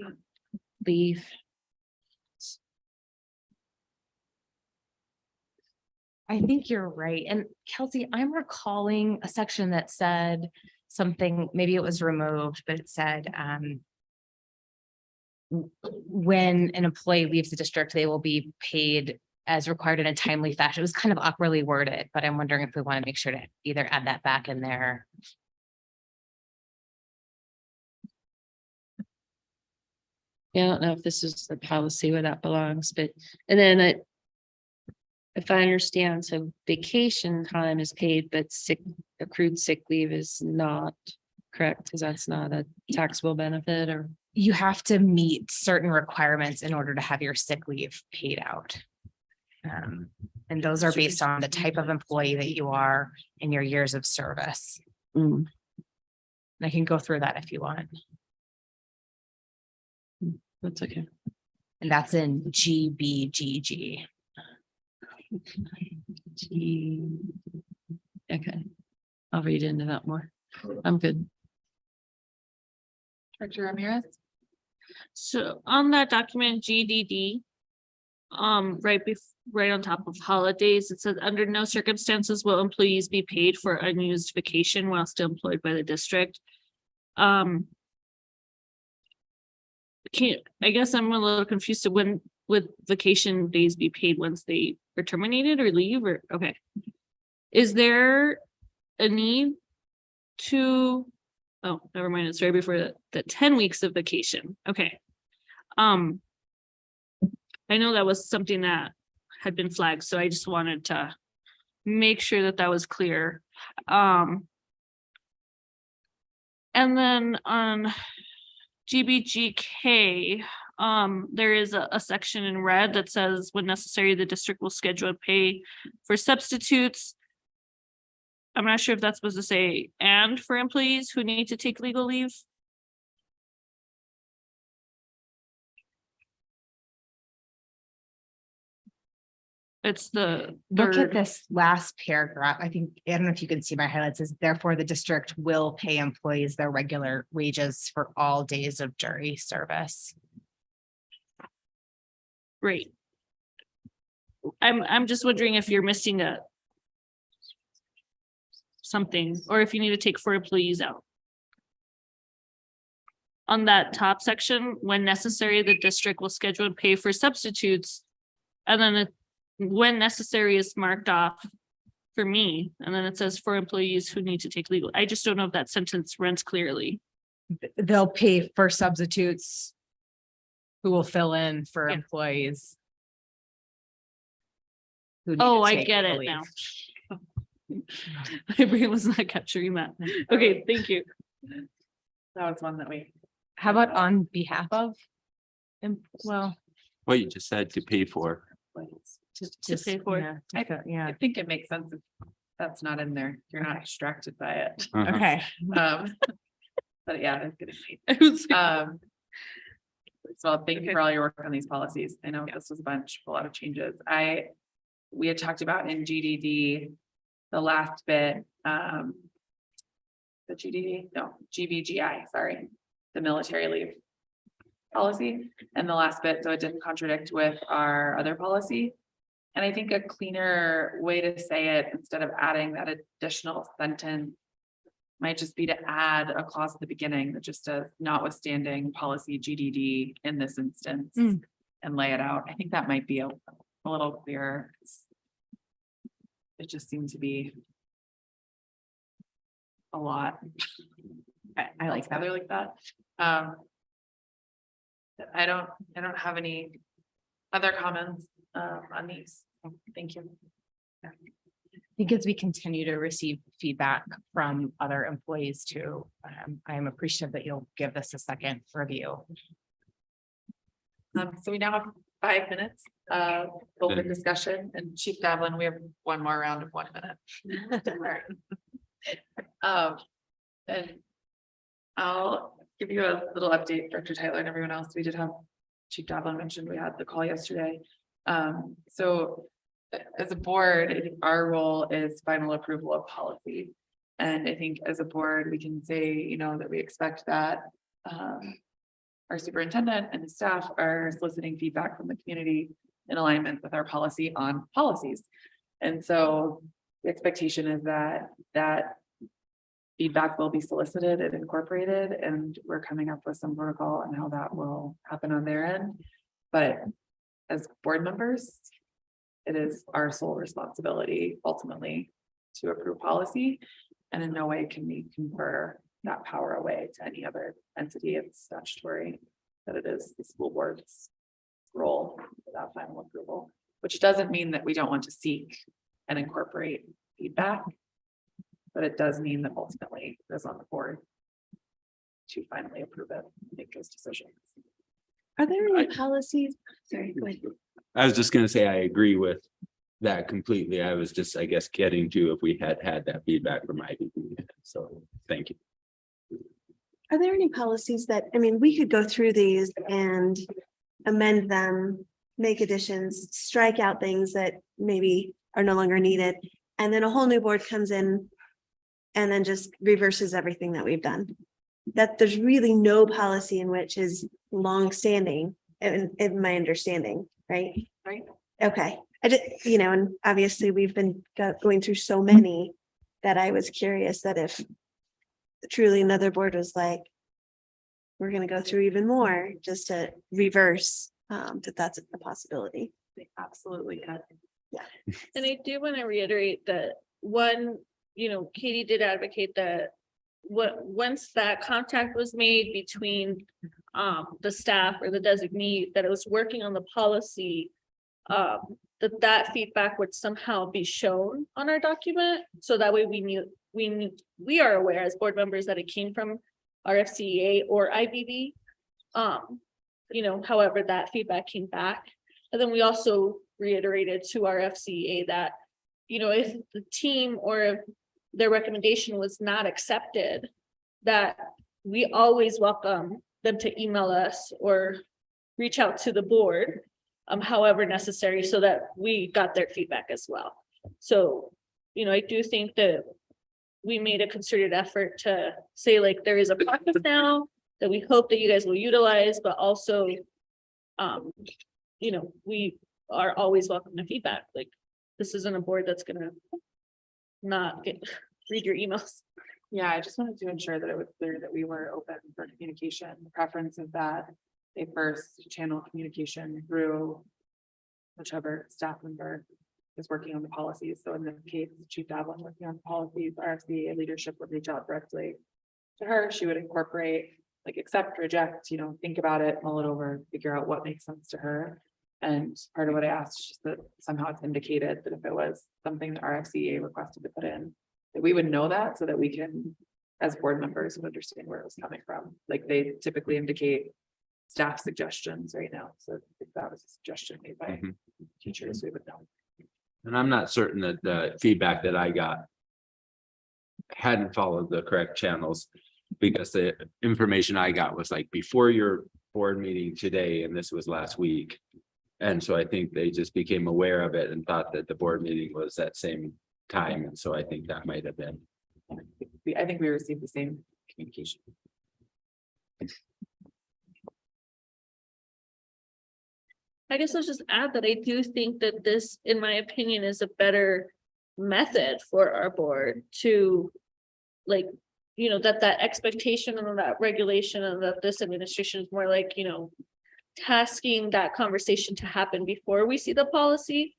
leave.
I think you're right. And Kelsey, I'm recalling a section that said something, maybe it was removed, but it said, when an employee leaves the district, they will be paid as required in a timely fashion. It was kind of awkwardly worded, but I'm wondering if we want to make sure to either add that back in there.
Yeah, I don't know if this is the policy where that belongs, but, and then if I understand, so vacation time is paid, but accrued sick leave is not correct, because that's not a taxable benefit, or?
You have to meet certain requirements in order to have your sick leave paid out. And those are based on the type of employee that you are and your years of service.
Mm.
And I can go through that if you want.
That's okay.
And that's in GBGG.
Okay, I'll read into that more. I'm good.
Director Ramirez?
So on that document GDD, right on top of holidays, it says under no circumstances will employees be paid for unused vacation while still employed by the district. I guess I'm a little confused to when would vacation days be paid once they are terminated or leave, or okay. Is there a need to, oh, never mind, it's right before the 10 weeks of vacation. Okay. I know that was something that had been flagged, so I just wanted to make sure that that was clear. And then on GBGK, there is a section in red that says when necessary, the district will schedule and pay for substitutes. I'm not sure if that's supposed to say and for employees who need to take legal leave. It's the
Look at
third.
this last paragraph. I think, I don't know if you can see my highlights, is therefore the district will pay employees their regular wages for all days of jury service.
Great. I'm just wondering if you're missing something, or if you need to take 4 employees out. On that top section, when necessary, the district will schedule and pay for substitutes. And then when necessary is marked off for me. And then it says for employees who need to take legal. I just don't know if that sentence runs clearly.
They'll pay for substitutes who will fill in for
Yeah.
employees. who need to
Oh, I
take
get
the
it
leave.
now. My brain was not capturing that. Okay, thank you.
That was one that we.
How about on behalf of? Well,
What you just said to pay for.
To pay for it.
yeah,
I
to- yeah,
I think it makes sense if that's not in there. You're not distracted by it.
Uh-huh.
okay.
But yeah, that's good.
I was like,
So thank you for all your work on these policies. I know this was a lot of changes. We had talked about in GDD, the last bit, the GDD, no, GBGI, sorry, the military leave policy, and the last bit, so it didn't contradict with our other policy. And I think a cleaner way to say it, instead of adding that additional sentence, might just be to add a clause at the beginning that just says notwithstanding policy GDD in this instance.
and lay it out. I think that might be a little clearer. It just seemed to be a lot.
I like that.
Like that. I don't have any other comments on these. Thank you.
I think as we continue to receive feedback from other employees too, I am appreciative that you'll give this a second review.
So we now have 5 minutes open discussion, and Chief Davlin, we have one more round of 1 minute. And I'll give you a little update, Director Tyler and everyone else. We did have Chief Davlin mentioned we had the call yesterday. So as a board, I think our role is final approval of policy. And I think as a board, we can say, you know, that we expect that our superintendent and the staff are soliciting feedback from the community in alignment with our policy on policies. And so the expectation is that feedback will be solicited and incorporated, and we're coming up with some protocol on how that will happen on their end. But as board members, it is our sole responsibility ultimately to approve policy, and in no way can we confer that power away to any other entity. It's statutory that it is the school board's role for that final approval, which doesn't mean that we don't want to seek and incorporate feedback, but it does mean that ultimately it is on the board to finally approve it, make those decisions.
Are there any policies? Sorry, go ahead.
I was just gonna say, I agree with that completely. I was just, I guess, getting to if we had that feedback from IBB. So thank you.
Are there any policies that, I mean, we could go through these and amend them, make additions, strike out things that maybe are no longer needed, and then a whole new board comes in and then just reverses everything that we've done. That there's really no policy in which is long-standing in my understanding, right?
Right.
Okay, I did, you know, and obviously we've been going through so many that I was curious that if truly another board was like, we're gonna go through even more just to reverse, that's a possibility.
They absolutely could.
Yeah.
And I do want to reiterate that one, you know, Katie did advocate that once that contact was made between the staff or the designee that it was working on the policy, that feedback would somehow be shown on our document. So that way we are aware as board members that it came from RFCEA or IBB. You know, however, that feedback came back. And then we also reiterated to our FCEA that, you know, if the team or if their recommendation was not accepted, that we always welcome them to email us or reach out to the board, however necessary, so that we got their feedback as well. So, you know, I do think that we made a concerted effort to say, like, there is a process now that we hope that you guys will utilize, but also, you know, we are always welcome to feedback. Like, this isn't a board that's gonna not read your emails.
Yeah, I just wanted to ensure that it was clear that we were open for communication. The preference is that they first channel communication through whichever staff member is working on the policies. So in this case, Chief Davlin working on the policies, RFCA leadership would reach out directly to her. She would incorporate, like, accept, reject, you know, think about it, mull it over, figure out what makes sense to her. And part of what I asked is just that somehow it's indicated that if it was something that RFCA requested to put in, that we would know that so that we can, as board members, would understand where it was coming from. Like, they typically indicate staff suggestions right now. So if that was a suggestion made by teachers, we would know.
And I'm not certain that the feedback that I got hadn't followed the correct channels, because the information I got was like before your board meeting today, and this was last week. And so I think they just became aware of it and thought that the board meeting was that same time. And so I think that might have been.
I think we received the same communication.
I guess I'll just add that I do think that this, in my opinion, is a better method for our board to, like, you know, that expectation and that regulation and that this administration is more like, you know, tasking that conversation to happen before we see the policy,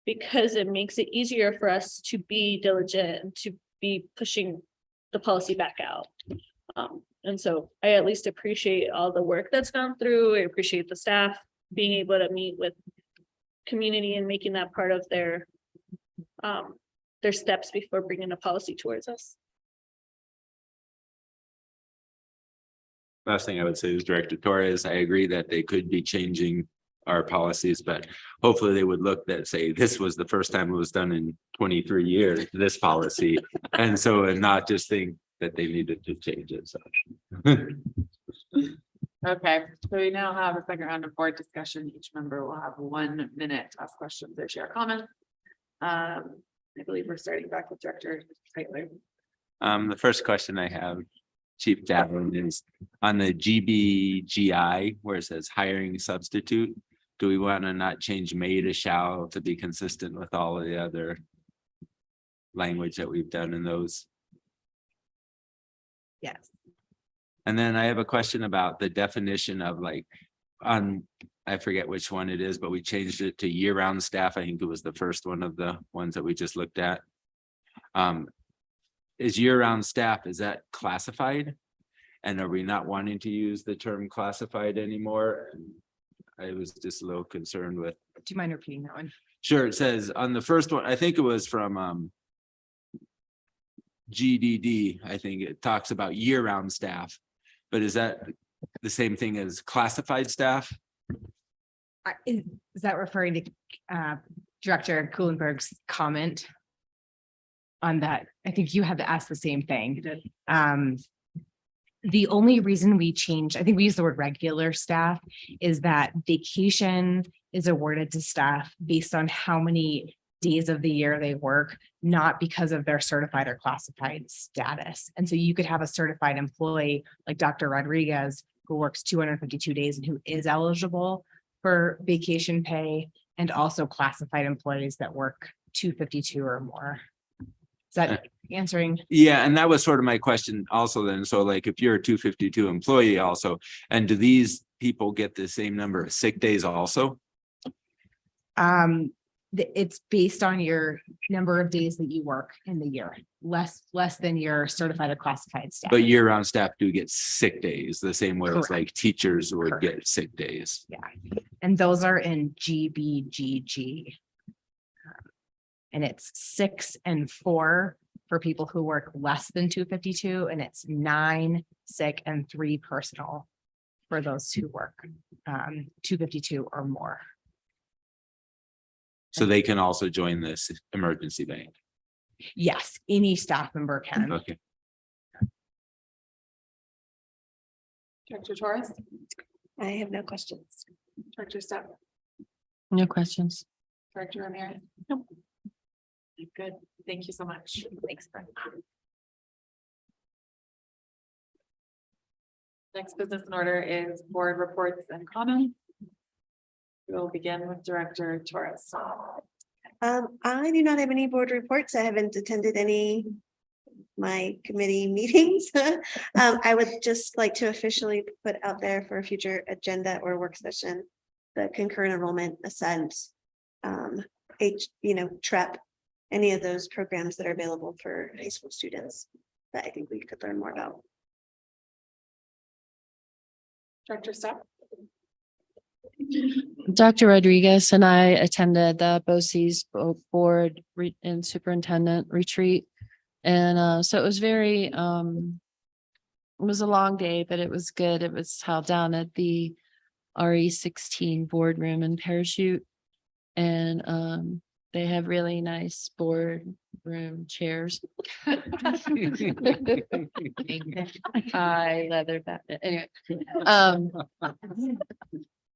because it makes it easier for us to be diligent and to be pushing the policy back out. And so I at least appreciate all the work that's gone through. I appreciate the staff being able to meet with community and making that part of their steps before bringing a policy towards us.
Last thing I would say is Director Torres, I agree that they could be changing our policies, but hopefully they would look that say this was the first time it was done in 23 years, this policy. And so, and not just think that they needed to change it. So.
Okay, so we now have a second round of board discussion. Each member will have 1 minute to ask questions or share comments. I believe we're starting back with Director Tytler.
The first question I have, Chief Davin, is on the GBGI where it says hiring substitute. Do we want to not change may to shall to be consistent with all of the other language that we've done in those?
Yes.
And then I have a question about the definition of like on, I forget which one it is, but we changed it to year-round staff. I think it was the first one of the ones that we just looked at. Is year-round staff, is that classified? And are we not wanting to use the term classified anymore? I was just a little concerned with.
Do you mind repeating that one?
Sure, it says on the first one, I think it was from GDD, I think it talks about year-round staff. But is that the same thing as classified staff?
Is that referring to Director Kuhlenberg's comment on that? I think you had to ask the same thing. The only reason we changed, I think we use the word regular staff, is that vacation is awarded to staff based on how many days of the year they work, not because of their certified or classified status. And so you could have a certified employee like Dr. Rodriguez, who works 252 days and who is eligible for vacation pay, and also classified employees that work 252 or more. Is that answering?
Yeah, and that was sort of my question also then. So like if you're a 252 employee also, and do these people get the same number of sick days also?
It's based on your number of days that you work in the year, less than your certified or classified staff.
But year-round staff do get sick days the same way as
Correct.
like teachers would
Correct.
get sick days.
Yeah, and those are in GBGG. And it's 6 and 4 for people who work less than 252, and it's 9 sick and 3 personal for those who work 252 or more.
So they can also join this emergency bank.
Yes, any staff member can.
Okay.
Director Torres,
I have no questions.
Director Stepp,
No questions.
Director Ramirez. Nope. Good, thank you so much.
Thanks, Brent.
Next business in order is board reports and comments. We'll begin with Director Torres.
I do not have any board reports. I haven't attended any my committee meetings. I would just like to officially put out there for a future agenda or work session, the concurrent enrollment, ASCENT, TREP, any of those programs that are available for high school students that I think we could learn more about.
Director Stepp.
Dr. Rodriguez and I attended the BOCES board and superintendent retreat. And so it was very, it was a long day, but it was good. It was held down at the RE16 boardroom in Parachute. And they have really nice boardroom chairs. High leather back. Anyway.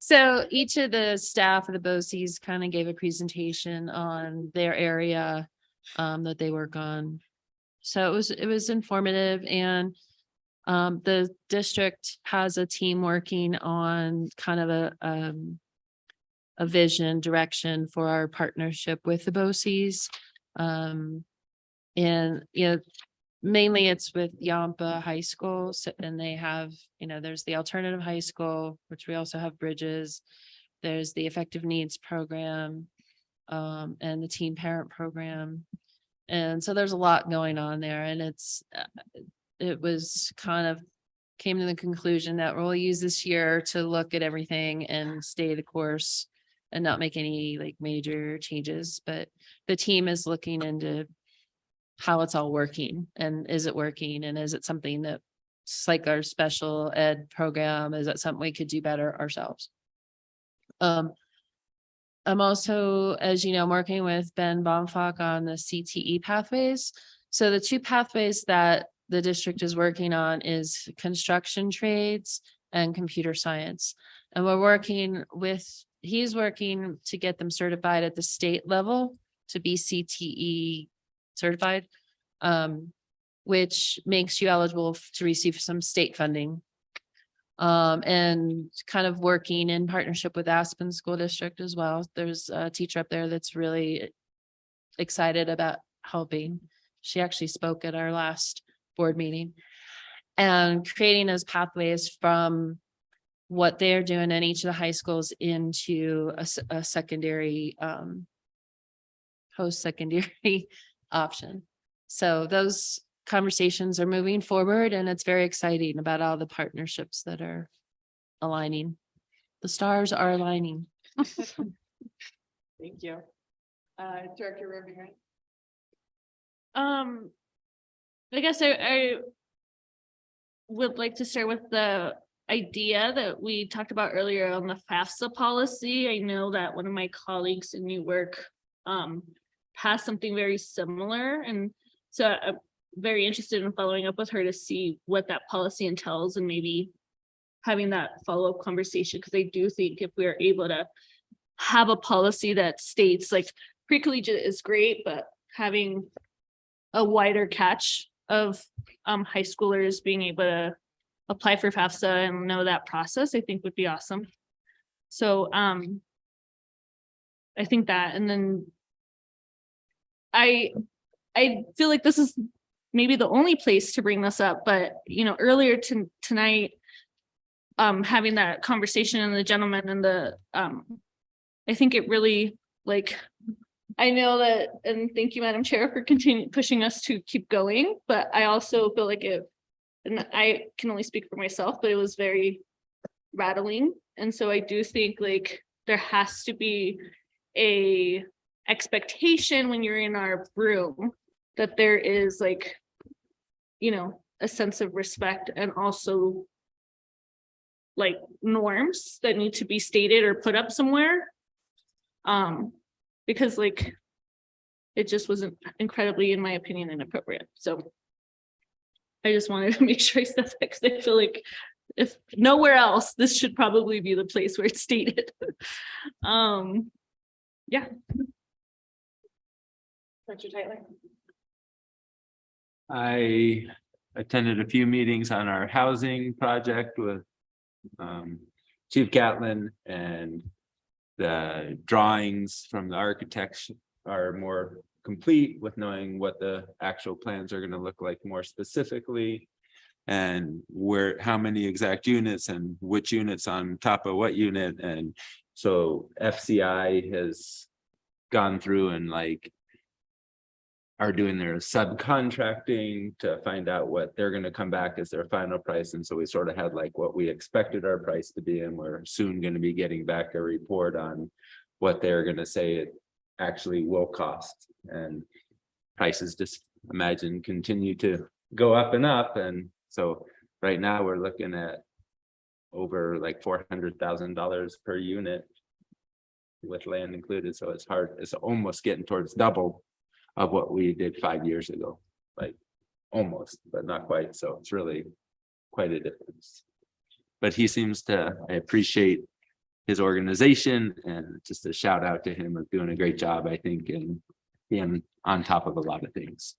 So each of the staff of the BOCES kind of gave a presentation on their area that they work on. So it was informative, and the district has a team working on kind of a vision direction for our partnership with the BOCES. And mainly it's with Yampa High School, and they have, there's the alternative high school, which we also have Bridges. There's the effective needs program, and the teen parent program. And so there's a lot going on there, and it was kind of came to the conclusion that we'll use this year to look at everything and stay the course and not make any like major changes. But the team is looking into how it's all working, and is it working, and is it something that it's like our special ed program, is that something we could do better ourselves? I'm also, as you know, working with Ben Baumfach on the CTE pathways. So the two pathways that the district is working on is construction trades and computer science. And he's working to get them certified at the state level to be CTE certified, which makes you eligible to receive some state funding. And kind of working in partnership with Aspen School District as well. There's a teacher up there that's really excited about helping. She actually spoke at our last board meeting, and creating those pathways from what they're doing in each of the high schools into a secondary, post-secondary option. So those conversations are moving forward, and it's very exciting about all the partnerships that are aligning. The stars are aligning.
Thank you. Director Ramirez.
I guess I would like to start with the idea that we talked about earlier on the FAFSA policy. I know that one of my colleagues in Newark passed something very similar, and so I'm very interested in following up with her to see what that policy entails, and maybe having that follow-up conversation, because I do think if we are able to have a policy that states like pre-collegiate is great, but having a wider catch of high schoolers being able to apply for FAFSA and know that process, I think would be awesome. So I think that, and then I feel like this is maybe the only place to bring this up, but earlier tonight, having that conversation and the gentleman and the I think it really, like, I know that, and thank you, Madam Chair, for continuing pushing us to keep going, but I also feel like and I can only speak for myself, but it was very rattling. And so I do think like there has to be a expectation when you're in our room that there is like, a sense of respect, and also like norms that need to be stated or put up somewhere. Because like, it just wasn't incredibly, in my opinion, inappropriate. So I just wanted to make sure I said that, because I feel like if nowhere else, this should probably be the place where it's stated. Yeah. Dr. Tyler.
I attended a few meetings on our housing project with Chief Gatlin, and the drawings from the architects are more complete with knowing what the actual plans are going to look like more specifically, and how many exact units and which units on top of what unit. And so FCI has gone through and are doing their subcontracting to find out what they're going to come back as their final price. And so we sort of had what we expected our price to be, and we're soon going to be getting back a report on what they're going to say it actually will cost. And prices, just imagine, continue to go up and up. And so right now we're looking at over $400,000 per unit with land included. So it's hard, it's almost getting towards double of what we did 5 years ago, almost, but not quite. So it's really quite a difference. But he seems to, I appreciate his organization, and just a shout out to him of doing a great job, I think, and being on top of a lot of things.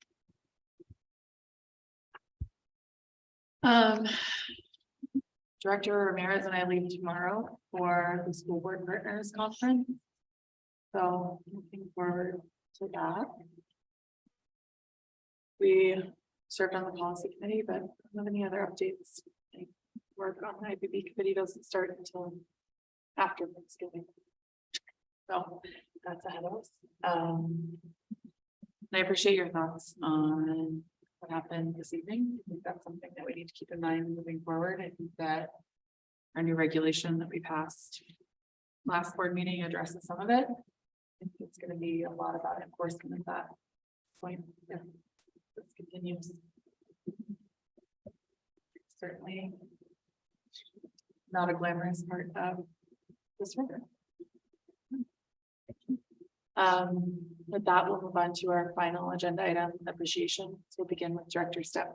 Director Ramirez and I leave tomorrow for the School Board Partners Conference. So looking forward to that. We
served on the policy committee, but I don't have any other updates. I work on the IPB committee doesn't start until after Thanksgiving. So that's ahead of us. I appreciate your thoughts on what happened this evening. I think that's something that we need to keep in mind moving forward. I think that our new regulation that we passed last board meeting addresses some of it. I think it's going to be a lot about enforcement at that point. If this continues. Certainly not a glamorous part of this work. With that, we'll move on to our final agenda item, appreciation. So we'll begin with Director Step.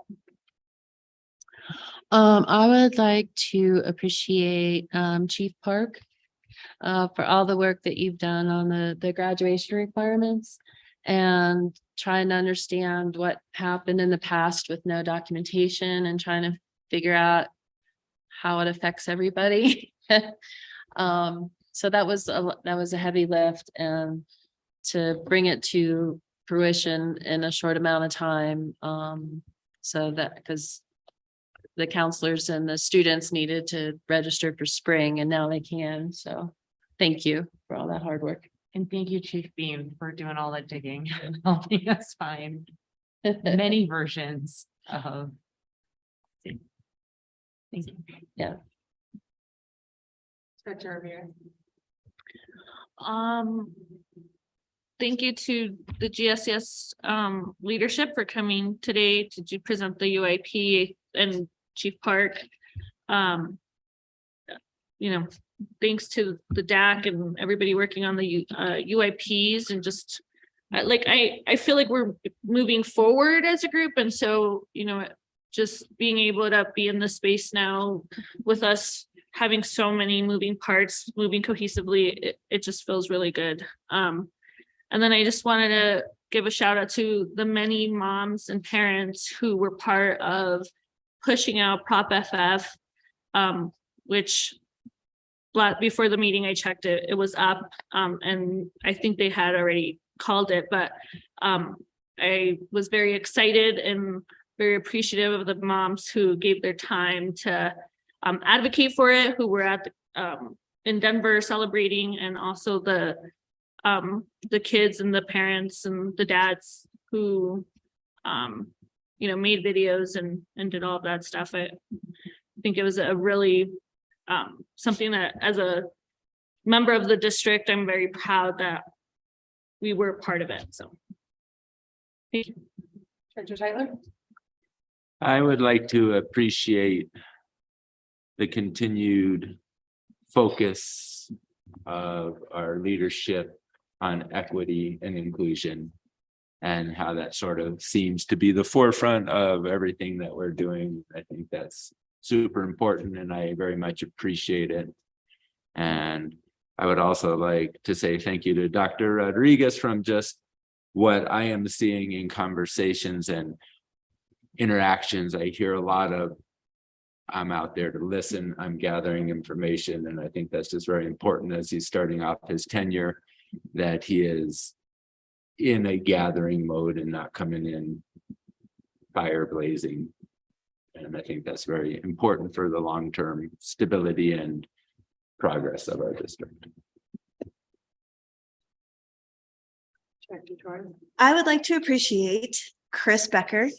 I would like to appreciate Chief Park for all the work that you've done on the graduation requirements and trying to understand what happened in the past with no documentation and trying to figure out how it affects everybody. So that was a heavy lift, and to bring it to fruition in a short amount of time. So that because the counselors and the students needed to register for spring and now they can. So thank you for all that hard work.
And thank you, Chief Beam, for doing all the digging and helping us find many versions of. Thank you.
Yeah.
Director Ramirez.
Thank you to the GSES leadership for coming today to present the UIP and Chief Park. Thanks to the DAC and everybody working on the UIPs, and just I feel like we're moving forward as a group, and so just being able to be in the space now with us having so many moving parts moving cohesively, it just feels really good. And then I just wanted to give a shout out to the many moms and parents who were part of pushing out Prop FF, which before the meeting I checked it was up, and I think they had already called it, but I was very excited and very appreciative of the moms who gave their time to advocate for it, who were at in Denver celebrating, and also the kids and the parents and the dads who made videos and did all of that stuff. I think it was a really something that, as a member of the district, I'm very proud that we were part of it. So thank you.
Director Tyler.
I would like to appreciate the continued focus of our leadership on equity and inclusion, and how that sort of seems to be the forefront of everything that we're doing. I think that's super important, and I very much appreciate it. And I would also like to say thank you to Dr. Rodriguez from just what I am seeing in conversations and interactions. I hear a lot of, I'm out there to listen, I'm gathering information, and I think that's just very important as he's starting off his tenure, that he is in a gathering mode and not coming in fire blazing. And I think that's very important for the long-term stability and progress of our district.
I would like to appreciate Chris Becker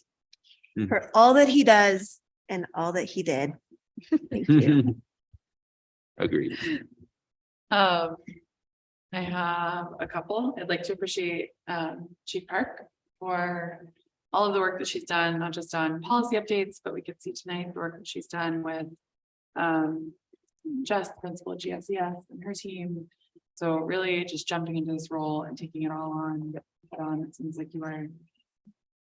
Mhm.
for all that he does and all that he did. Thank you.
Agreed.
I have a couple. I'd like to appreciate Chief Park for all of the work that she's done, not just on policy updates, but we could see tonight the work that she's done with Jess, principal at GSES, and her team. So really just jumping into this role and taking it all on, it seems like you are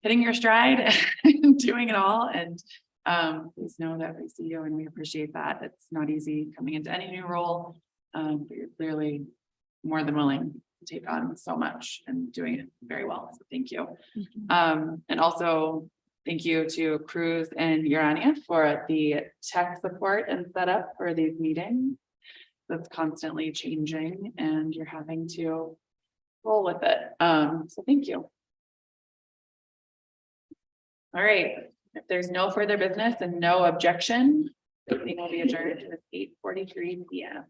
hitting your stride and doing it all. And please know that we see you and we appreciate that. It's not easy coming into any new role, but you're clearly more than willing to take on so much and doing it very well. So thank you. And also thank you to Cruz and Urania for the tech support and setup for these meetings. That's constantly changing and you're having to roll with it. So thank you.
All right, if there's no further business and no objection, the meeting will be adjourned at 8:43 p.m.